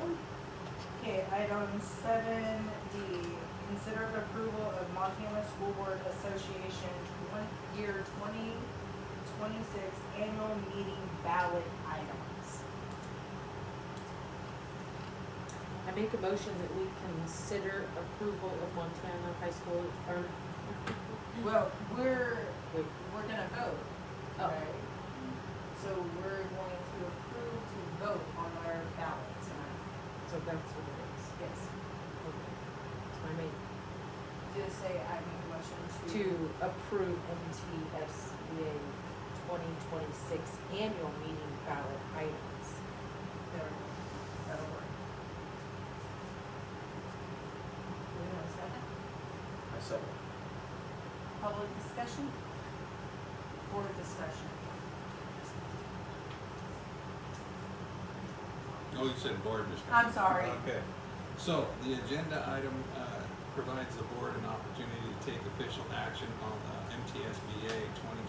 Okay, item 7D, consider approval of Montana School Board Association year 2026 annual meeting ballot items. I make a motion that we consider approval of Montana High School, or, Well, we're wait, gonna vote, Oh. right? So we're going to approve to vote on our ballot tonight. so that's what it is. Yes. Okay. So I make Just say I make a motion to approve MTSBA 2026 annual meeting ballot items. There we go. That'll work. Do we have a second? I second. Public discussion? Board discussion? Oh, you said board discussion. I'm sorry. Okay. So the agenda item provides the board an opportunity to take official action on the MTSBA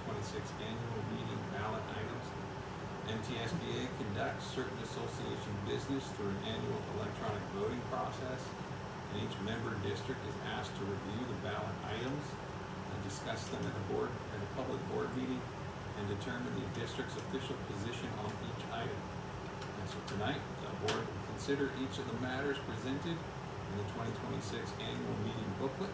2026 annual meeting ballot items. MTSBA conducts certain association business through an annual electronic voting process, and each member district is asked to review the ballot items and discuss them at a public board meeting and determine the district's official position on each item. And so tonight, the board will consider each of the matters presented in the 2026 annual meeting booklet,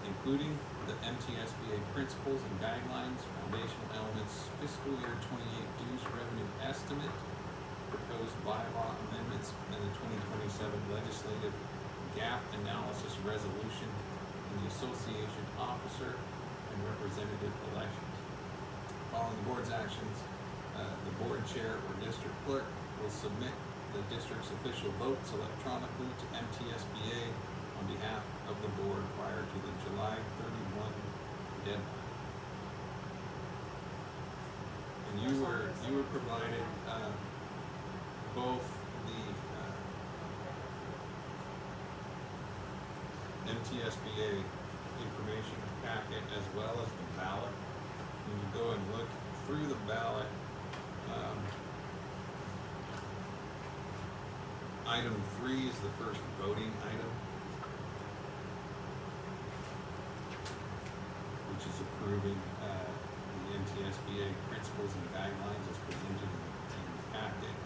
including the MTSBA principles and guidelines, foundational elements, fiscal year 28 dues revenue estimate, proposed bylaw amendments, and the 2027 legislative gap analysis resolution, and the association officer and representative elections. Following the board's actions, the board chair or district clerk will submit the district's official votes electronically to MTSBA on behalf of the board prior to the July 31 deadline. And you were provided both the MTSBA information packet as well as the ballot. When you go and look through the ballot, item 3 is the first voting item, which is approving the NTSBA principles and guidelines as presented in the packet.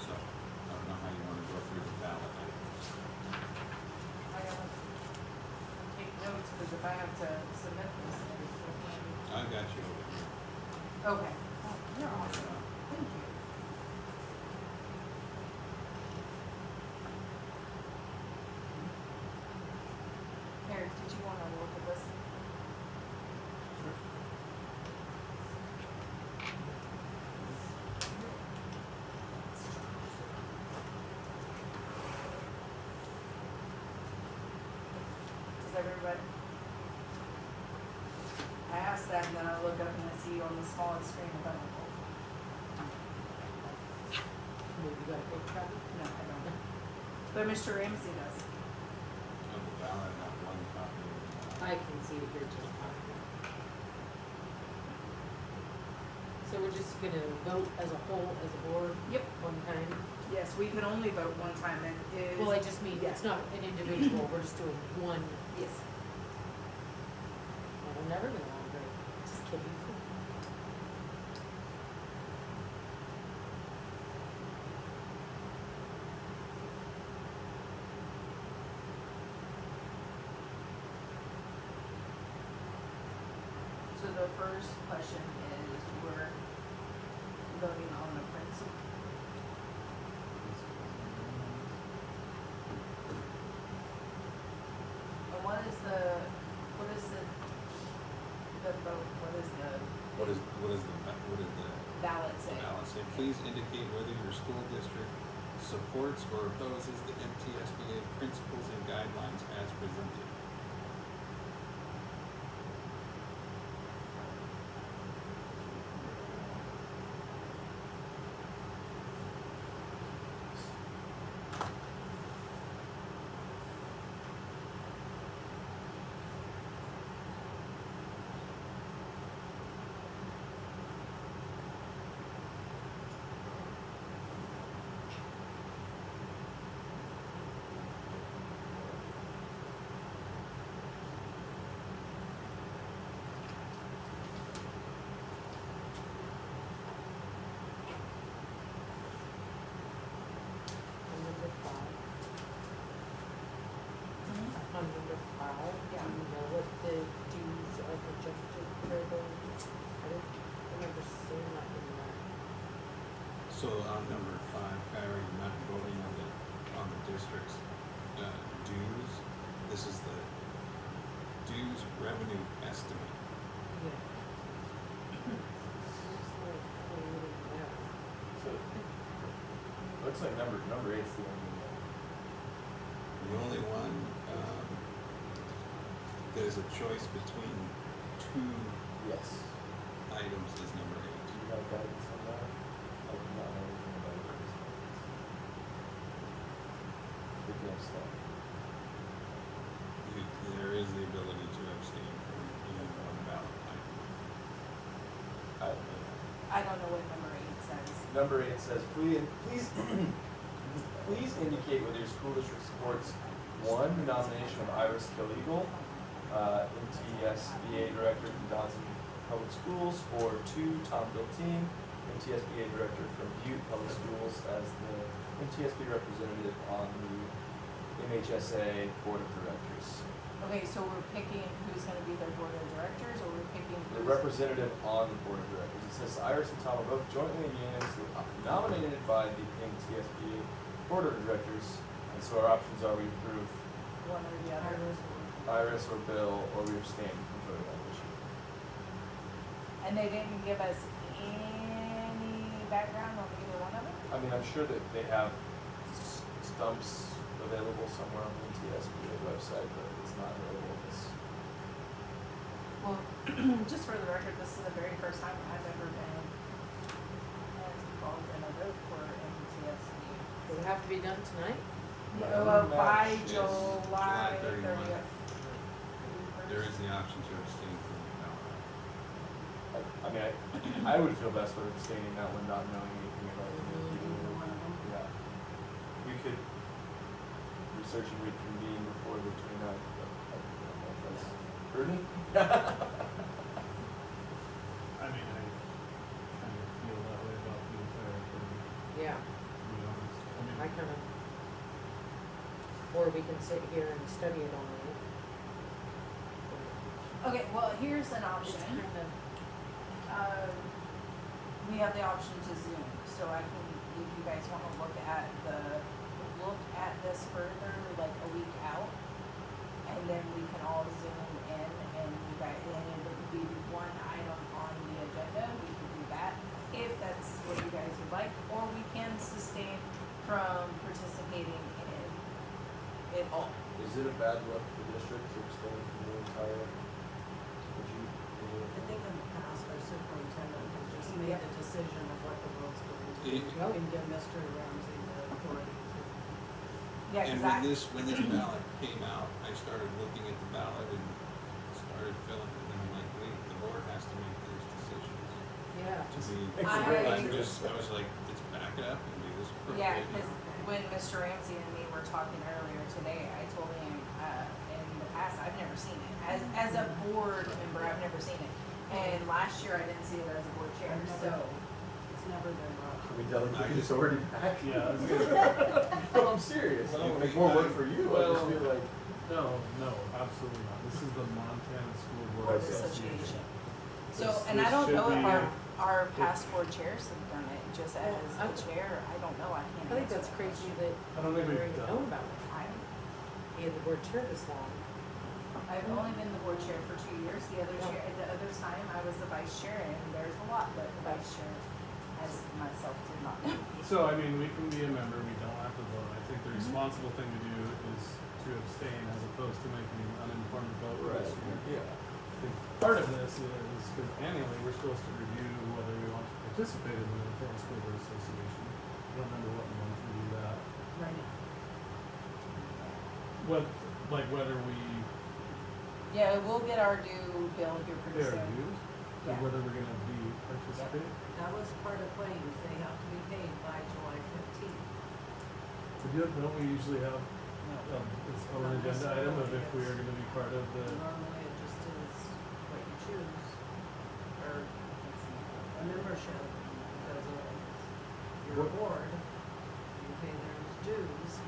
So, I don't know how you wanna go through the ballot items. I gotta take notes, because if I have to submit this, I got you over here. okay. Oh, you're awesome, thank you. Eric, did you wanna look at this? Does everybody? I asked that and then I look up and I see you on the smallest screen of them. Maybe you got a big copy? No, I don't. But Mr. Ramsey does. On the ballot, I have one copy of the ballot. I can see it here too. So we're just gonna vote as a whole, as a board, Yep. one time? Yes, we can only vote one time and it is. Well, I just mean, it's not an individual, we're just doing one. Yes. Well, we're never gonna all agree. Just kidding. So the first question is, we're voting on the principal. And what is the vote, What is the ballot say? ballot say? Please indicate whether your school district supports or opposes the MTSBA principles and guidelines as presented. On number 5. On number 5, do Yeah. you know what the dues are projected for the, I don't remember seeing that in there. So on number 5, Kyrie, you're not voting on the district's dues. This is the dues revenue estimate. Yeah. Looks like creating that. So, looks like number eight's the only one. The only one, there's a choice between two Yes. items is number 8. Do you have guidance on that? I do not know anything about it. Good next step. There is the ability to abstain from even one ballot item. I don't know what number 8 says. Number 8 says, please indicate whether your school district supports 1, the nomination of Iris Killegal, MTSBA Director from Dawson Public Schools, or 2, Tom Bilteen, MTSBA Director from Butte Public Schools as the MTSB representative on the MHSA Board of Directors. Okay, so we're picking who's gonna be their board of directors, or we're picking The who's? representative on the Board of Directors. It says Iris and Tom are both jointly and unanimously nominated by the MTSBA Board of Directors. And so our options are we approve One or the other. Iris or Bill, or we abstain from voting on the issue. And they didn't give us any background on either one of them? I mean, I'm sure that they have stumps available somewhere on the MTSBA website, but it's not available. Well, just for the record, this is the very first time I've ever been involved in a vote for MTSB. Does it have to be done tonight? By Yes, July July 31. 30th. There is the option to abstain from the ballot. I mean, I would feel best with abstaining that one, not knowing anything about it. Either one of them. Yeah. We could research and reconvene before the 29th, but I don't know if that's Ernie? I mean, I kind of feel that way about the entire thing, Yeah, to be honest. I mean, I kind of, or we can sit here and study it all night. Okay, well, here's an It's option. kind of, We have the option to Zoom, so I can, if you guys wanna look at this further, like a week out, and then we can all Zoom in, and you guys, and it would be one item on the agenda, we can do that, if that's what you guys would like, or we can sustain from participating in it all. Is it a bad look for the district to abstain from the entire, would you? I think in the past, our superintendent has just made the decision of what the vote's going to be. It- You can give Mr. Ramsey the authority to. Yeah, And 'cause when this ballot came out, I started looking at the ballot and started filling it, and I'm like, wait, the board has to make these decisions. yeah. To be, I- I was like, let's back it up and do this Yeah, appropriate. because when Mr. Ramsey and me were talking earlier today, I told him, in the past, I've never seen it. As a board member, I've never seen it. And last year, I didn't see it as a board chair, so. It's never been rough. Can we delegate this already back? Yeah, I was gonna- No, I'm serious, I don't wanna make more work for you, I just feel like. no, absolutely not. This is the Montana School Board Board Association. Association. So, This- and I this don't should know if be- our past board chairs have done it, just as I- the chair, I don't know, I can't. I think answer that's that crazy question. that I don't we think never we've even done known it. about it. I- Being the board chair this long. I've only been the board chair for 2 years, the other time I was the vice chair, and there's a lot, but the vice chair, as myself, did not. So, I mean, we can be a member, we don't have to vote. I think the responsible thing to do is to abstain as opposed to making an uninformed vote this year. Yeah. I think part of this is, because annually, we're supposed to review whether we want to participate in the Montana School Board Association. I don't remember what month we do that. Right. Whether we Yeah, we'll get our due bill here pretty pay our soon. dues, Yeah. and whether we're gonna be participating. That was part of claims, they have to be paid by July 15th. Don't we usually have, its own Not agenda item of if necessarily, we are gonna be part of the, Normally it just is what you choose, or a membership, because of your What- board, you pay their dues.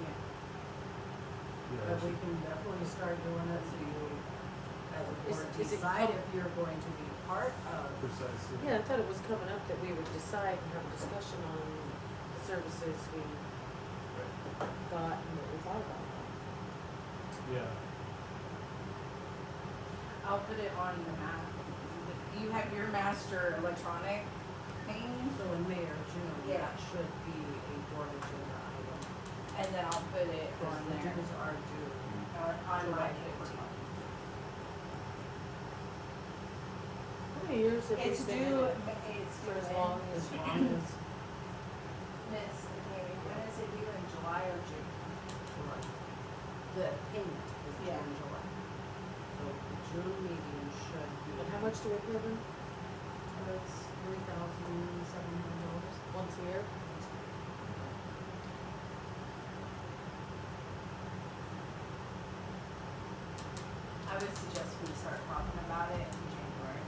Yeah. But we can definitely start doing it, so you, as a board, Is it decide com- if you're going to be part of. precisely. Yeah, I thought it was coming up that we would decide and have a discussion on the services we got and what we thought about them. Yeah. I'll put it on the map. You have your master electronic thing, So in May or June, Yeah. that should be a board agenda item. and then I'll put it Because on the there, dues are due. on July my 15th. How many years have we It's been due, in it? it's For due as in, long As as, long as Miss, Tammy, when is it due, in July or June? July. The payment is due Yeah. in July. So the June meeting should be. and how much do we pay them? It's $3,700. Once a year? I would suggest we start talking about it in January.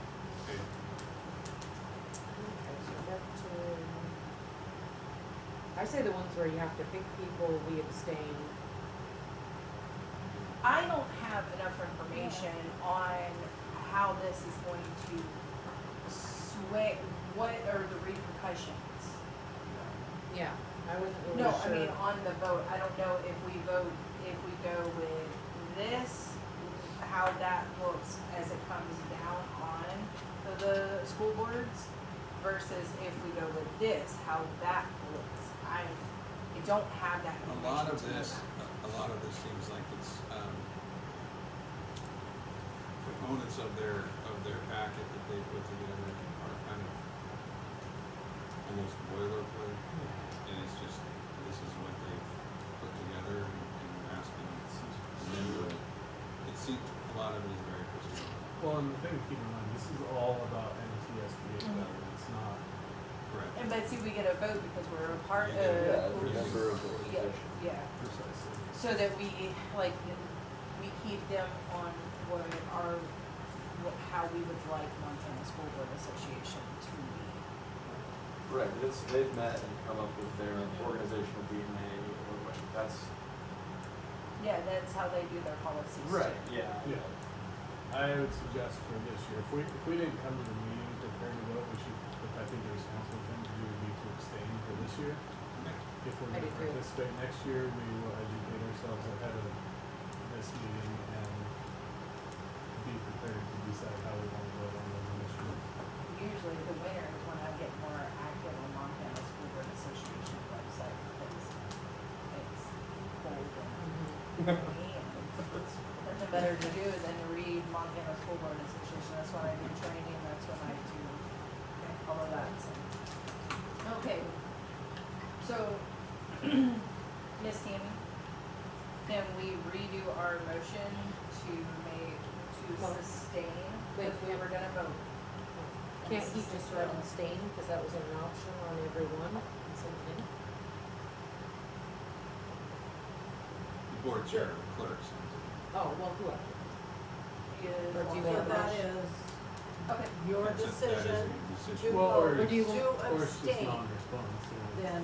Okay, so back to, I say the ones where you have to pick people, we abstain. I don't have enough information on how this is going to sway, what are the repercussions? Yeah, I wasn't really No, sure. I mean, on the vote, I don't know if we vote, if we go with this, how that looks as it comes down on the school boards versus if we go with this, how that looks. I don't have that A information. lot of to know this, that. a lot of this seems like it's, components of their packet that they put together are kind of almost boilerplate. And it's just, this is what they've put together and you're asking them to, it seems, a lot of it is very procedural. Well, and the thing to keep in mind, this is all about NTSBA Mhm. betterment, it's not. Correct. And But see, we get a vote because we're a part of. Yeah, we're a member of the Yeah, organization. yeah, Precisely. so that we, like, we keep them on what our, how we would like Montana School Board Association to be. Right, but they've met and come up with their organizational DNA or what, that's. Yeah, that's how they do their policies too. Yeah. Yeah. I would suggest for this year, if we didn't come to the meeting prepared to vote, we should, I think the responsible thing to do would be to abstain for this year. If we're I'd gonna agree. participate next year, we will educate ourselves ahead of this meeting and be prepared to decide how we wanna vote on those initiatives. Usually the winter is when I get more active on Montana School Board Association website because it's cold and rainy and nothing better to do than to read Montana School Board Association. That's when I do training, that's when I do all of that, so. Okay, so, Miss Tammy, can we redo our motion to Well, sustain? wait, Because we were gonna vote. Can't he just write abstain, because that was an option on every one, and something? The board chair, the clerk, Oh, well, whoever. Is- Or do you So want a that motion? is Okay, your That is decision your decision. to Well, vote, or do you to Or it's just abstain, non-response, yeah. then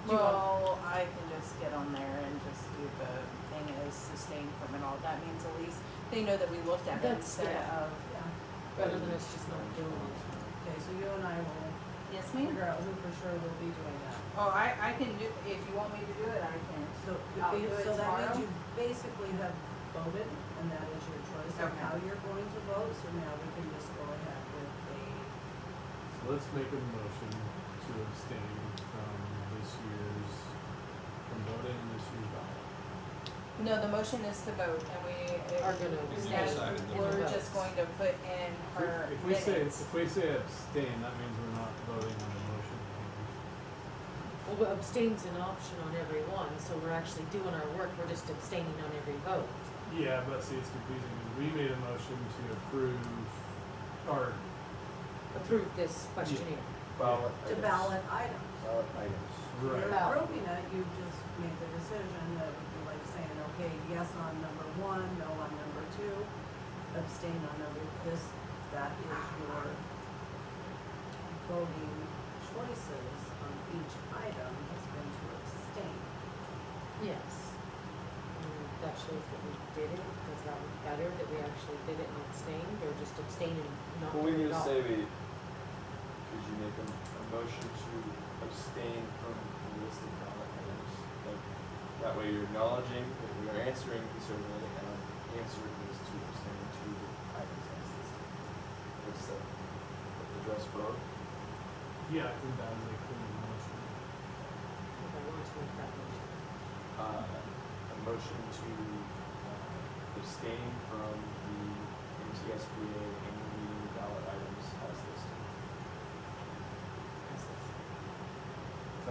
well, I can just get on there and just do the thing as sustained from it all. That means at least they know that we looked at it That's- instead yeah. of, yeah. Rather than us just not doing it. Okay, so you and I will yes ma'am? figure out who for sure will be doing that. Oh, I can do, if you want me to do it, I can. So, I'll do it so that tomorrow. means you basically have voted, and that is your choice of Okay. how you're going to vote, so now we can just go ahead with a, So let's make a motion to abstain from this year's, from voting in this year's ballot. No, the motion is to vote and we. Are gonna If you now decided to We're vote. just going to put in her If we say, minutes. if we say abstain, that means we're not voting on the motion. Well, but abstain's an option on every one, so we're actually doing our work, we're just abstaining on every vote. Yeah, but see, it's confusing, because we made a motion to approve, or, Approve this questionnaire. Ballot to items. ballot items. Ballot items. You're right, Ballot. approving it, you just made the decision that would be like saying, okay, yes on number one, no on number two, abstain on number this, that is your voting choices on each item has been to abstain. Yes. That shows that we did it, because that was better, that we actually did it and abstained, or just abstaining and not Well, we doing need it to all. say could you make a motion to abstain from the listed ballot items? Like, that way you're acknowledging that we are answering the survey and our answer is to abstain to the items as listed. What's that? Address both? yeah, I think that was a clean motion. If I want to make that motion. A motion to abstain from the MTSBA annual meeting ballot items as listed.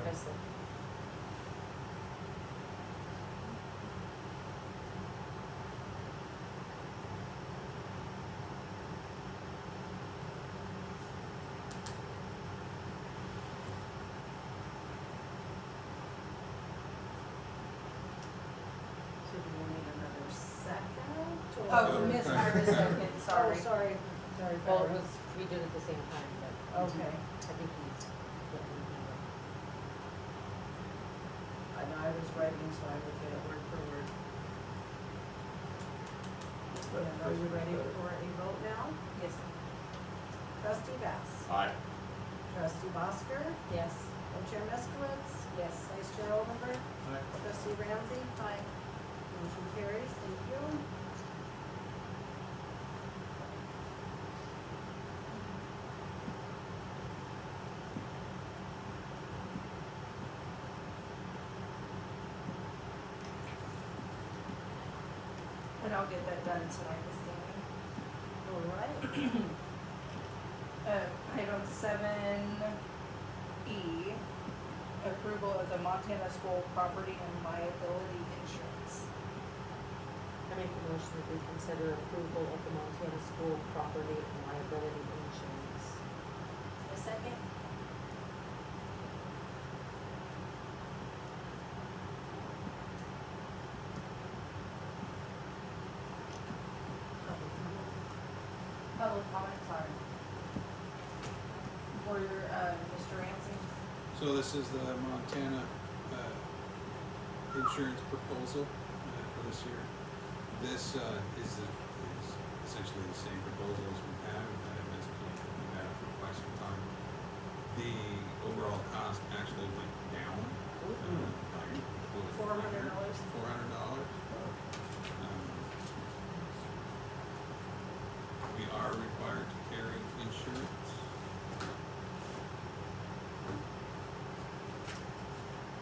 Yes, sir. So do you need another second or? Oh, Miss Iris second, sorry. Oh, sorry, sorry. Well, it Barry. was, we did it at the same time, but. Okay. I think he's letting me know. I know I was writing, so I would get it word for word. And are you ready for a vote now? Yes, ma'am. Trustee Bass. Aye. Trustee Bosker. Yes. Co-chair Meskowitz. Yes. Vice Chair Oldenburg. Aye. Trustee Ramsey. Aye. Motion carries. Thank you. And I'll get that done tonight, Miss Tammy. All right. Item 7E, approval of the Montana School Property and Liability Insurance. I make a motion that we consider approval of the Montana School Property and Liability Insurance. A second? So this is the Montana insurance proposal for this year. This is essentially the same proposal as we've had at MSP. We've had it for quite some time. The overall cost actually went down by $400. $400. We are required to carry insurance.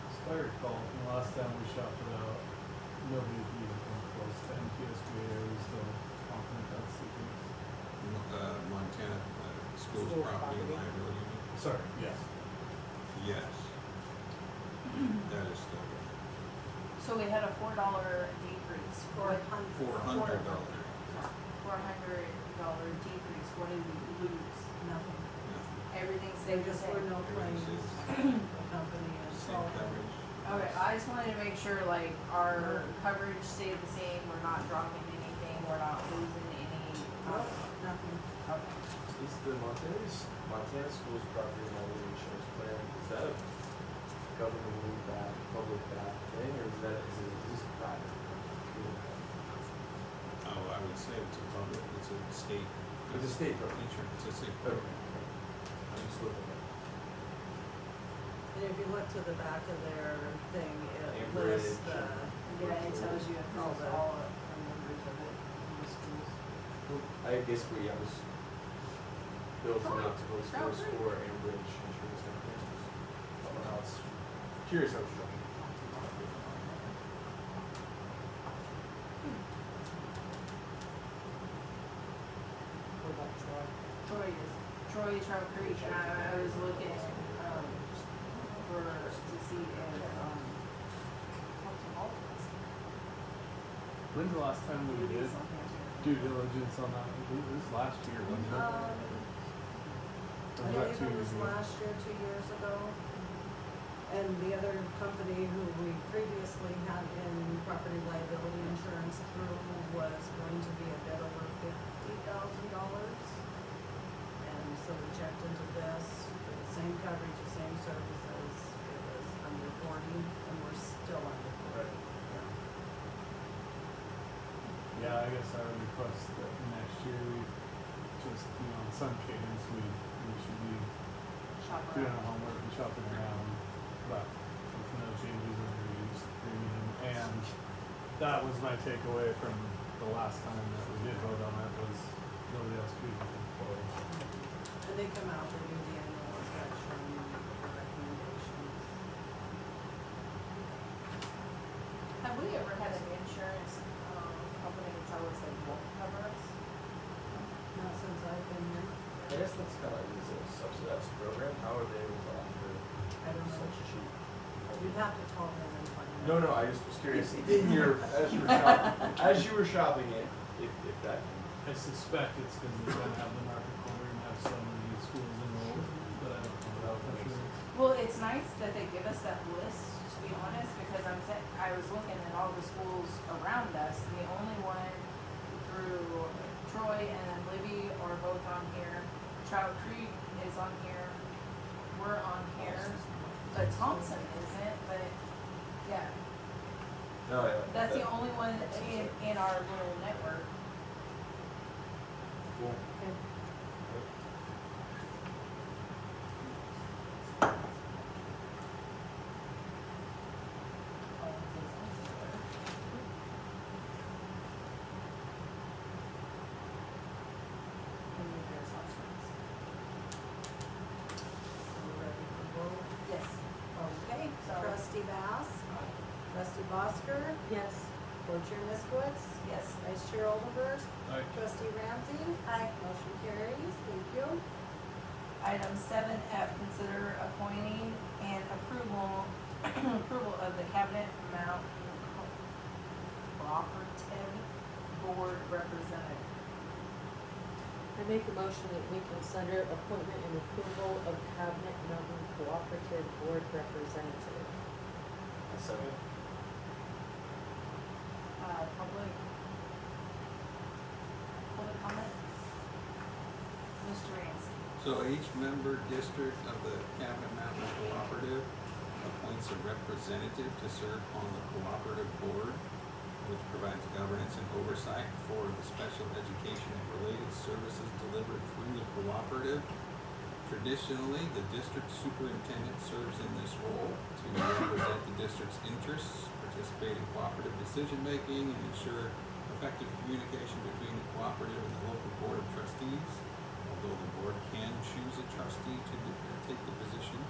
If I recall, from the last time we shopped it out, nobody could even come close to NTSBA. Are we still confident that's the case? Montana schools School property property. liability. Sorry, yes. Yes. That is still good. So we had a $4 decrease. $400. $400. $400 decrease. What did we lose? Nothing. Everything There stayed the just were same. no claims. Everything's The company is Same all. coverage. Okay, I just wanted to make sure like our coverage stayed the same, we're not dropping anything, we're not losing any. Nope, nothing. Okay. Is the Montana Schools Property and Liability Insurance Plan, is that a government backed, public backed thing, or is this a private? Oh, I would say it's a public, it's a state. It's a state program. Insurance, it's a state Okay. program. I'm just looking at And if you look to the back of their thing, it Ambridge. lists the. Yeah, it tells you all across the. all the members of it in the schools. I guess I was building up to those Oh, schools great. for Ambridge Insurance Company. Someone else, curious how it's structured. What about Troy? Troy Creek, and I was looking, to see if, When's the last time we did due diligence on that? It was last year, wasn't it? I Or was that believe 2 it years was ago? last year, 2 years ago. And the other company who we previously had in property liability insurance through was going to be a bit over $50,000. And so we checked into this, for the same coverage, the same services, it was under 40, and we're still under 40. Right. Yeah, I guess I would request that next year we just, in some cadence, we should be shop doing around. our homework and shopping around, but with no changes in the use premium. And that was my takeaway from the last time that we did vote on it, was nobody else could even quote. And they come out, they do the annual inspection, the recommendations. Have we ever had an insurance, company tell us they won't cover us? Not since I've been here. I guess that's kind of, is it a subsidized program? How are they able to offer I don't know. such cheap? You'd have to call them and find out. No, I just was curious, as you were shopping it, if that can. I suspect it's because they're gonna have the market corner and have so many schools enrolled, but I don't know for sure. Well, it's nice that they give us that list, to be honest, because I was looking at all the schools around us, and the only one through Troy and Libby are both on here. Trout Creek is on here, we're on here, but Thompson isn't, but, yeah. No, yeah. That's the only one in our little network. Cool. Okay. We're ready for vote? Yes. Okay, So- trustee Bass, trustee Bosker, Yes. board chair Miskowitz, Yes. vice chair Oldenburg, Aye. trustee Ramsey. Aye. Motion carries, thank you. Item 7F, consider appointing and approval of the Cabinet Mountain Cooperative Board Representative. I make a motion that we consider appointment and approval of Cabinet Mountain Cooperative Board Representative. A second? Public comment? Mr. Ramsey. So each member district of the Cabinet Mountain Cooperative appoints a representative to serve on the cooperative board, which provides governance and oversight for the special education and related services delivered through the cooperative. Traditionally, the district superintendent serves in this role to represent the district's interests, participate in cooperative decision-making, and ensure effective communication between the cooperative and the local board of trustees. Although the board can choose a trustee to take the position,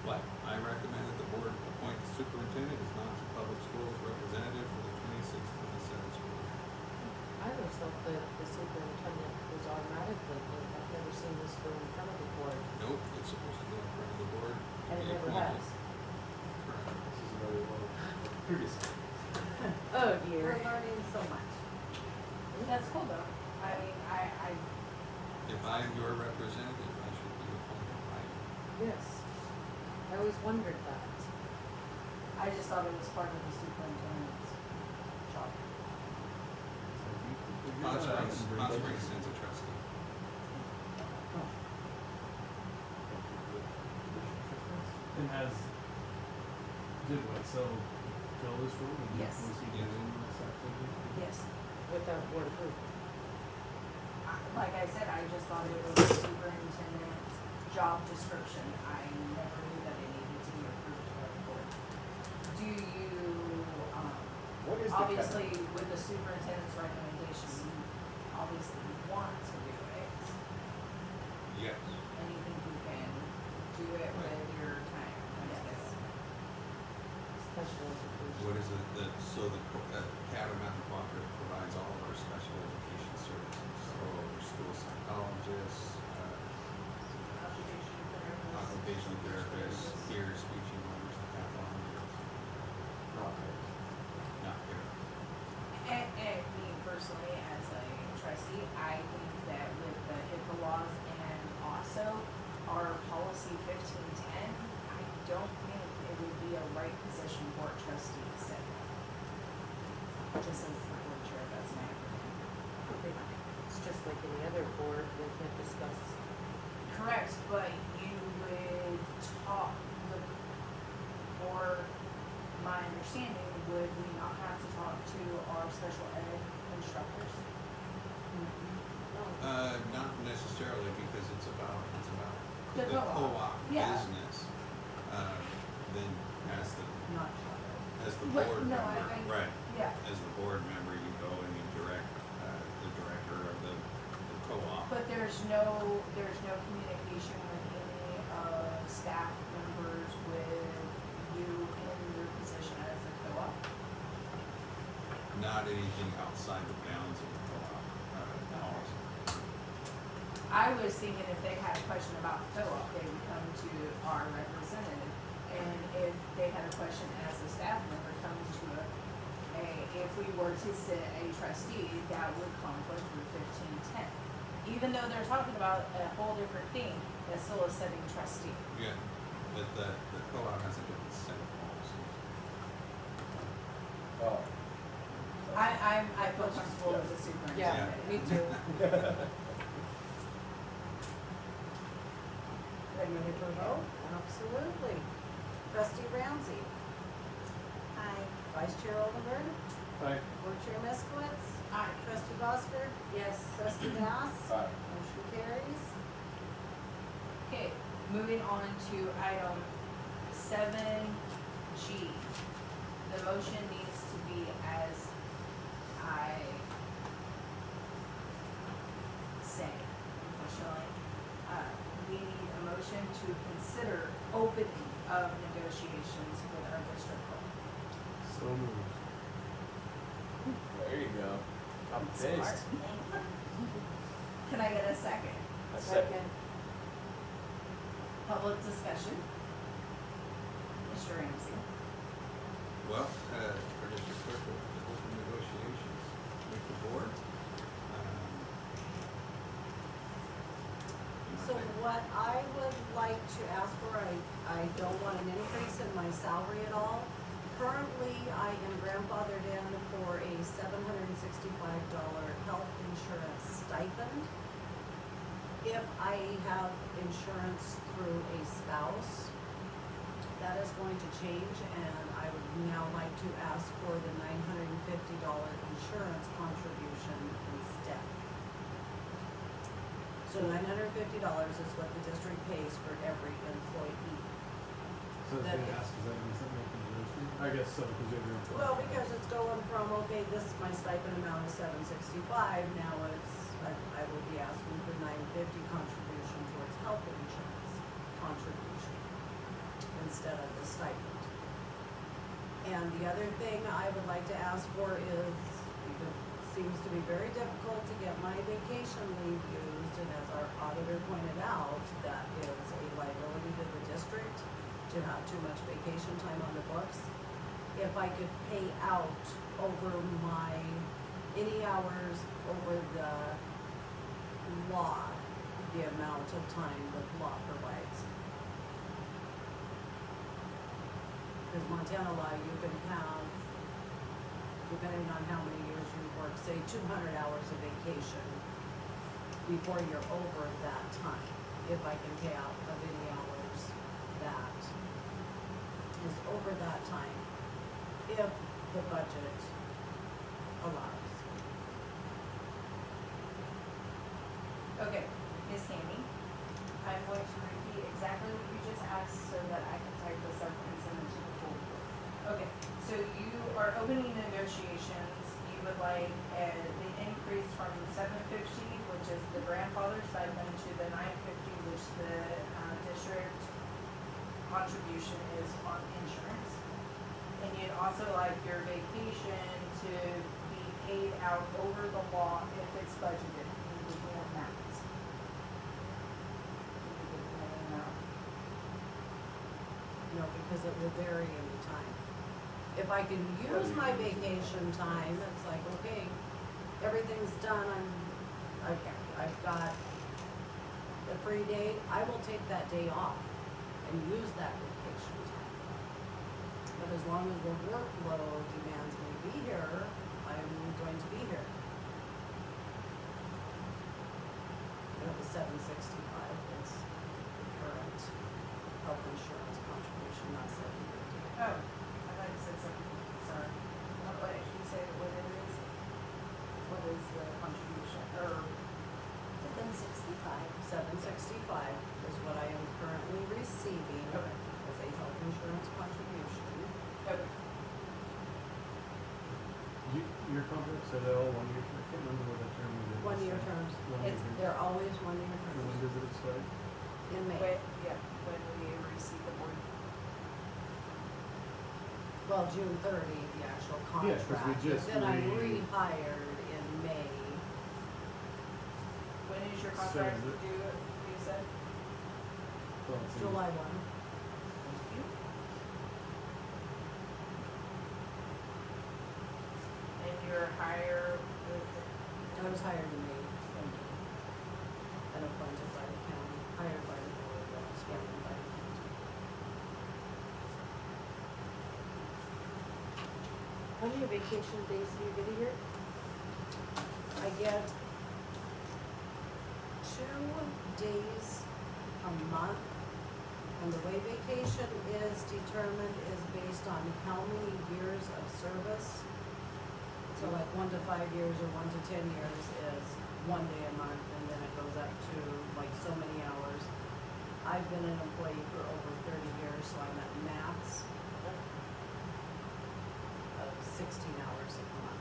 but I recommend that the board appoint the superintendent as Knox Public Schools representative for the 26-27 school year. I always thought that the superintendent was automatically, I've never seen this go in front of the board, Nope, it's supposed to go in front of the board. to and it be never appointed. has. Correct. This is another one of the previous. Oh We're dear. learning so much. That's cool though. I mean, I If I am your representative, I should be appointed by you. Yes. I always wondered that. just thought it was part of the superintendent's job. Hot Springs sends a trustee. And has, did what, so fill this role? And Yes. Was he Yes. doing this activity? Yes. Without board approval. Like I said, I just thought it was a superintendent's job description. I never knew that it needed to be approved by the board. Do you, What is the obviously with the superintendent's recommendation, you obviously want to do it. Yes. And you think you can do it with your time. Yes. Special education. What is it that, so the Caddo Mountain Cooperative provides all of our special education services, so our school psychologists, occupational therapists, peer speech and language pathologists, not here. And me personally, as a trustee, I think that with the HIPAA laws and also our policy 1510, I don't think it would be a right position for a trustee to sit. Just as the board chair, that's my opinion. I think it's just like any other board, they can't discuss. Correct, but you would talk, or my understanding, would we not have to talk to our special ed instructors? Not necessarily, because it's about The the co-op. co-op Yeah. business. Then Not as the Right, board no, member, I- right, Yeah, as the board member, you go and you direct, the director of the co-op. but there's no communication with any staff members with you in your position as a co-op? Not anything outside the bounds of the co-op, policy. I was thinking if they had a question about co-op, they would come to our representative. And if they had a question as a staff member, come to if we were to sit a trustee, that would conflict with 1510. Even though they're talking about a whole different thing, that's still a sitting trustee. Yeah, but the co-op has a different set of policies. Oh. I feel comfortable with the Yeah, superintendent. me too. ready for a vote? Absolutely. Trustee Ramsey. Aye. Vice Chair Oldenburg. Aye. Board Chair Meskowitz. Aye. Trustee Bosker. Yes. Trustee Bass. Aye. Motion carries. Okay, moving on to item 7G. The motion needs to be as I say, unfortunately. We need a motion to consider opening of negotiations with our district court. So moved. There you go. Copy Smart. paste. Can I get a second? Second. Public discussion. Mr. Ramsey. Well, our district clerk will open negotiations with the board. So what I would like to ask for, I don't want an increase in my salary at all. Currently, I am grandfathered in for a $765 health insurance stipend. If I have insurance through a spouse, that is going to change, and I would now like to ask for the $950 insurance contribution instead. So $950 is what the district pays for every employee. So I was That- gonna ask, is that gonna be something like conversion? I guess so, because you have your employee. Well, because it's going from, okay, this, my stipend amount is $765, now I will be asking for $950 contribution towards health insurance contribution instead of the stipend. And the other thing I would like to ask for is, because it seems to be very difficult to get my vacation leave used, and as our auditor pointed out, that is a liability to the district to have too much vacation time on the books. If I could pay out over any hours over the law, the amount of time the law provides. Because Montana law, you can have, depending on how many years you work, say 200 hours of vacation before you're over that time, if I can pay out of any hours that is over that time, if the budget allows. Okay, Miss Tammy, I'm going to repeat exactly what you just asked so that I can type this up and send it to the full board. Okay, so you are opening negotiations, you would like the increase from $750, which is the grandfather stipend, to the $950, which the district contribution is on insurance. And you'd also like your vacation to be paid out over the law if it's budgeted. You would give me a max. You would give me an amount. No, because it will vary any time. If I can use my vacation time, it's like, okay, everything's done, I've got a free day, I will take that day off and use that vacation time. But as long as the workload demands me to be here, I'm going to be here. You know, the $765 is the current health insurance contribution, not $750. Oh, I thought you said something, sorry. What, you say what it is? What is the contribution, or, $765 is what I am currently receiving Okay. as a health insurance contribution. okay, Your contracts, are they all 1 year? I can't remember what that term is. 1 year terms. 1 year It's, terms. they're always 1 year And when terms does it expire? in May. when, yeah, when we receive the board. Well, June 30, the actual Yeah, 'cause we contract. just But then I'm re- rehired in May. When is your So contract is it- due, you said? Well, it's in- July 1. And you're higher with, I was hired in May. And appointed by the county, hired by the board, sworn in by the county. How many vacation days do you get a year? I get 2 days a month, and the way vacation is determined is based on how many years of service. So like 1 to 5 years or 1 to 10 years is 1 day a month, and then it goes up to like so many hours. I've been an employee for over 30 years, so I'm at max of 16 hours a month.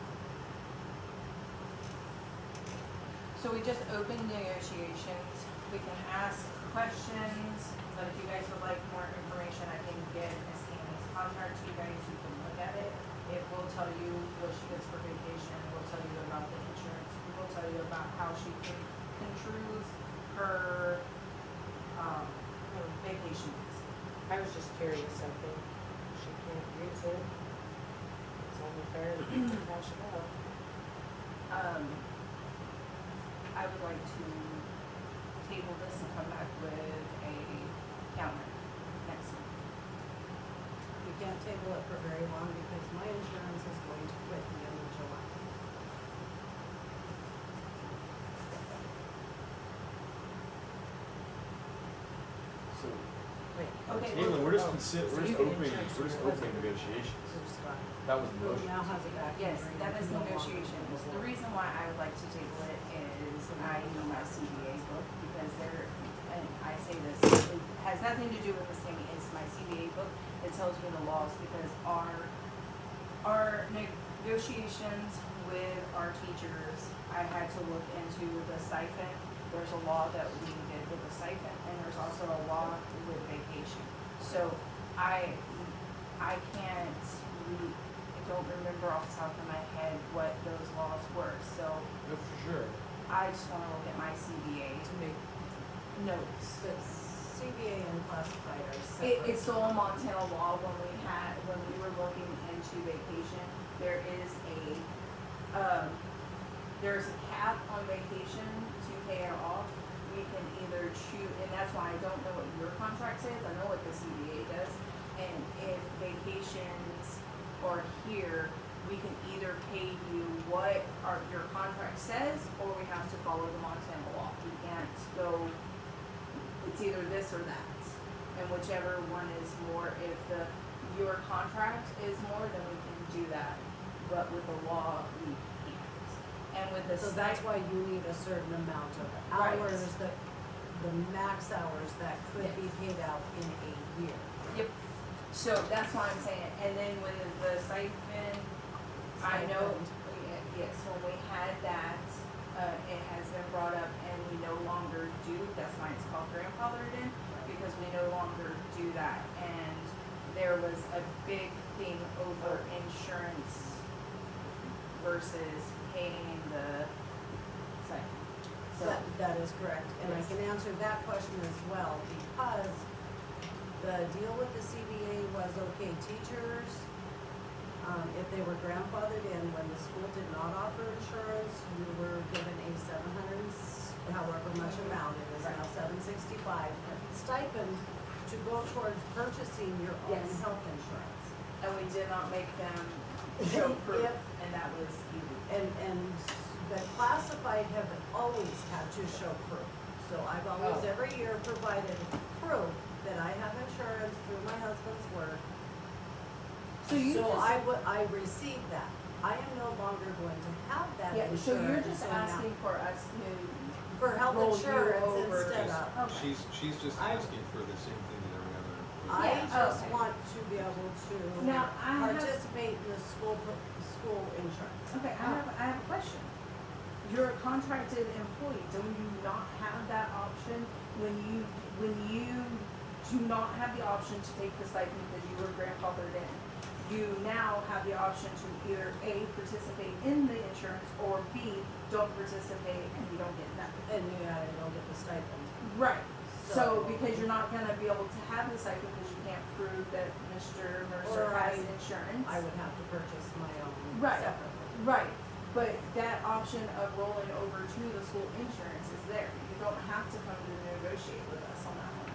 so we just opened negotiations, we can ask questions, but if you guys would like more information, I can get Miss Tammy's contract to you guys, you can look at it. It will tell you what she gets for vacation, it will tell you about the insurance, it will tell you about how she contributes her, her vacation days. I was just curious, I think she can't use it. It's only fair to cash it out. I would like to table this and come back with a counter next month. We can't table it for very long because my insurance is going to quit the end of July. So, Okay, Caitlin, we're just Oh, so we're you just can opening, insurance we're just your opening husband. negotiations. So just got it. That was the Who motion. now has it back in yes, green, that is no longer negotiations. before. The reason why I would like to table it is I need my CBA book because there, and I say this, it has nothing to do with this thing, it's my CBA book. It tells me the laws because our negotiations with our teachers, I had to look into the stipend. There's a law that we did with the stipend, and there's also a law with vacation. So I can't I don't remember off the top of my head what those laws were. So No, for sure. I just wanna look at my CBA To make notes. The CBA and classified are separate. It's still a Montana law when we were looking into vacation, there is there's a cap on vacation to pay it off. We can either choose, and that's why I don't know what your contract says, I know what the CBA does. And if vacations are here, we can either pay you what your contract says, or we have to follow the Montana law. We can't go, it's either this or that. And whichever one is more, if your contract is more, then we can do that. But with the law, we can't. And with the So that's why you need a certain amount of Right. hours, the max hours that could Yes. be paid out in a year. Yep. So that's why I'm saying, and then with the stipend, I know, yes, when we had that, it has been brought up and we no longer do, that's why it's called grandfathered in, because we no longer do that. And there was a big thing over insurance versus paying the stipend. So, That is correct, and I Yes. can answer that question as well, because the deal with the CBA was, okay, teachers, if they were grandfathered in, when the school did not offer insurance, you were given a however much amount, it is now Right. $765 stipend to go towards purchasing your own Yes. health insurance. and we did not make them show proof, If- and that was easy. And the classified have always had to show proof. So I've always, Oh. every year, provided proof that I have insurance through my husband's work. So you So just, I received that. I am no longer going to have that yeah, insurance. so you're just now- asking for us to For health roll you insurance over. instead of. Okay. She's just I- asking for the same thing that every other employee. I Yeah, just okay. want to be able to Now, I have- participate in the school insurance. Okay, I have a question. You're a contracted employee, do you not have that option when you do not have the option to take the stipend because you were grandfathered in? You now have the option to either A, participate in the insurance, or B, don't participate and you don't get nothing. And you don't get the stipend. Right. So, So- because you're not gonna be able to have the stipend because you can't prove that Mr. Mercer Or has I- insurance. I would have to purchase my own Right. separately. Right, but that option of rolling over to the school insurance is there. You don't have to come to negotiate with us on that one.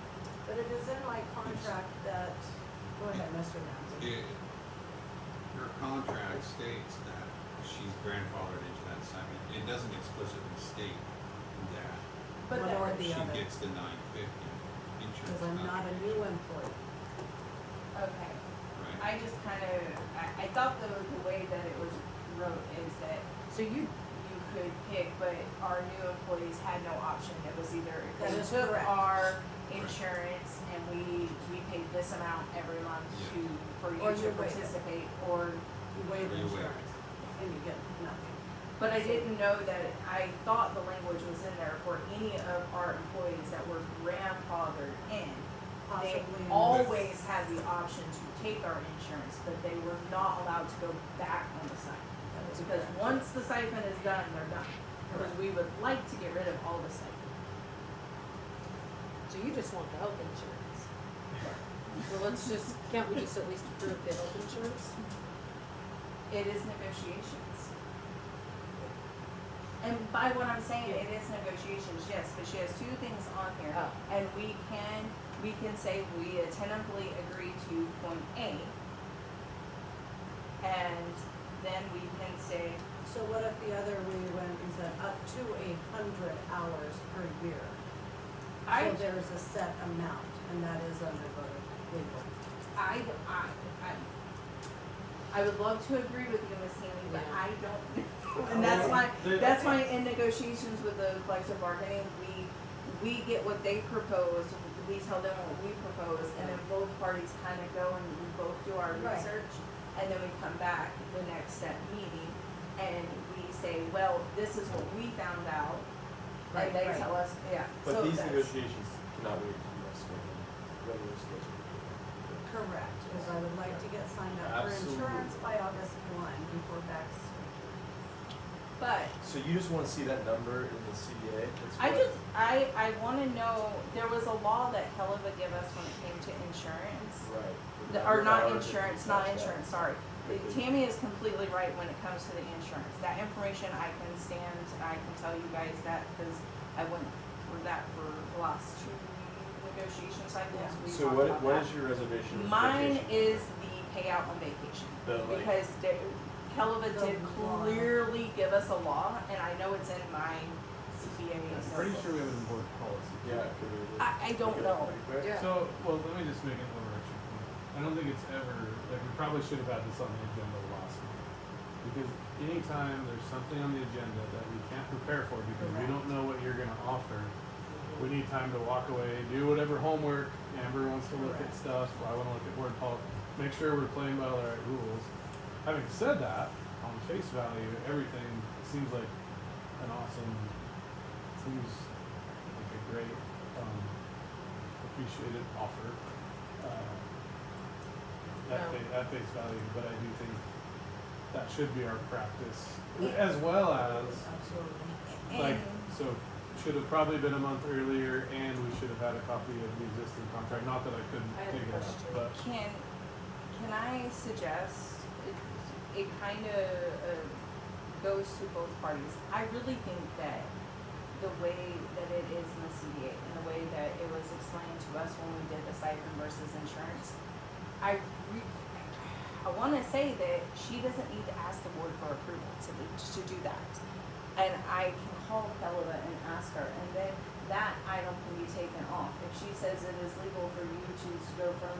But it is in my contract that, go ahead, Mr. Ramsey. Her contract states that she's grandfathered into that stipend. It doesn't explicitly state that But One that, or the she other. gets the $950 insurance. Because I'm not a new employee. okay, Right. I just I thought the way that it was wrote is that, so you could pick, but our new employees had no option. It was either if That they is took correct. our insurance and we paid this amount every month for Or you to you waive it. participate, or You waive Or you waive insurance, and you get nothing. But I didn't know that, I thought the language was in there for any of our employees that were grandfathered in. They Possibly. in always had the option to take our insurance, but they were not allowed to go back on the stipend. That is Because correct. once the stipend is done, they're done. Because we would like to get rid of all the stipend. So you just want the health insurance. So let's just, can't we just at least approve the health insurance? It is negotiations. And by what I'm saying, it is negotiations, yes, but she has two things on here. Oh. And we can say we tentatively agree to point A. And then we can say, So what if the other we went and said up to 100 hours per year? I, So there's a set amount, and and that is under the legal. I would love to agree with you, Miss Hanley, but Yeah. I don't know. And that's why in negotiations with the collective bargaining, we get what they propose, we tell them what we propose, and then both parties kind of go and we both do our Right. research, and then we come back the next step meeting, and we say, well, this is what we found out, Right, and they right. tell us, yeah. But so these that's- negotiations cannot wait to US regular schedule. Correct, because I would like to get signed up for Absolutely. insurance by August 1 before Bex. But So you just wanna see that number in the CBA? That's I what- just, I wanna know, there was a law that Helva gave us when it came to insurance. Right. Or not Hours, insurance, if not you touch that. insurance, sorry. Okay. Tammy is completely right when it comes to the insurance. That information I can stand, I can tell you guys that, cause I went through that for the last 2 negotiation cycles. Yeah. We So talked what, about what that. is your reservation? with Mine vacation? is the payout on vacation, The, like- because Helva The did law. clearly give us a law, and I know it's in my CPA. I'm pretty sure we have an board policy. Yeah, could we just I don't look at it know. pretty quick? Yeah. So, well, let me just make an overarching point. I don't think it's ever, like, we probably should have had this on the agenda last week. Because anytime there's something on the agenda that we can't prepare for because we don't know what you're gonna offer, we need time to walk away, do whatever homework, Amber wants to look at stuff, I wanna look at board policy, make sure we're playing by the right rules. Having said that, on face value, everything seems like an awesome, seems like a great, appreciated offer, Yeah. at face value, but I do think that should be our practice, as well as, like, so, should have probably been a month earlier, and we should have had a copy of the existing contract, not that I couldn't I have a take it up, question. but. Can I suggest, it kind of goes to both parties. I really think that the way that it is in the CDA and the way that it was explained to us when we did the stipend versus insurance, I want to say that she doesn't need to ask the board for approval to do that. And I can call Helva and ask her, and then that item can be taken off. If she says it is legal for you to go from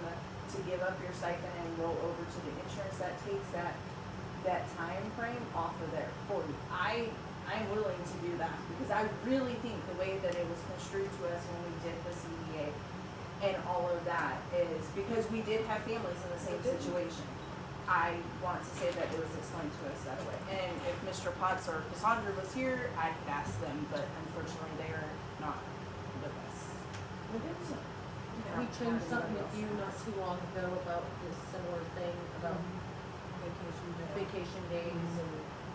to give up your stipend and roll over to the insurance, that takes that time frame off of there for you. I'm willing to do that, because I really think the way that it was construed to us when we did the CDA and all of that is because we did have families in the same situation. I want to say that it was explained to us that way. And if Mr. Potts or Cassandra was here, I could ask them, but unfortunately they are not with us. We changed something with you not too long ago about this similar thing about Vacation day. vacation days and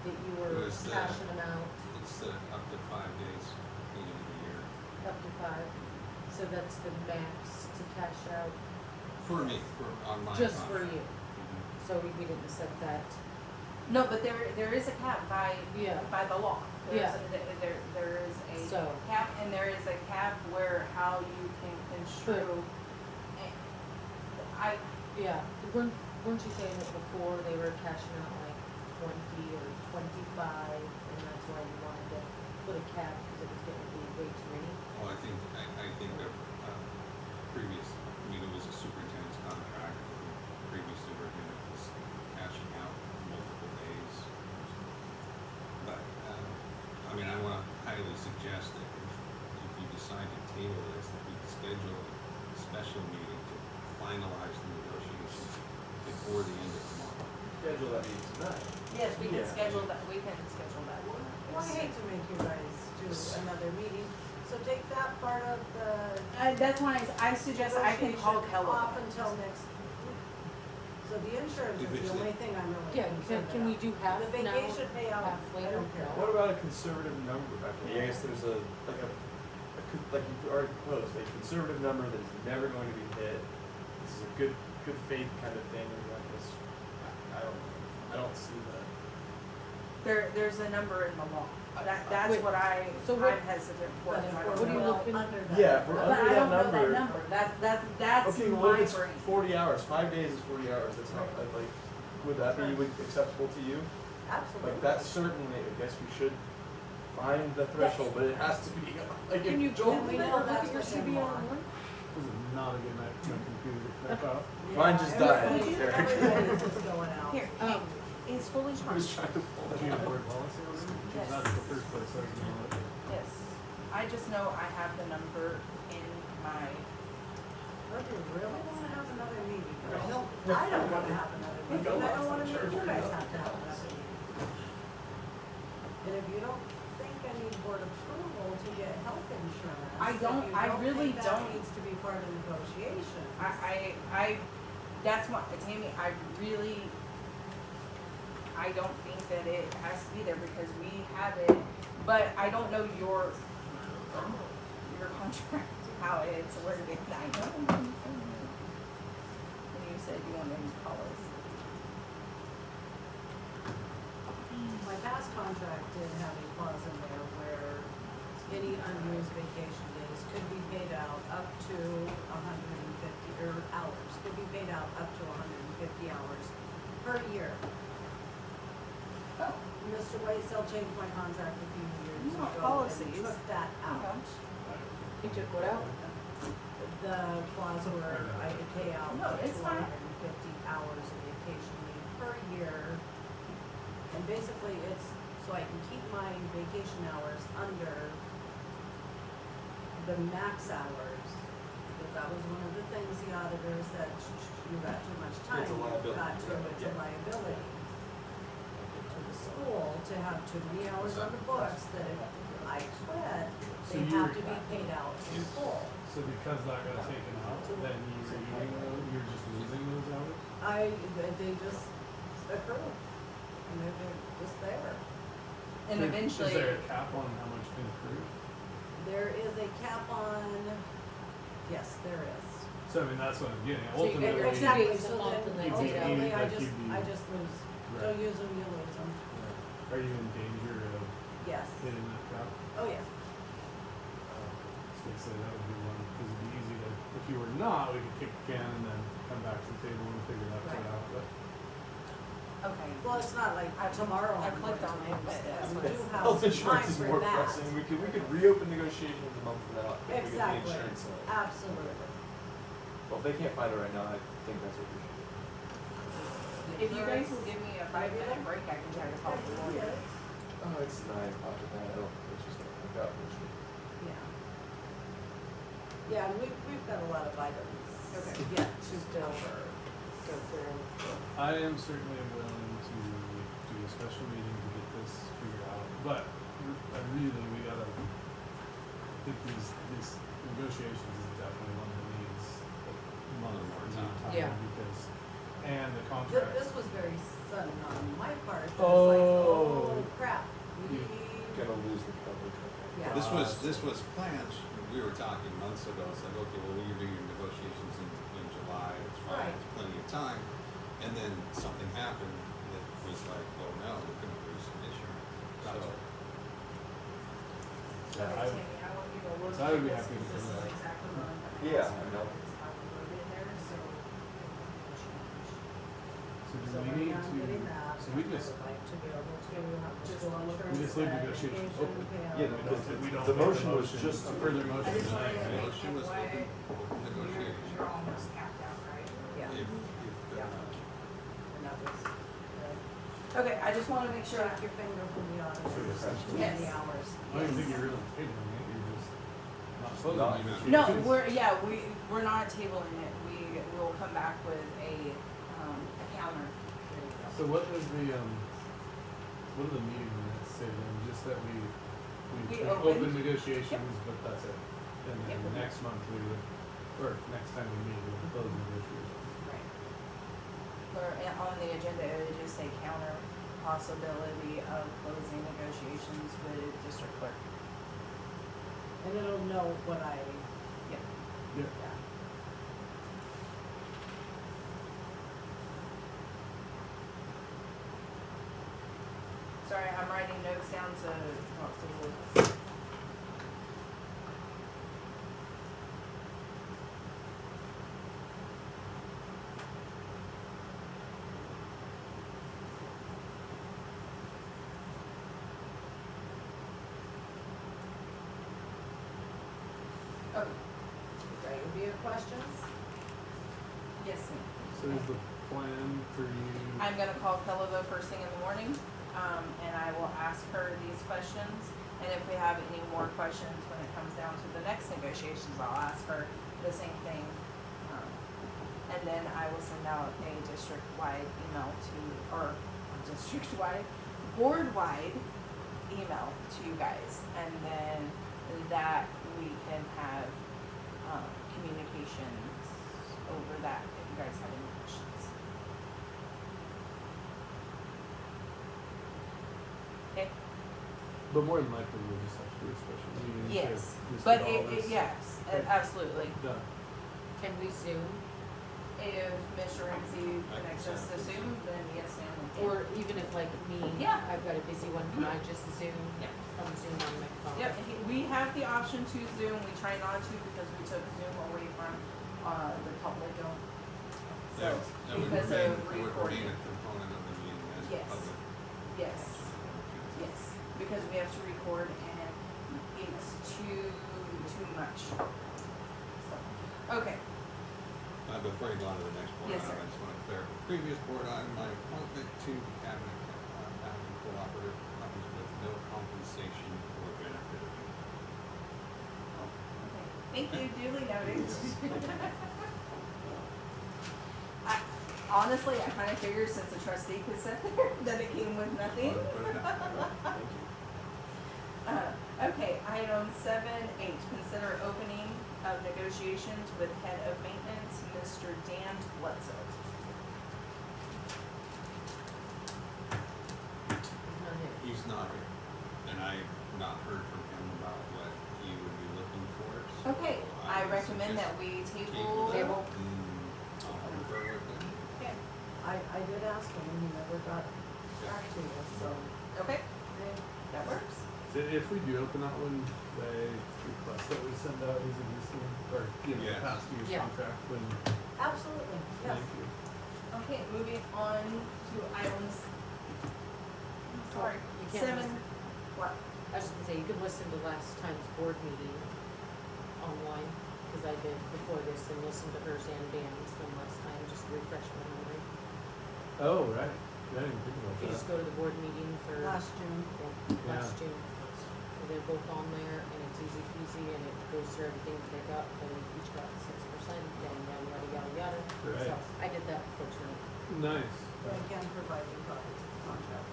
that you It were was the- cashing them out It's up to 5 days at the end of the year. up to 5. So that's the max to cash out For me, on my just for contract. you. So we didn't set that. No, but there is a cap by Yeah. the law. There's Yeah. there is a So- cap, and there is a cap where how you can construe. Yeah, weren't you saying that before they were cashing out like 20 or 25, and that's why you wanted to put a cap because it was going to be way too many? Well, I think that previous, I mean, it was a superintendent's contract, the previous superintendent was cashing out multiple days. But, I mean, I wanna highly suggest that if you decide to table this, that we schedule a special meeting to finalize the negotiations before the end of the month. Schedule that meeting tonight. Yes, we can Yeah. schedule that. We can schedule that. Well, I hate to make you guys do another meeting, so take that part of the That's why I suggest I can call negotiation Kelly. off until next week. So the insurance If is it's the the- only thing I'm really Yeah, concerned can we about. do half The now, vacation payout, half I later? don't care. What about a conservative number? I mean, I guess there's like you already proposed, a conservative number that is never going to be hit. This is a good faith kind of thing. We're not just, I don't see that. There's a number in the law. That's Wait, what so what- I'm hesitant for. But if I we're don't What are you know. looking- under that. Yeah, if we're But under I that don't know that number. number. That's Okay, well, my if it's brain. 40 hours, 5 days is 40 hours. That's not like, would that be acceptable to you? Absolutely. Like that's certainly, I guess we should find the threshold, but it has to be like Can if you Joel, can we know look that's at your within CBA law. online? This is not a good night for my computer to crap out. Mine just died, Everybody- Eric. Everybody's just going out. Here, is fully I charged. was trying to pull Do that you have out. board policy on it? Yes. That's the first place I was gonna look. Yes, I just know I have the number in my, But do you really wanna have another meeting? I don't wanna have another meeting, I don't wanna make you guys have to have another meeting. And if you don't think I need board approval to get health insurance. I don't- if you I really think don't. That needs to be part of negotiation. that's what, Tammy, I don't think that it has to be there because we have it, but I don't know your contract, how it's worded, I don't. And you said you wanted to call us. My past contract did have a clause in there where any unused vacation days could be paid out up to 150, or hours, could be paid out up to 150 hours per year. Oh. Mr. Whitesell changed my contract a few years You want ago policies. and took that out. You took what out? The clause where I could pay out No, up to it's fine. 150 hours of vacation leave per year. And basically, it's so I can keep my vacation hours under the max hours. Because that was one of the things the auditor said, you got too much time, It's a you liability, got too much yeah. liability. To the school to have too many hours on the books that if I quit, So they you're- have to be paid out in full. So because that got taken out, then you're just losing those hours? They just accrue. And they're just there. And So eventually. Is there a cap on how much can accrue? There is a cap on, yes, there is. So I mean, that's what I'm getting at. So you get your Ultimately, Exactly, days a so month then and that's it. ultimately Like you'd be- I just lose. Right. Don't use them, you lose them. are you in danger of Yes. hitting that cap? Oh, yeah. So they say that would be one, because it'd be easy to, if you were not, we could kick the can and then come back to the table and figure that part Right. out, but. Okay. Well, it's not like tomorrow. I I'm clicked going on to it, lose but it. that's We what do it's- have Health time insurance is for more that. pressing. We could reopen negotiations a month from now if we get the Exactly. insurance side. Absolutely. Well, if they can't find it right now, I think that's what we should do. If you guys will give me a 5-minute break, I can try to call the lawyer. Oh, it's 9 o'clock at night. I don't think it's just gonna work out. Yeah. Yeah, and we've got a lot of items Okay. to get to cover. Go through. I am certainly willing to do a special meeting to get this figured out, but we gotta, I think these negotiations is definitely one that needs a month or more time. Yeah. Because, and the contract. This was very sudden on my part. It was Oh. like, oh crap, we, Gonna lose the coverage. yeah. This was planned, we were talking months ago, said, okay, well, you're doing your negotiations in July, it's fine, Right. it's plenty of time. And then something happened that was like, oh no, we're gonna lose some insurance. Gotcha. Okay, Yeah, Tammy, I want you to look so I would at be this happy to because this do is that. exactly what I'm gonna Yeah, ask I you. know. This is how we wrote it in there, so it will change. So do So we right need now I'm getting that. so we I just, would like to be able to have the Just school look- insurance. we just leave that negotiations vacation open. payout. Yeah, we because don't, we don't the make a motion was just a further I motion just wanted tonight, to right? make Motion was FYI, open negotiation. You're almost capped out, right? Yeah, If, Yeah. and that was, Okay, I just wanna make sure. take your finger from the auditor, Sure. too Yes. many hours. I don't even think you're really tabling it, you're just not closing Not- negotiations. No, we're not tabling it, we will come back with a counter. So what does what do the meeting minutes say then, just that we We open opened. negotiations, but that's it? And then Yep. next month we would, or next time we meet, we would close negotiations. Right. Or on the agenda, it would just say counter possibility of closing negotiations with district clerk. And it'll know what I, Yep. Yeah. yeah. Sorry, I'm writing notes down to talk to the. Okay. Ready? Cynthia questions? Yes, ma'am. So is the plan for you? I'm gonna call Kelova first thing in the morning, and I will ask her these questions. And if we have any more questions when it comes down to the next negotiations, I'll ask her the same thing. And then I will send out a district-wide email or district-wide, board-wide email to you guys. And then that we can have, communications over that if you guys have any questions. Okay? But more than likely, we'll just have to do a special meeting. to Yes, just but get all this yes, Okay. absolutely. Done. Can we Zoom? If Mr. Ramsey connects us to Zoom, then yes, ma'am. we can. Or even if like me, Yeah. I've got a busy one, can I just Zoom Yeah. from Zoom on my phone? Yep, we have the option to Zoom. We try not to because we took Zoom away from, the public. So, That would because remain, of it would recording. remain a component of the meeting as Yes. public. Yes, yes, because we have to record and it's too much. So, okay, Before you go on to the next board Yes, item, sir. I just want to clear, previous board item, my appointment to the cabinet, cooperative comes with no compensation or benefit of any. thank you, duly noted. Honestly, I kind of figured since the trustee could sit there, that it came with nothing. Put it out there. Thank you. Okay, item 7H, consider opening of negotiations with head of maintenance, Mr. Dan Bledsoe. He's not here, and I've not heard from him about what he would be looking for. so Okay, I would recommend suggest that we table table. that, and I'll confer with him. Okay, I did ask him, and he never got back to us, so. okay, that works. So if we do open that one, they request that we send out his existing, or, Yes. past year's Yeah. contract when, Absolutely, yes. thank you. Okay, moving on to items. Sorry, You can't 7, listen. what? I was gonna say, you can listen to last time's board meeting online, cause I did before this, and listen to hers and Dan's from last time, just to refresh my memory. Oh, right. I didn't think about If you just that. go to the board meeting for, Last June. last June, and they're both on there, and it's easy peasy, and it goes through everything that they got, and each got 6%, yada, yada, yada, yada, yada. Right. So, I did that before tonight. Nice. So I can provide you copies of the contract.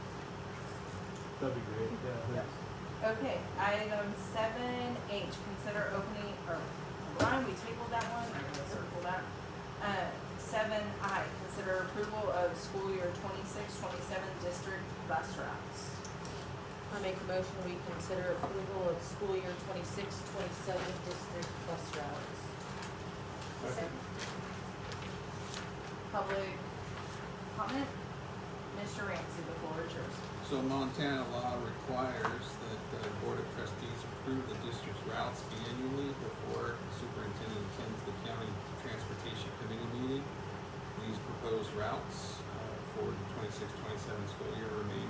That'd be great, yeah, thanks. Okay, item 7H, consider opening, or, Brian, we tabled that one, I'm gonna circle that. 7I, consider approval of school year 26-27 district bus routes. I make a motion, we consider approval of school year 26-27 district bus routes. Second. Public comment? Mr. Ramsey, the floor is yours. So Montana law requires that the Board of Trustees approve the district's routes annually before the superintendent attends the county transportation committee meeting. These proposed routes for the 26-27 school year remain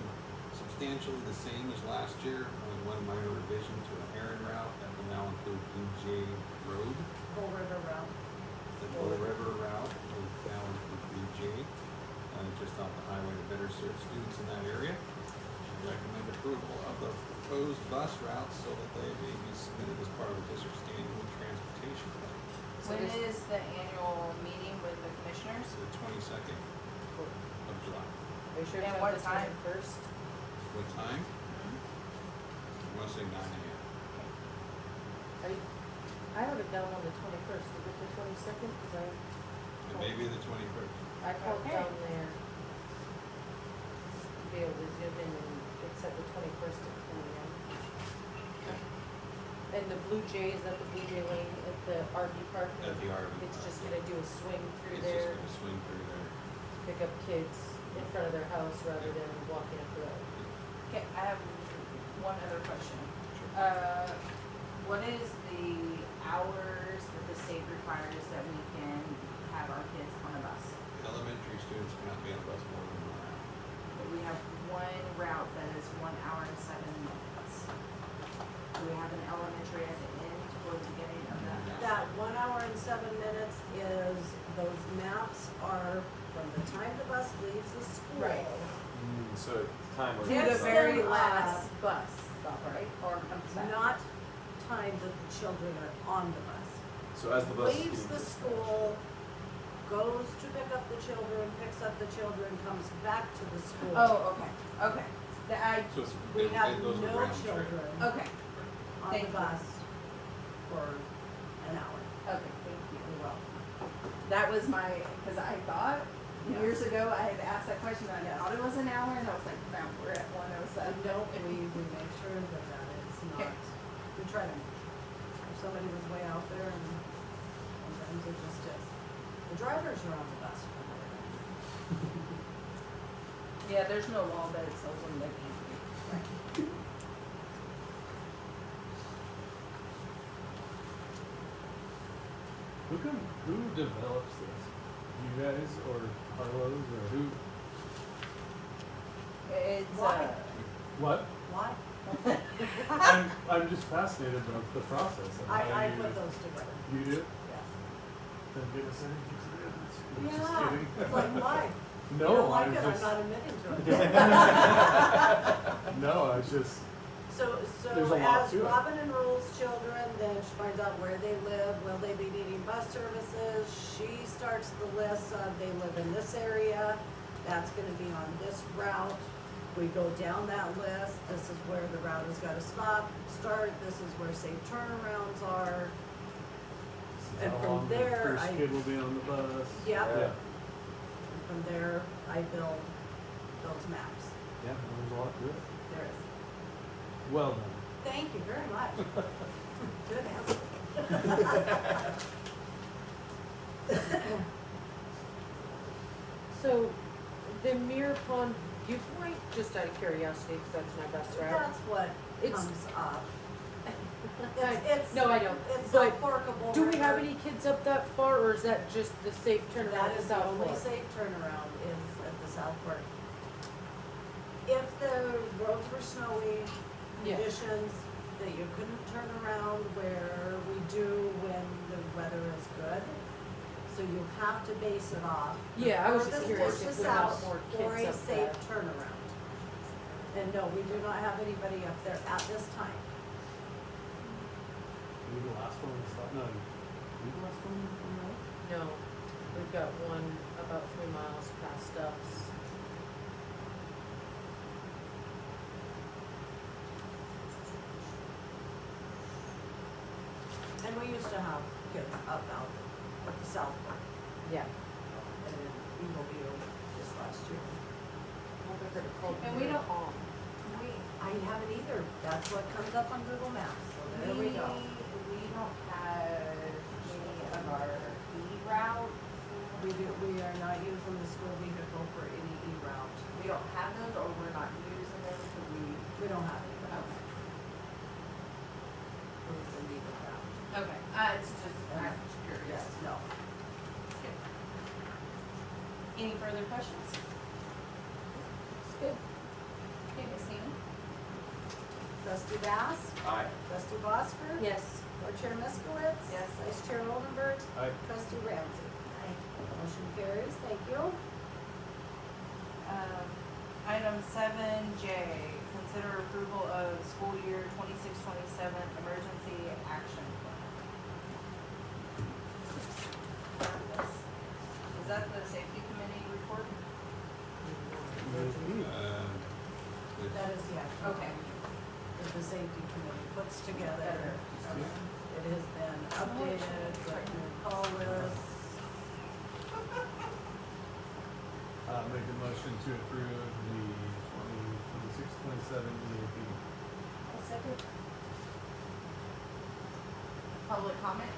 substantially the same as last year, only one minor revision to the Heron route that will now include BJ Road. Bull River Route. The Bull River route will now include BJ, just off the highway to better serve students in that area. I recommend approval of the proposed bus routes so that they may be submitted as part of the district's annual transportation plan. So When this- is the annual meeting with the commissioners? So the 22nd of July. Are you sure And it's what not the time? 21st? What time? I want to say 9 a.m. I have it down on the 21st, is it the 22nd? Cause It may be the 21st. I called Okay. down there to be able to zoom in, and it said the 21st at 10 a.m. And the Blue Jay, is that the Blue Jay lane at the RV park? At the RV It's park, just yeah. gonna do a swing through It's just there, going to swing through there. pick up kids in front of their house rather than walking up the road. Okay, I have one other question. What is the hours that the state requires that we can have our kids on a bus? Elementary students cannot be on a bus more than 1 hour. But we have one route that is 1 hour and 7 minutes. Do we have an elementary at the end or the beginning of that? That 1 hour and 7 time the bus leaves the school. Right. So time To where. the Picks very them last up. bus stop, right? Or comes back. Not time that the children are on the bus. So as the bus is Leaves getting the dispatched. school, goes to pick up the children, picks up the children, comes back to the school. Oh, okay, okay. So it's, We have it goes a no round trip. children Okay, on thank the you. bus for an hour. okay, thank you. You're welcome. That was my, because I thought Yes. years ago I had asked that question, and I Yes. thought it was an hour, and I was like, no, we're at 1:07. No, we make sure that that is Okay. not, we try to, if somebody was way out there and sometimes it just is. The drivers are on the bus for more. Yeah, there's no law that tells them they can't be. Who develops this? You guys or Carlos or who? It's, Why? What? Why? I'm just fascinated about the process and how I you, put those together, you do? yes. Then give us any evidence. Just Yeah, kidding. it's like, why? You No, don't like I'm it, just, I'm not admitting to it. no, I was just, So, There's a lot as to it. Robin enrolls children, then she finds out where they live, will they be needing bus services? She starts the list of, they live in this area, that's gonna be on this route. We go down that list, this is where the route has gotta start, this is where safe turnarounds are. And how from long the there, first I- kid will be on the bus. Yep. Yeah. And from there, I build those maps. Yeah, there's a lot to it. There is. Well done. Thank you very much. Good answer. So, the Mirror Pond viewpoint, just out of curiosity, because that's my best route. That's what It's- comes up. I- It's, no, I don't. It's But South Forkable. Do we have River. any kids up that far, or is that just the safe turnaround That at is the South only Fork? safe turnaround is at the South Fork. If the roads were snowy, Yeah. conditions that you couldn't turn around where we do when the weather is good. So you have to base it off. Yeah, I was just furthest curious to if we have south more for kids a up safe there. turnaround. And no, we do not have anybody up there at this time. You the last one was not, no, you the last one from that? No, we've got one about 3 miles past us. And we used to have kids up out at the South Fork Yeah. and in Eagle View this last year. And we don't- I haven't either. That's what comes up on Google Maps, so there we go. We don't have any of our e-route. We are not using the school vehicle for any e-route. We don't have those, or we're not using those because We don't have any of those. okay. It's a legal route. Okay, it's just, I'm just curious. Yes, no. Any further questions? It's good. Okay, Ms. Seaman? Trustee Bass? Aye. Trustee Bosford? Yes. Board Chair Miskowitz? Yes. Vice Chair Oldenburg? Aye. Trustee Ramsey? Motion carries. Thank you. Item 7J, consider approval of school year 26-27 emergency action plan. Is that the safety committee report? That is the action. Okay. That the safety committee puts together. Okay. It has been updated, with new call lists. Make a motion to approve the 2026-27 EAP. I'll second. Public comment?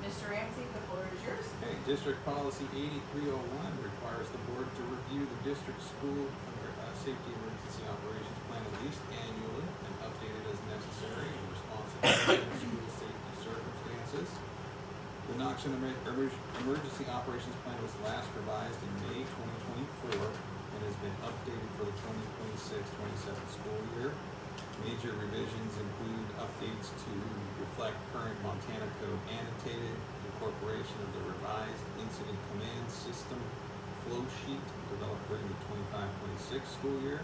Mr. Ramsey, the floor is yours. Okay, District Policy 8301 requires the board to review the district school safety emergency operations plan at least annually and update it as necessary in response to changing school safety circumstances. The Knoxon Emergency Operations Plan was last revised in May 2024 and has been updated for the 2026-27 school year. Major revisions include updates to reflect current Montana Code annotated, incorporation of the revised revised incident command system flow sheet developed during the 25-26 school year,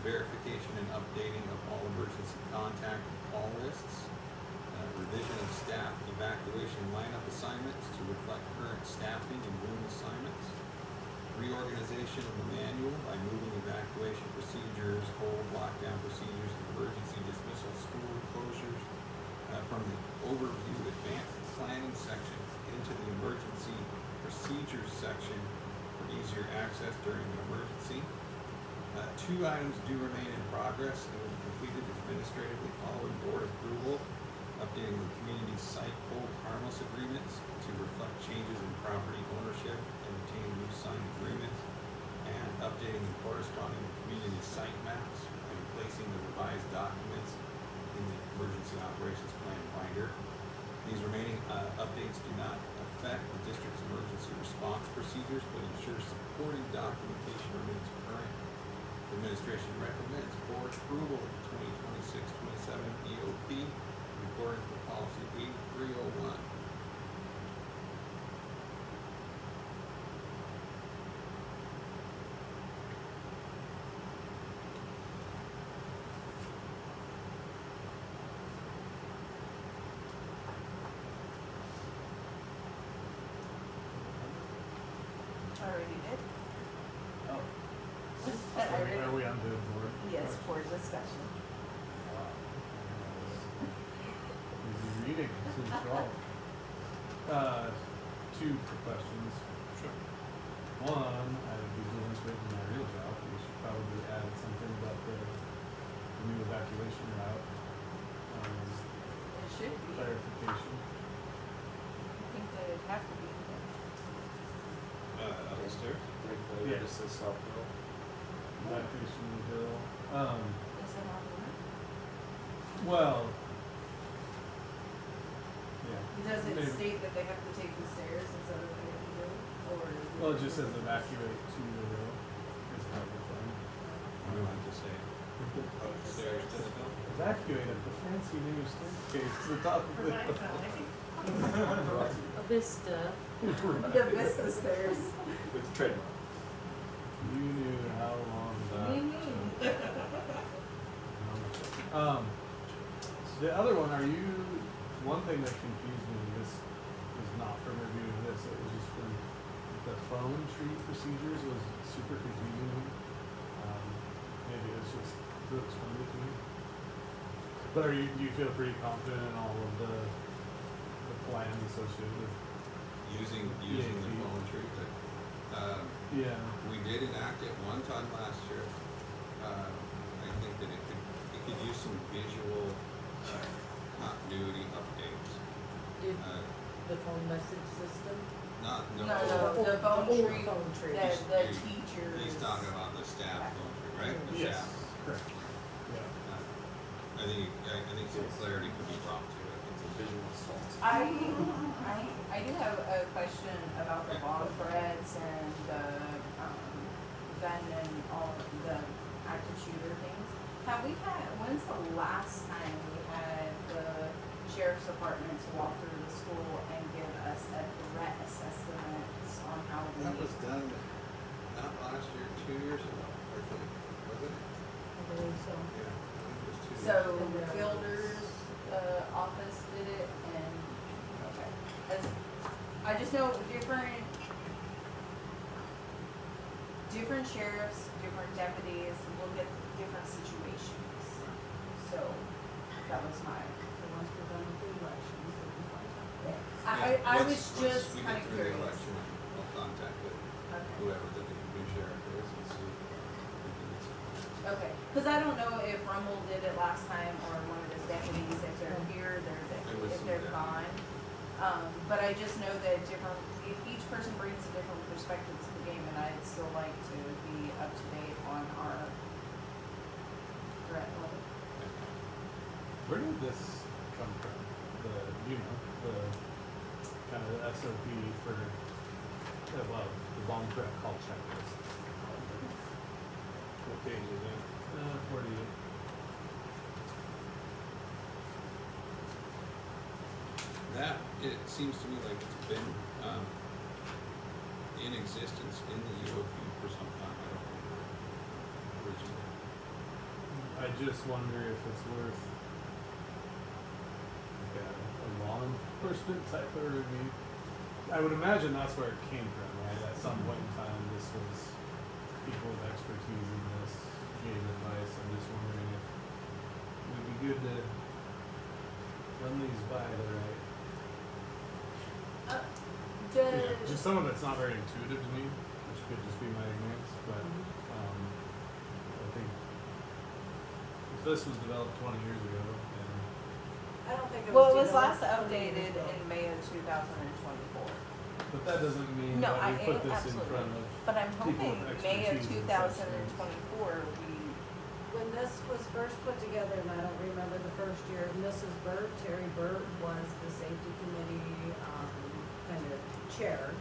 verification and updating of all emergency contact and call lists, revision of staff evacuation lineup assignments to reflect current staffing and room assignments, reorganization of the manual by moving evacuation procedures, hold, lockdown procedures, and emergency dismissal school closures from the overview advanced planning section into the emergency procedures section for easier access during an emergency. Two items do remain in progress and will be completed administratively following board approval. Updating the community site hold harmless agreements to reflect changes in property ownership and obtain new signed agreements, and updating the corresponding community site maps and placing the revised documents in the emergency operations plan binder. These remaining updates do not affect the district's emergency response procedures, but ensure supporting documentation remains current. The administration recommends board approval of the 2026-27 EOP according to policy 8301. Already did. Oh. Already- Are we on the board? Yes, for discussion. Wow. Easy reading, seems strong. Two quick questions. Sure. One, I would be doing this in my real job, we should probably add something about the new evacuation route. It should be. I Clarification. think that it'd have to be in there. Upstairs? Like, Yeah. just says South Hill. Evacuation of the bill. Is it on there? Well. Yeah. Does it Maybe. state that they have to take the stairs instead of the hill, or? is Well, it just says evacuate to the hill. It's probably fine. What do you want to say? Upstairs to the hill? Evacuate up the fancy new staircase to the top of For the my hill. phone, A vista. The Vista stairs. With the trademark. You knew how long that Me, me. took. The other one, one thing that confused me, this is not from reviewing this, it was just from the phone tree procedures was super confusing to me. Maybe it's just who explained it to me. But do you feel pretty confident in all of the plans associated with? Using the EAP. phone tree, but, Yeah. we did enact it one time last year. I think that it could use some visual continuity updates. Did Uh, the phone message system? no. No, the phone Oh, tree, phone tree. the teachers. He's talking about the staff phone tree, right? The Yes, staff. correct. Yeah. I think some clarity could be brought to it. It's a visual assault. I do have a question about the bottom threads and the, gun and all of the active shooter things. When's the last time we had the sheriff's departments walk through the school and give us a threat assessment on how we? That was done not last year, 2 years ago, I think, wasn't it? I believe so. Yeah, I think it was 2 years. So Fielder's, office did it and, okay. I just know different sheriffs, different deputies look at different situations. So that was my, So once we're done with the elections, we can find out. I was Once just we kinda get through the curious. election, we'll contact Okay. whoever the new sheriff is and see if we can get some. Okay, cause I don't know if Rummel did it last time or one of his deputies, if they're here, It was if some they're deputies. gone. But I just know that if each person brings a different perspective to the game, and I'd still like to be up to date on our threat level. Where did this come from? The kind of the SOP for, the long threat call checklist. What page is it? 48. That, it seems to me like it's been, in existence in the UOP for some time, I don't remember originally. I just wonder if it's worth like a law enforcement type of review. I would imagine that's where it came from, right? At some point in time, this was people with expertise in this gave advice. I'm just wondering if it would be good to run these by the right. Just some of it's not very intuitive to me, which could just be my ignorance, but I think if this was developed 20 years ago, and I don't think it was. Well, it was developed last 20 years updated ago. in May of 2024. but that doesn't mean No, that we put this in absolutely. front of. But I'm people hoping with May of expertise in such 2024, When this was first put together, and I don't remember the first year, Mrs. Burt, Terry Burt was the safety committee, kind of chair.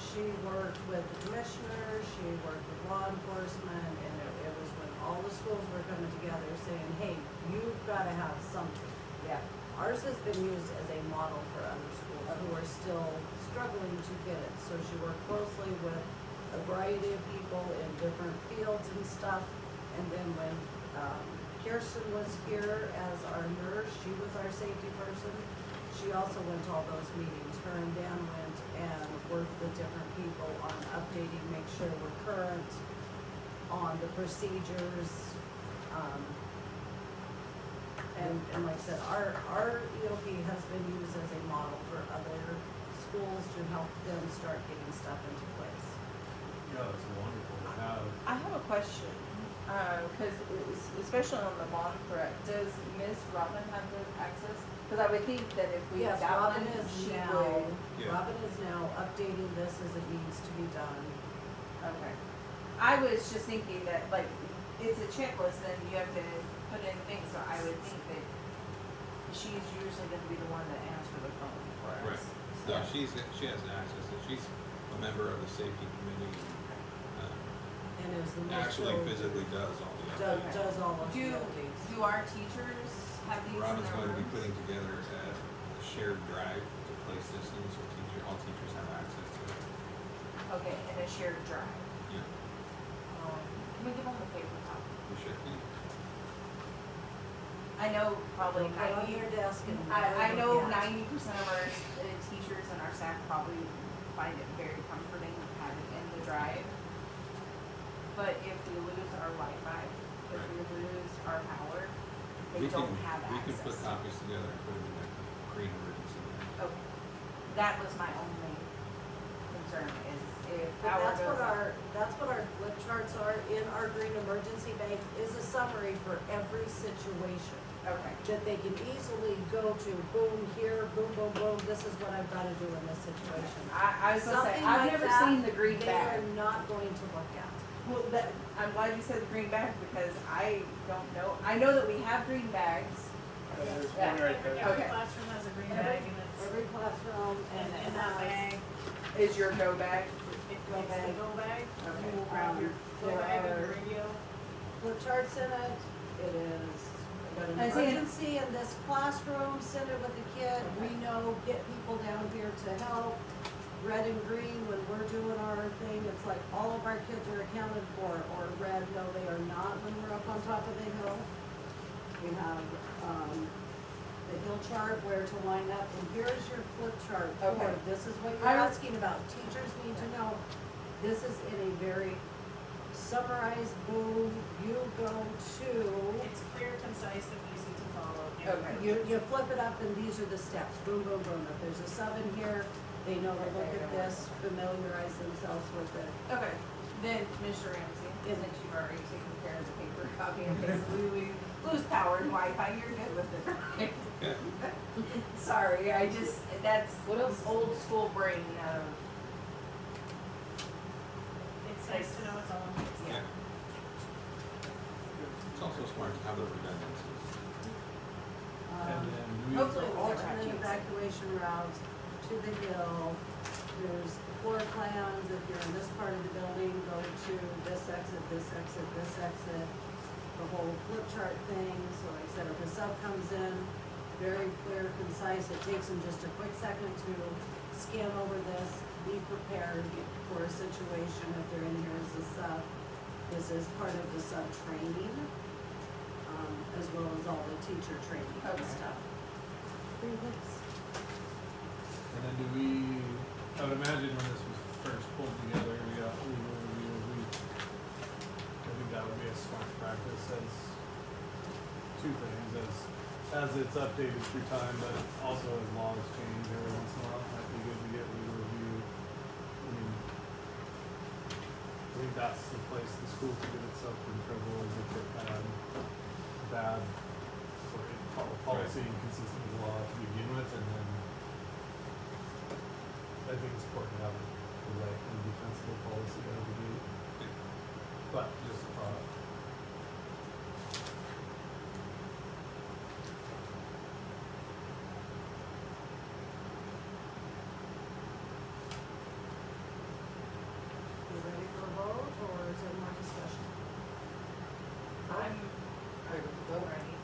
She worked with the commissioner, she worked with law enforcement, and it was when all the schools were coming together saying, hey, you've gotta have something. yeah. Ours has been used as a model for other schools who are still struggling to get it. So she worked closely with a variety of people in different fields and stuff. And then when Kirsten was here as our nurse, she was our safety person. She also went to all those meetings. Her and Dan went and worked with different people on updating, make sure we're current on the procedures. And like I said, our EOP has been used as a model for other schools to help them start getting stuff into place. Yeah, it's wonderful to have. I have a question, because especially on the bomb threat, does Miss Robin have the access? Because I would think that if we Yes, got Robin one, is she now, would. Yeah. Robin is now updating this as it needs to be done. Okay. I was just thinking that, like, it's a checklist and you have to put in things, so I would think that she's usually gonna be the one that answers the phone for Right. us. No, she has access, and she's a member of the safety committee, And is the most. actually physically does all the Does, updates. does all of the Do, updates. do our teachers have these in Robin's their going to be rooms? putting together a shared drive to place this in, so all teachers have access to it. Okay, and a shared drive. Yeah, Can we give them the paper copy? we sure can. I know probably Put on 90, your desk and. I know Yeah. 90% of our teachers and our staff probably find it very comforting to have it in the drive. But if we lose our Wi-Fi, if we lose our power, they don't have We can put access. copies together and put it in a green emergency. Okay, that was my only concern is if But power that's goes what out. that's what our flip charts are in our green emergency bank, is a summary for every situation. Okay, That they can easily go to, boom, here, boom, boom, boom, this is what I've gotta do in this situation. I was gonna say, Something I've like never that, seen the green They bag. are not going to look at. Well, that, I'm glad you said the green bag because I don't know. I know that we have green bags. There's Yeah. one right there. Every Okay. classroom has a green bag and it's, Every classroom and and in that bag, Is your go bag? it goes the go bag, Okay. you will grab your go There bag and are- your radio. flip charts in it, it is, I've got an I see it. emergency in this classroom, send it with the kid, we know, get people down here to help. Red and green, when we're doing our thing, it's like all of our kids are accounted for, or red, no, they are not when we're up on top of the hill. We have, the hill chart, where to line up, and here's your flip chart for, Okay. this is what you're I- asking about, teachers need to know. This is in a very summarized, boom, you go to, It's clear, concise, and easy to follow. and Okay. you flip it up and these are the steps, boom, boom, boom. If there's a sub in here, they know to look at this, familiarize themselves with it. Okay. Then, Mr. Ramsey, since you've already taken care of the paper copy, in case we lose power and Wi-Fi, you're good with it, right? Okay. Sorry, that's What else? old school brain of, It's nice to know it's all in place. yeah. It's also smart to have the redundancies. And then do we, Hopefully we'll never have Alternate to use it. evacuation routes to the hill. There's floor plans, if you're in this part of the building, go to this exit, this exit, this exit. The whole flip chart thing, so like I said, if a sub comes in, very clear, concise, it takes them just a quick second to scan over this, be prepared prepared for a situation if they're in here as a sub. This is part of the sub training, as well as all the teacher training and Okay. stuff. 3 weeks. And then do we, I would imagine when this was first pulled together, we got legal review a week. I think that would be a smart practice as two things, as it's updated through time, but also as laws change every once in a while, it might be good to get legal review. I mean, I think that's the place the school could get itself in trouble is if it had bad policy and consistent with law to begin with, and then I think it's important to have the right and defensible policy out of the gate. But just a thought. You ready for a vote, or is there more discussion? I'm ready.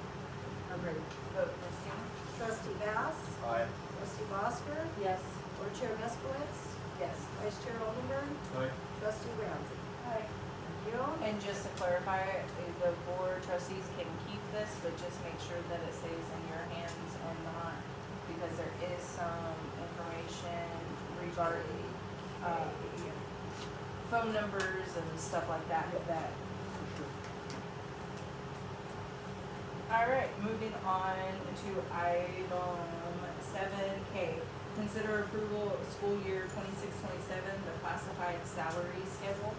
I'm ready. Vote, Christina? Trustee Bass? Aye. Trustee Bosker? Yes. Board Chair Meskowitz? Yes. Vice Chair Oldenburg? Right? Trustee Ramsey? Aye. Thank you. And just to clarify, the board trustees can keep this, but just make sure that it stays in your hands and not, because there is some information regarding, phone numbers and stuff like that, Alright, moving on to item 7K. Consider approval of school year 26-27, the classified salary schedule.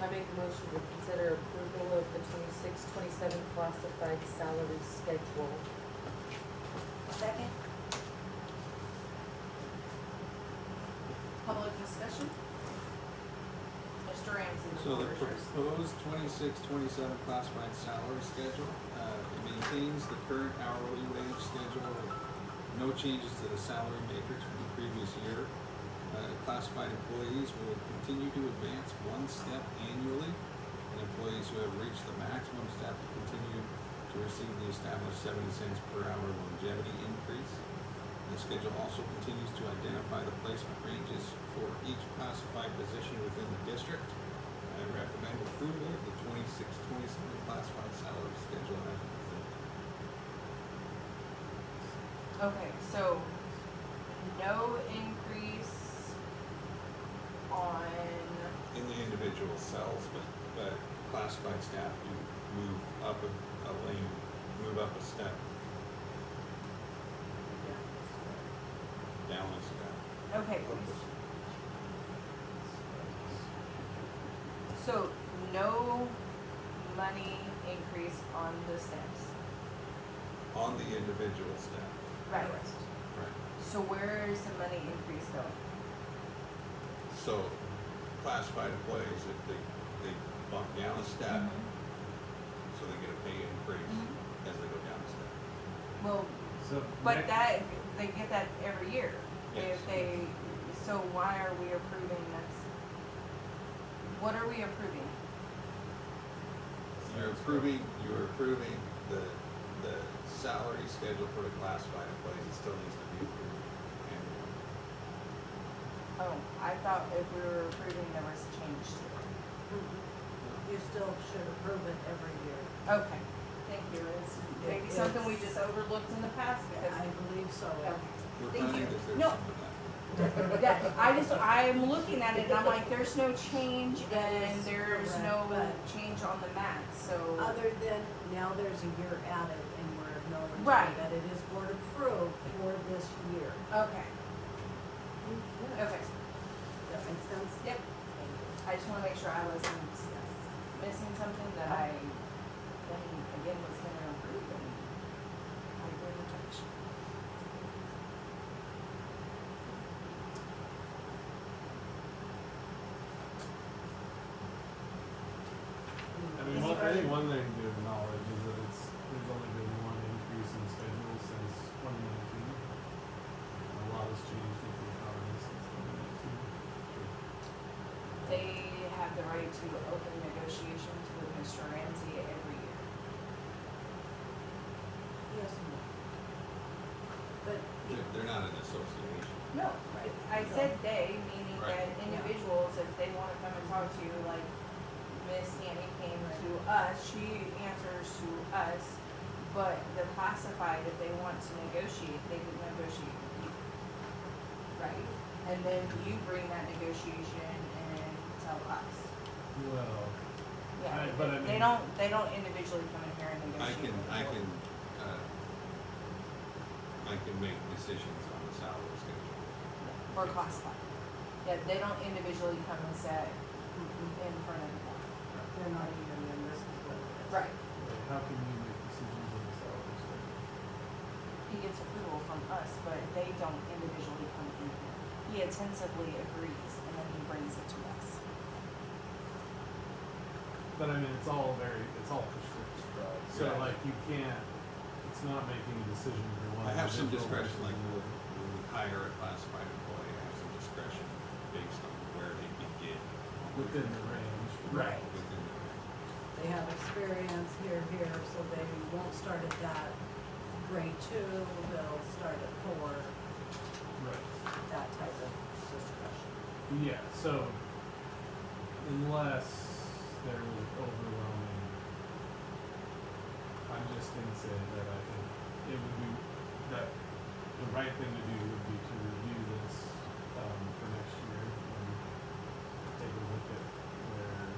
I make a motion to consider approval of the 26-27 classified salary schedule. Second? Public discussion? Mr. Ramsey, the So floor the is yours. proposed 26-27 classified salary schedule, it maintains the current hourly wage schedule with no changes to the salary matrix from the previous year. Classified employees will continue to advance one step annually, and employees who have reached the maximum step will continue to receive the established 70 cents per hour longevity increase. The schedule also continues to identify the placement ranges for each classified position within the district. I recommend approval of the 26-27 classified salary schedule as presented. Okay, so no increase on, In the individual cells, but classified staff do move up a lane, move up a step, down a step. okay, so no money increase on the steps. On the individual step, Right. right? So where is the money increase going? So classified employees, if they bump down a step, so they get a pay increase Mhm. as they go down a step. Well, So but next- that, they get that every year. Yes. If they, so why are we approving this? What are we approving? You're approving the salary schedule for the classified employees, it still needs to be approved annually. Oh, I thought if we were approving, there was a change to it. You still should approve it every year. Okay, thank you. It's maybe something we just overlooked in the past because. I believe so. Okay. We're Thank finding you. that there's No. some of that. I'm looking at it and I'm like, there's no change and there's Correct, no but- change on the math, so. Other than, now there's a year added and we're acknowledging Right. that it is board approved for this year. Okay, okay, Does that make sense? yep. I just wanna make sure I wasn't missing something that I, then again, was gonna approve and I didn't touch. I mean, I think one thing to acknowledge is that there's only been one increase in schedule since 2019. A lot has changed with the economy since 2019. They have the right to open negotiations with Mr. Ramsey every year. Yes. But They're not an association. No, right. I said they, meaning Right. that individuals, if they wanna come and talk to you, like Miss Annie came to us, she answers to us, but the classified, if they want to negotiate, they can negotiate with you. Right? And then you bring that negotiation and tell us. Well, Yeah, but I they mean- they don't individually come in here and I negotiate. can, I can make decisions on the salary schedule. Or classified. Yeah, they don't individually come and say in front of you. They're not even in this is what it is. Right. wait, how can you make decisions on the salary schedule? He gets approval from us, but they don't individually come in here. He attentively agrees and then he brings it to us. But I mean, it's all prescriptive. So Yeah. like you can't, it's not making a decision for one. I have some individual discretion, like versus when we hire a classified employee, I have some discretion based on where they begin. within the range. Right. Within the They have experience here, so they won't start at that grade 2, they'll start at 4, Right. that type of discussion. Yeah, so unless there was overwhelming, I'm just gonna say that I think it would be, that the right thing to do would be to review this, for next year and take a look at where,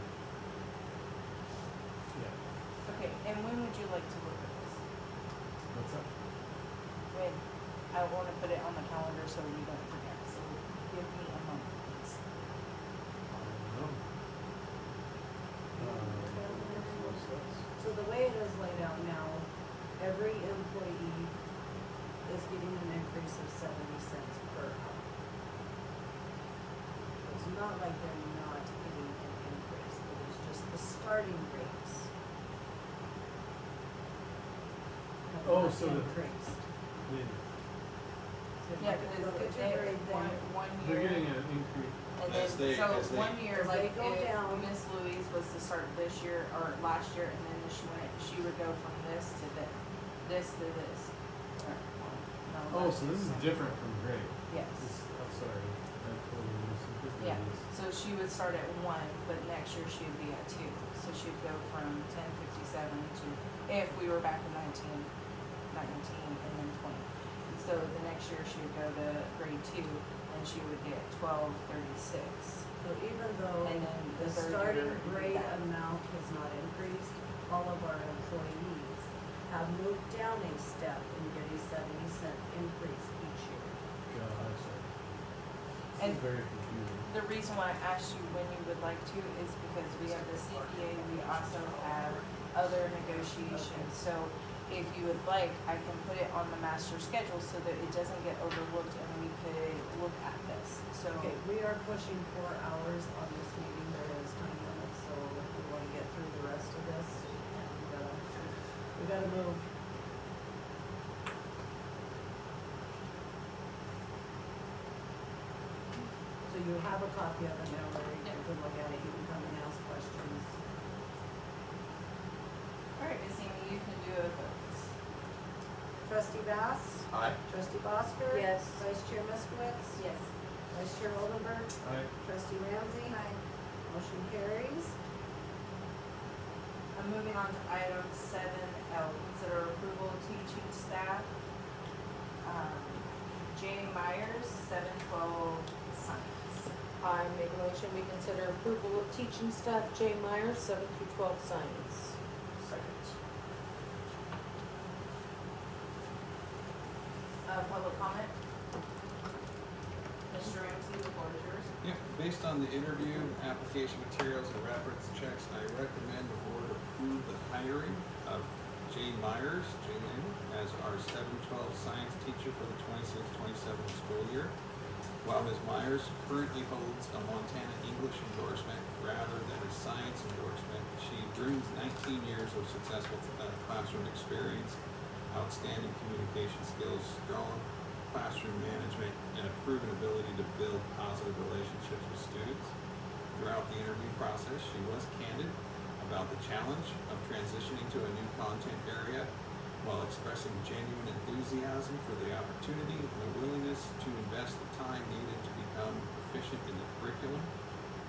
yeah, Okay, and when would you like to look at this? what's up? When? I wanna put it on the calendar so we don't forget, so give me a month, please. I don't know. So the way it is laid out now, every employee is getting an increase of 70 cents per hour. It's not like they're not getting an increase, it is just the starting rates. have Oh, not so the- increased. So if Yeah, you because look at if your they, grade there, one They're year. getting an increase. And then, As they- so as they- 1 year, As like they go if down. Miss Louise was to start this year or last year, and then she would go from this to this to this. Or, no, Oh, that's so this is just- different from grade. Yes. I'm sorry, I totally misunderstood Yeah, this. so she would start at 1, but next year she'd be at 2. So she'd go from 1057 to, if we were back in 19 and then 20. So the next year she would go to grade 2 and she would get 1236. So even though And then the the third starting year would be grade that. amount has not increased, all of our employees have moved down a step and get a 70-cent increase each year. Gotcha. This And- is very confusing. The reason why I asked you when you would like to is because we have the CPA, we also have other negotiations. So if you would like, I can put it on the master schedule so that it doesn't get overlooked and we could look at this. So, Okay, we are pushing 4 hours on this meeting, there is time limits, so if we wanna get through the rest of this, we gotta move. So you have a copy of it now, Larry, you can look at it, you can come and ask questions. alright, Miss Amy, you can do it, folks. Trustee Bass? Aye. Trustee Bosker? Yes. Vice Chair Miskowitz? Yes. Vice Chair Oldenburg? Trustee Ramsey? Motion carries. I'm moving on to item 7L, consider approval of teaching staff. Jay Myers, 712 Science. I make a motion, we consider approval of teaching staff Jay Myers, 7 through 12 science. Second. Public comment? Mr. Ramsey, the floor is yours. Yeah, based on the interview, application materials, and reference checks, I recommend the board approve the hiring of Jay Myers, Jay Lane, as our 712 science teacher for the 26-27 school year. While Ms. Myers currently holds a Montana English endorsement rather than a science endorsement, she brings 19 years of successful classroom experience, outstanding communication skills, strong classroom management, and a proven ability to build positive relationships with students. Throughout the interview process, she was candid about the challenge of transitioning to a new content area while expressing genuine enthusiasm for the opportunity and a willingness to invest the time needed to proficient in the curriculum.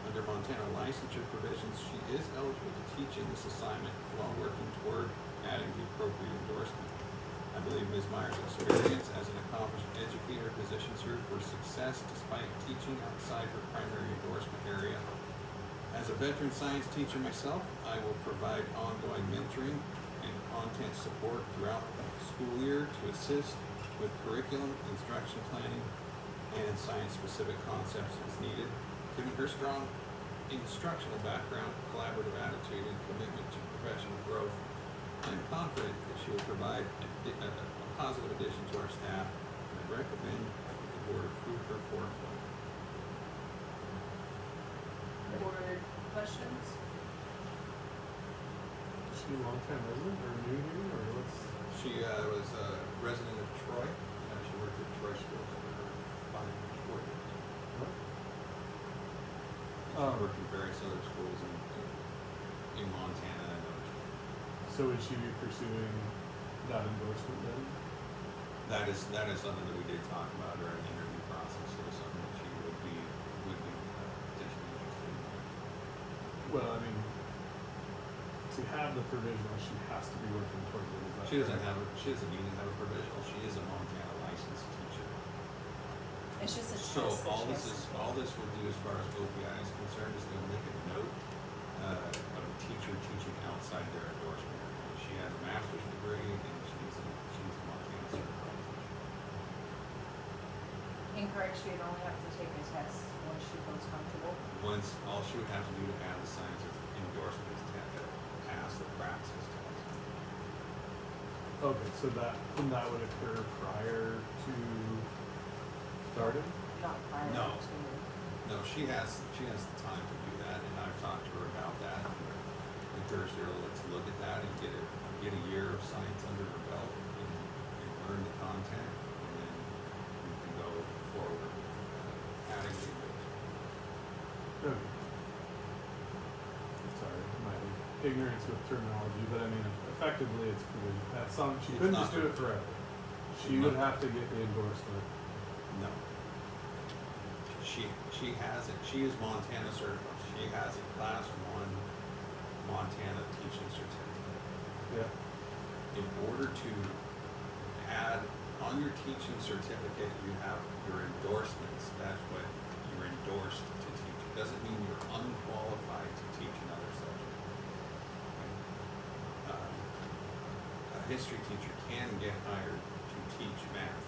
Under Montana licensure provisions, she is eligible to teach in this assignment while working toward adding the appropriate endorsement. I believe Ms. Meyer's experience as an accomplished educator positions her for success despite teaching outside her primary endorsement area. As a veteran science teacher myself, I will provide ongoing mentoring and content support throughout the school year to assist with curriculum, instruction planning, and science-specific concepts as needed. Given her strong instructional background, collaborative attitude, and commitment to professional growth, I am confident that she will provide a positive addition to our staff, and I recommend that the board approve her for employment. Board questions? Is she a long-time resident or new here, or what's? She was a resident of Troy, and she worked at Troy Schools for 4 years. She worked in various other schools in Montana and other schools. So would she be pursuing that endorsement then? That is something that we did talk about during the interview process. It was something that she would be potentially interested in. Well, I mean, to have the provisional, she has to be working towards it. Is that She doesn't correct? she doesn't need to have a provisional. She is a Montana licensed teacher. It's just a So test that all she this has to all this will do as far as OPI is concerned is they'll make a note of a teacher teaching outside their endorsement area. She has a master's degree and she's a Montana certified teacher. Incorrect, she'd only have to take a test once she feels comfortable. Once all she would have to do to add the science endorsement is to pass the praxis test. Okay, so that would occur prior to starting? Not prior No. to. No, she has the time to do that, and I've talked to her about that. And encouraged her, let's look at that and get a year of science under her belt and learn the content, and then we can go forward with adding the endorsement. Okay. Sorry, my ignorance with terminology, but I mean, effectively, it's provision. That's something, she It's couldn't not just do it forever. She It's would not- have to get the endorsement. No. She has it. She is Montana certified. She has a class 1 Montana teaching certificate. Yeah. In order to add on your teaching certificate, you have your endorsements. That's what you're endorsed to teach. It doesn't mean you're unqualified to teach another subject. A history teacher can get hired to teach math,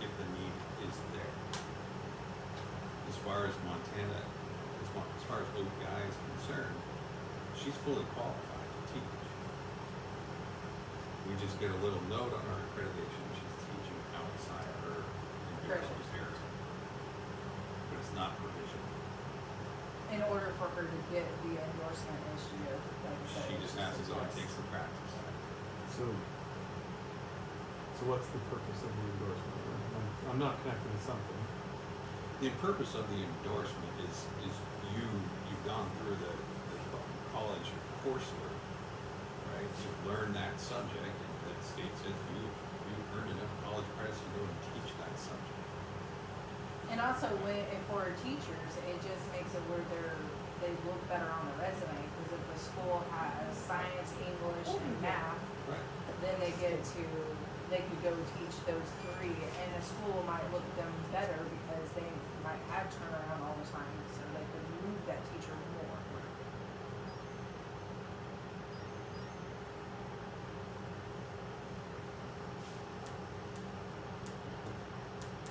if the need is there. As far as Montana, as far as OPI is concerned, she's fully qualified to teach. We just get a little note on our accreditation, she's teaching outside her endorsement area. But it's not provisional. In order for her to get the endorsement this year, like I said. She just has to go and it's a take test. the practice. So what's the purpose of the endorsement? I'm not connecting to something. The purpose of the endorsement is you've gone through the college coursework, right? You've learned that subject, and that states that you've earned enough college credits to go and teach that subject. And also, for teachers, it just makes it where they look better on the resume, because if the school has science, English, and math, Right. then they could go teach those 3, and a school might look them better because they might have turnaround all the time, so they could move that teacher more.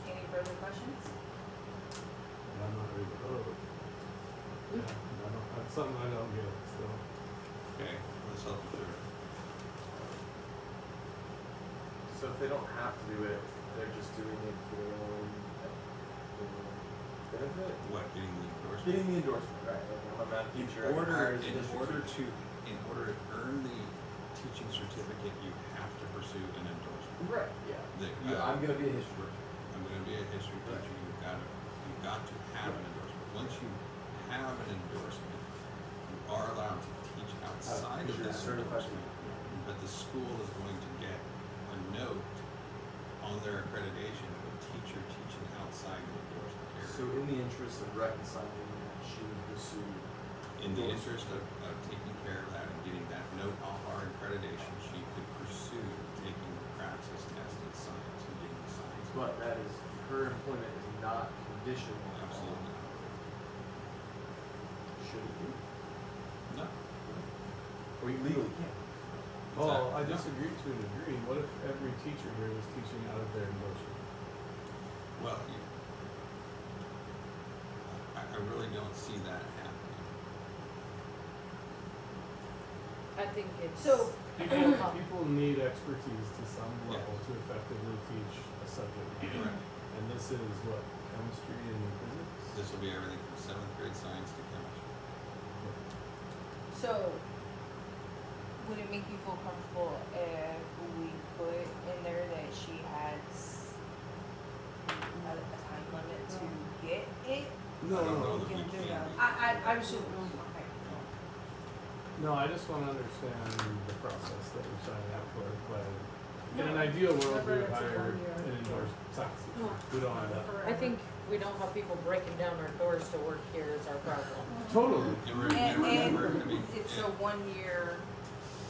Any further questions? I'm not ready to vote. Yeah, that's something I don't get still. Okay, let's help you through it. So if they don't have to do it, they're just doing it for their own benefit? What, getting the endorsement? Getting the endorsement, right? Like I'm a math teacher. I can hire as a district teacher. In order to earn the teaching certificate, you have to pursue an endorsement. Right, yeah. I'm gonna be a history teacher. I'm gonna be a history teacher, you've got to have an endorsement. Once you have an endorsement, you are allowed to teach outside of Because that you're certified. endorsement. But the school is going to get a note on their accreditation of a teacher teaching So in the interest of reconciling that, she would pursue. In the interest of taking care of that and getting that note off our accreditation, she could pursue taking the praxis test in science and getting the science. But that is, her employment is not conditional. on- Absolutely not. Should it be? No. Or you legally can't. Well, I No. disagree to a degree. What if every teacher here was teaching out of their endorsement? Well, I really don't see that happening. I think it's. So- People need expertise to some Yeah. level to effectively teach a subject. Correct. And this is what, chemistry and physics? This will be everything from 7th grade science to chemistry. So, would it make you feel comfortable if we put in there that she has a time limit to get it? No, I don't no, know that we can do can. that. I was just, okay. no, I just wanna understand the process that we're signing up for, but in an ideal world, we would Remember, it's a hire 1 year. an endorsed science teacher. No. We don't have that. I think we don't have people breaking down our doors to work here is our problem. Totally. And remember, I mean, It's a 1 year,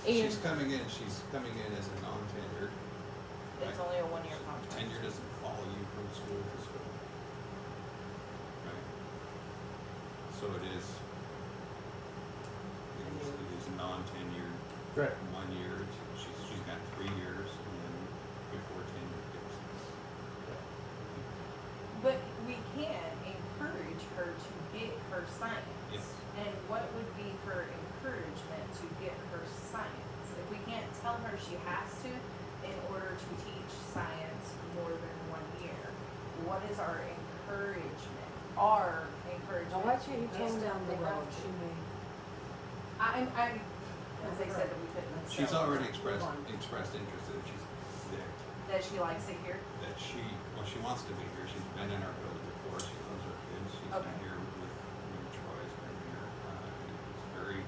she's And coming in as a non-tenured. it's only a 1 year contract. Tenure doesn't follow you from school to school. Right? So it is non-tenured, Correct. 1 year, she's got 3 years, and then before tenure kicks in. But we can encourage her to get her science. Yes. And what would be her encouragement to get her science? If we can't tell her she has to in order to teach science more than 1 year, what is our encouragement? Our encouragement. now why can't you tell Just them down the they have road, to? she may. As they said that we couldn't. She's so- already expressed Move on. interest that she's there, That she likes it here. that she wants to be here, she's been in our building before, she loves our kids, she's Okay. been here with Troy's been here, it's very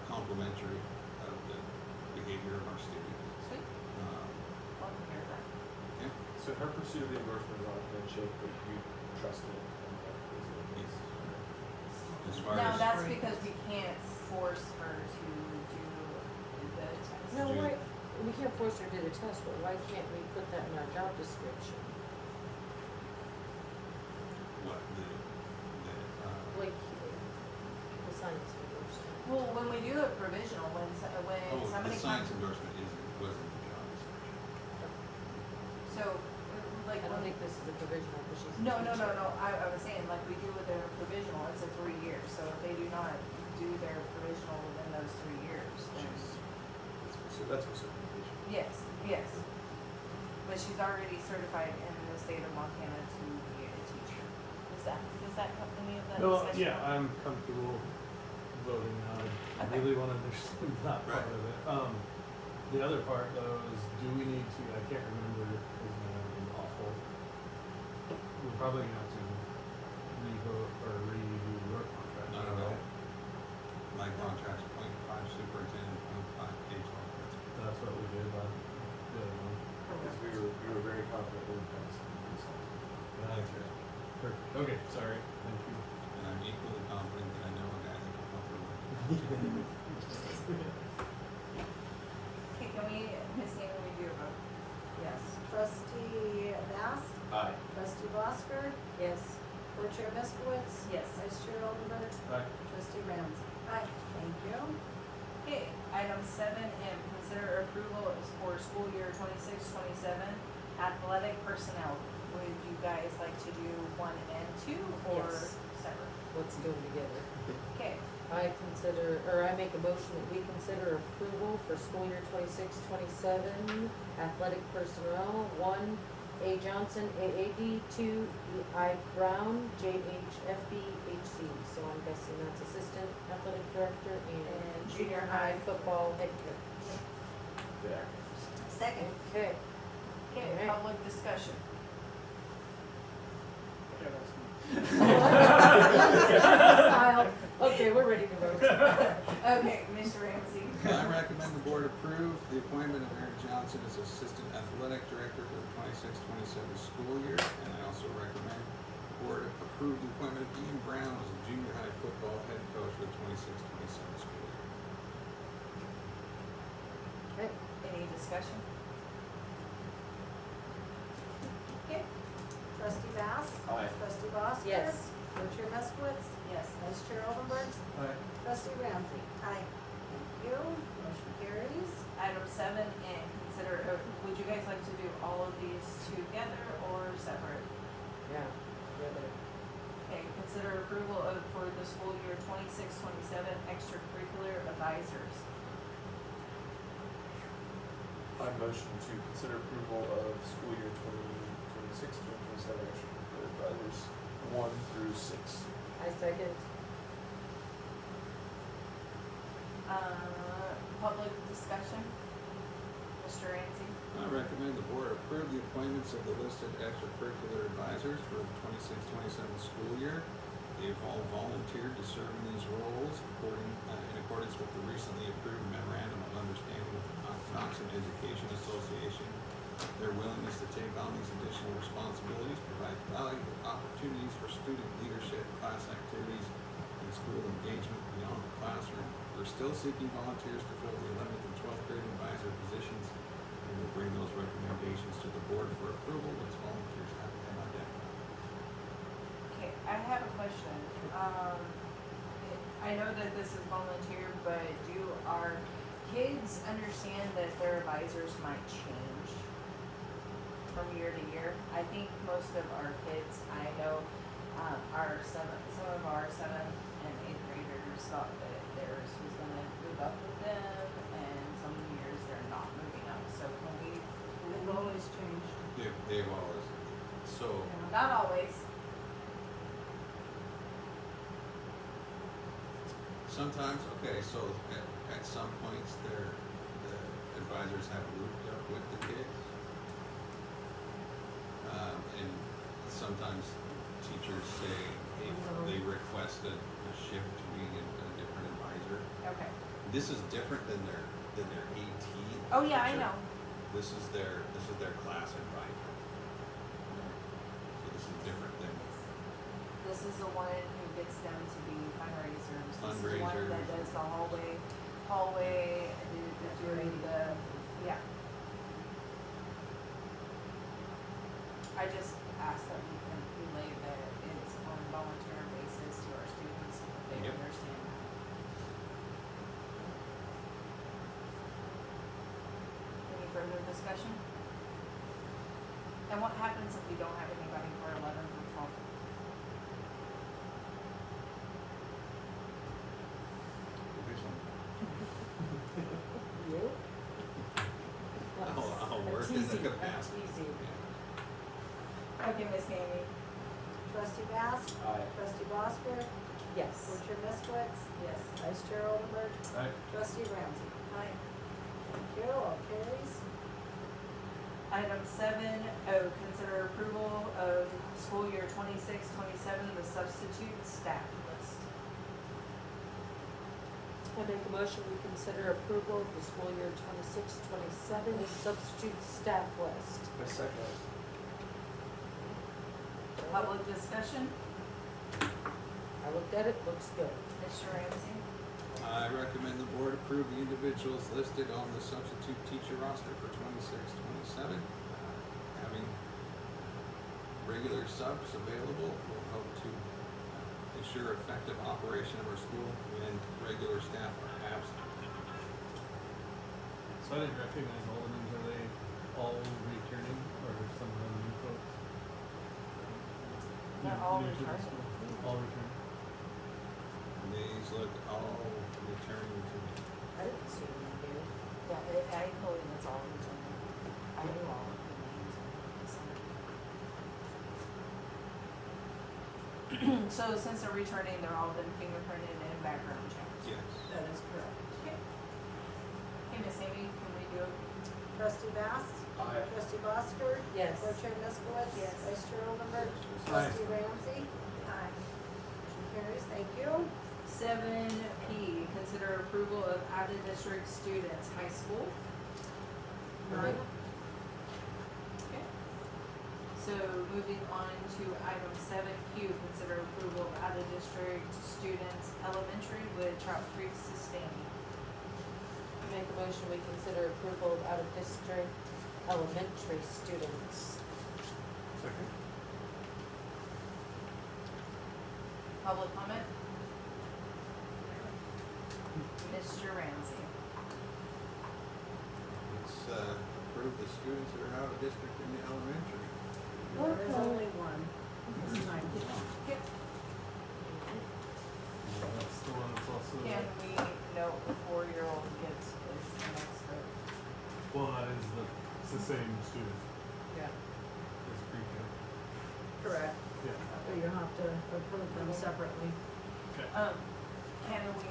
complimentary of the behavior of our students. Sweet. Love to hear that. Yeah, So her pursuit of the endorsement is on a handshake, but you trust it. And that is Yes. as far Now, as, that's because we can't force her to do the test. No, Do- why, we can't force her to do the test, but why can't we put that in our job description? what, Like, the science endorsement. Well, when we do a provisional, when the somebody science comes, endorsement wasn't the job description. so, like, I don't when, think this is a provisional, but she's a no, teacher. I was saying, like we do with their provisional, it's a 3 years, so if they do not do their provisional within those 3 years, then, So that's for certification. yes. But she's already certified in the state of Montana to be a teacher. Does that help any of that No, discussion? yeah, I'm comfortable voting now. I Okay. really wanna understand that part Right. of it. The other part though is, do we need to, I can't remember, his name, awful. We're probably gonna have to revote or redo your contract. Not at all. right? My contract's 0.5 superintendent, 0.5 K-12 principal. That's what we did on the other one. Because we were very confident in the past. That's right. Perfect. Okay, sorry. Thank you. And I'm equally confident that I know a guy that can help her with it. Okay, can we, Ms. Hagan, we do a vote? Yes. Trustee Bast, Aye. trustee Blosker, Yes. board chair Beskowitz. Yes. Vice chair Oldenburg, Aye. trustee Ramsey. Aye. Thank you. Okay, item 7M, consider approval is for school year 26-27 athletic personnel. Would you guys like to do 1 and 2 or Yes. separate? Let's do them together. Okay, I make a motion that we consider approval for school year 26-27 athletic personnel. 1, A. Johnson, AAD. 2, I. Brown, JHFBHC. So I'm guessing that's assistant athletic director and junior high football head coach. There. Second. Okay. okay, Alright. public discussion. Yeah, that's me. Kyle. Okay, we're ready to vote. Okay, Mr. Ramsey. I recommend the board approve the appointment of Eric Johnson as Assistant Athletic Director for the 26-27 school year, and I also recommend approve the appointment of Ian Brown as the junior high football head coach for the 26-27 school year. Okay, any discussion? Okay, Trustee Bass. Aye. Trustee Bosker. Yes. Co-chair Meskowitz. yes. Vice Chair Oldenburg. Alright, Trustee Ramsey. Aye. Thank you. Motion carries. Item 7, and consider, would you guys like to do all of these together or separate? Yeah, together. Okay, consider approval of, for the school year 26-27 extracurricular advisors. I motion to consider approval of school year 2026-2027 extracurricular advisors 1 through 6. I second. Public discussion? Mr. Ramsey? I recommend the board approve the appointments of the listed extracurricular advisors for the 26-27 school year. They've all volunteered to serve in these roles in accordance with the recently approved memorandum of understanding with the Knoxon Education Association. Their willingness to take on these additional responsibilities provides valuable opportunities for student leadership, class activities, and school engagement beyond the classroom. We're still seeking volunteers to fill the 11th and 12th grade advisor positions, and we'll bring those recommendations to the board for approval once volunteers have been identified. Okay, I have a question. I know that this is volunteer, but do our kids understand that their advisors might change from year to year? I think most of our kids, I know, some of our 7th and 8th graders thought that theirs was gonna move up with them, and some years they're not moving up, so can we, They've always changed. They've always, so, not always, sometimes, okay, so at some points, the advisors have moved up with the kids. And sometimes teachers say, hey, they request a shift to being a different advisor. okay. This is different than their AT. Oh, yeah, I teacher. know. This is their class advisor. So this is different than, This is the one who gets them to be fundraisers. This is the one Fundraisers. that does the hallway, doing the, yeah. I just ask that we can relay that it's on volunteer basis to our students so that they Yep. understand that. Any further discussion? And what happens if we don't have anybody for 11th or 12th? You? I'll work in the capacity. Easy. Yeah. Okay, Miss Amy. Trustee Bass. Aye. Trustee Bosker. Yes. Co-chair Meskowitz. Yes. Vice Chair Oldenburg. alright, Trustee Ramsey. Aye. Thank you. All carries. Item 7O, consider approval of school year 26-27, the substitute staff list. I make a motion, we consider approval of the school year 26-27 substitute staff list. I second. Public discussion, I looked at it, looks good. Mr. Ramsey. I recommend the board approve the individuals listed on the substitute teacher roster for 26-27. Having regular subs available will help to ensure effective operation of our school when regular staff are absent. so I didn't recognize all the names, are they all returning, or some of them new folks? They're all New to the returning. school? All returning, These look all returning to me. I didn't see them here. Yeah, I believe it's all returning. I knew all of the names. So since they're returning, they're all been fingerprinted and background checked. Yes. That is correct. Okay. Hey, Miss Amy, can we do it? Trustee Bass. Aye. Trustee Bosker. Yes. Co-chair Meskowitz. Yes. Vice Chair Oldenburg. Aye. Trustee Ramsey. Aye. Motion carries. Thank you. 7P, consider approval of out-of-district students, high school. None. Okay. So moving on to item 7Q, consider approval of out-of-district students elementary with Trout Creek sustaining. Make a motion, we consider approval of out-of-district elementary students. Second. Public comment? Mr. Ramsey. Let's approve the students that are out of district in the elementary. There is only one this time. Yep. Yeah, that's the one that's also, Can we note the 4-year-old kids is the next vote? well, it's the same student Yeah. as pre-K. Correct. Yeah. But you have to approve them separately. Okay. Can we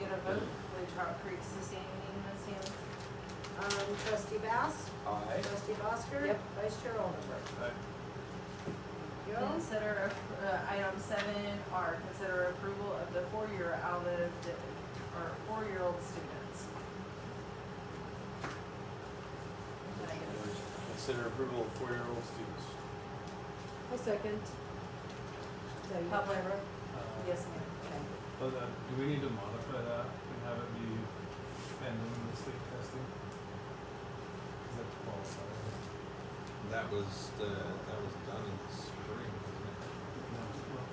get a vote with Trout Creek sustaining this year? Trustee Bass? Aye. Trustee Bosker? Yep. Vice Chair Oldenburg? Aye. Thank you. Consider, item 7R, consider approval of the 4-year-old students. Can I get a motion? Consider approval of 4-year-old students. A second. Is that your Public. favor? Yes, ma'am. Okay. But do we need to modify that and have it be pending the state testing? Is that qualified? That was done in the spring, wasn't it?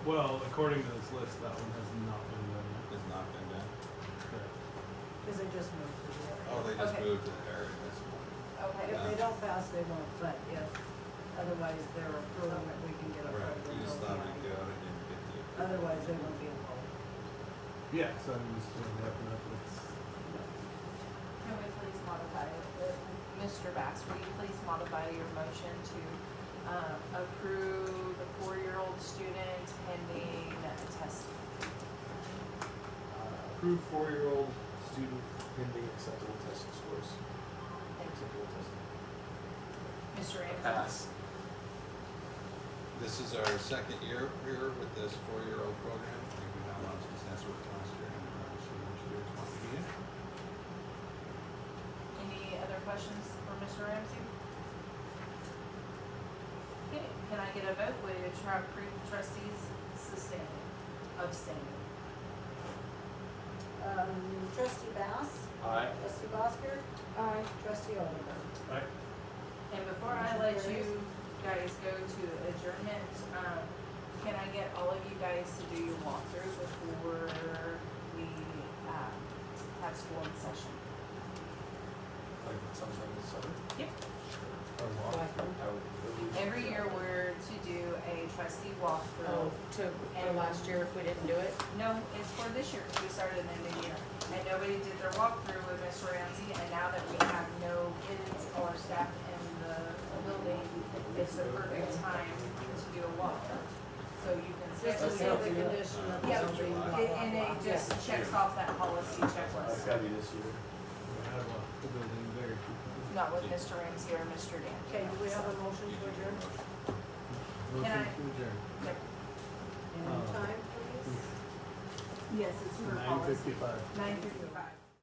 Well, according to this list, that one has not been done yet. Has not been done. Correct. Because they just moved to the area. Oh, they just Okay. moved to the area this morning. Okay. If they don't pass, they won't, but if otherwise they're approving it, we can get a Right, program we just going. thought we'd go out and didn't get the. Otherwise, they won't be involved. Yeah, so I'm just gonna have Netflix. Can we please modify it? Mr. Bass, will you please modify your motion to approve the 4-year-old student pending testing? Approved 4-year-old student pending acceptable testing scores. Thank you. Acceptable testing. Mr. Anderson? Pass. This is our second year here with this 4-year-old program. I think we have a lot of success with it last year, and I'm sure our students want to be in. Any other questions for Mr. Ramsey? Okay, can I get a vote with Trout Creek trustees abstaining? Trustee Bass? Aye. Trustee Bosker? Aye. Trustee Oldenburg? Aye. And before I let you guys go to adjournment, can I get all of you guys to do your walkthrough before we, have school in session? Like sometime this summer? Yep. I would. Every year we're to do a trustee walkthrough. Oh, for last year if we didn't do it? No, it's for this year, 'cause we started in the new year. And nobody did their walkthrough with Mr. Ramsey, and now that we have no kids or staff in the building, it's the perfect time to do a walkthrough. So you can Just to schedule see it. the condition of the Yeah, building, blah, blah, and blah. it just checks off that policy That's checklist. gotta be this year. I have the building very frequently. Not with Mr. Ramsey or Mr. Dan. Okay, do we have a motion You to do your adjourn? motion. Motion I- to adjourn. Any time, please? Yes, it's for 9:55. 9:55.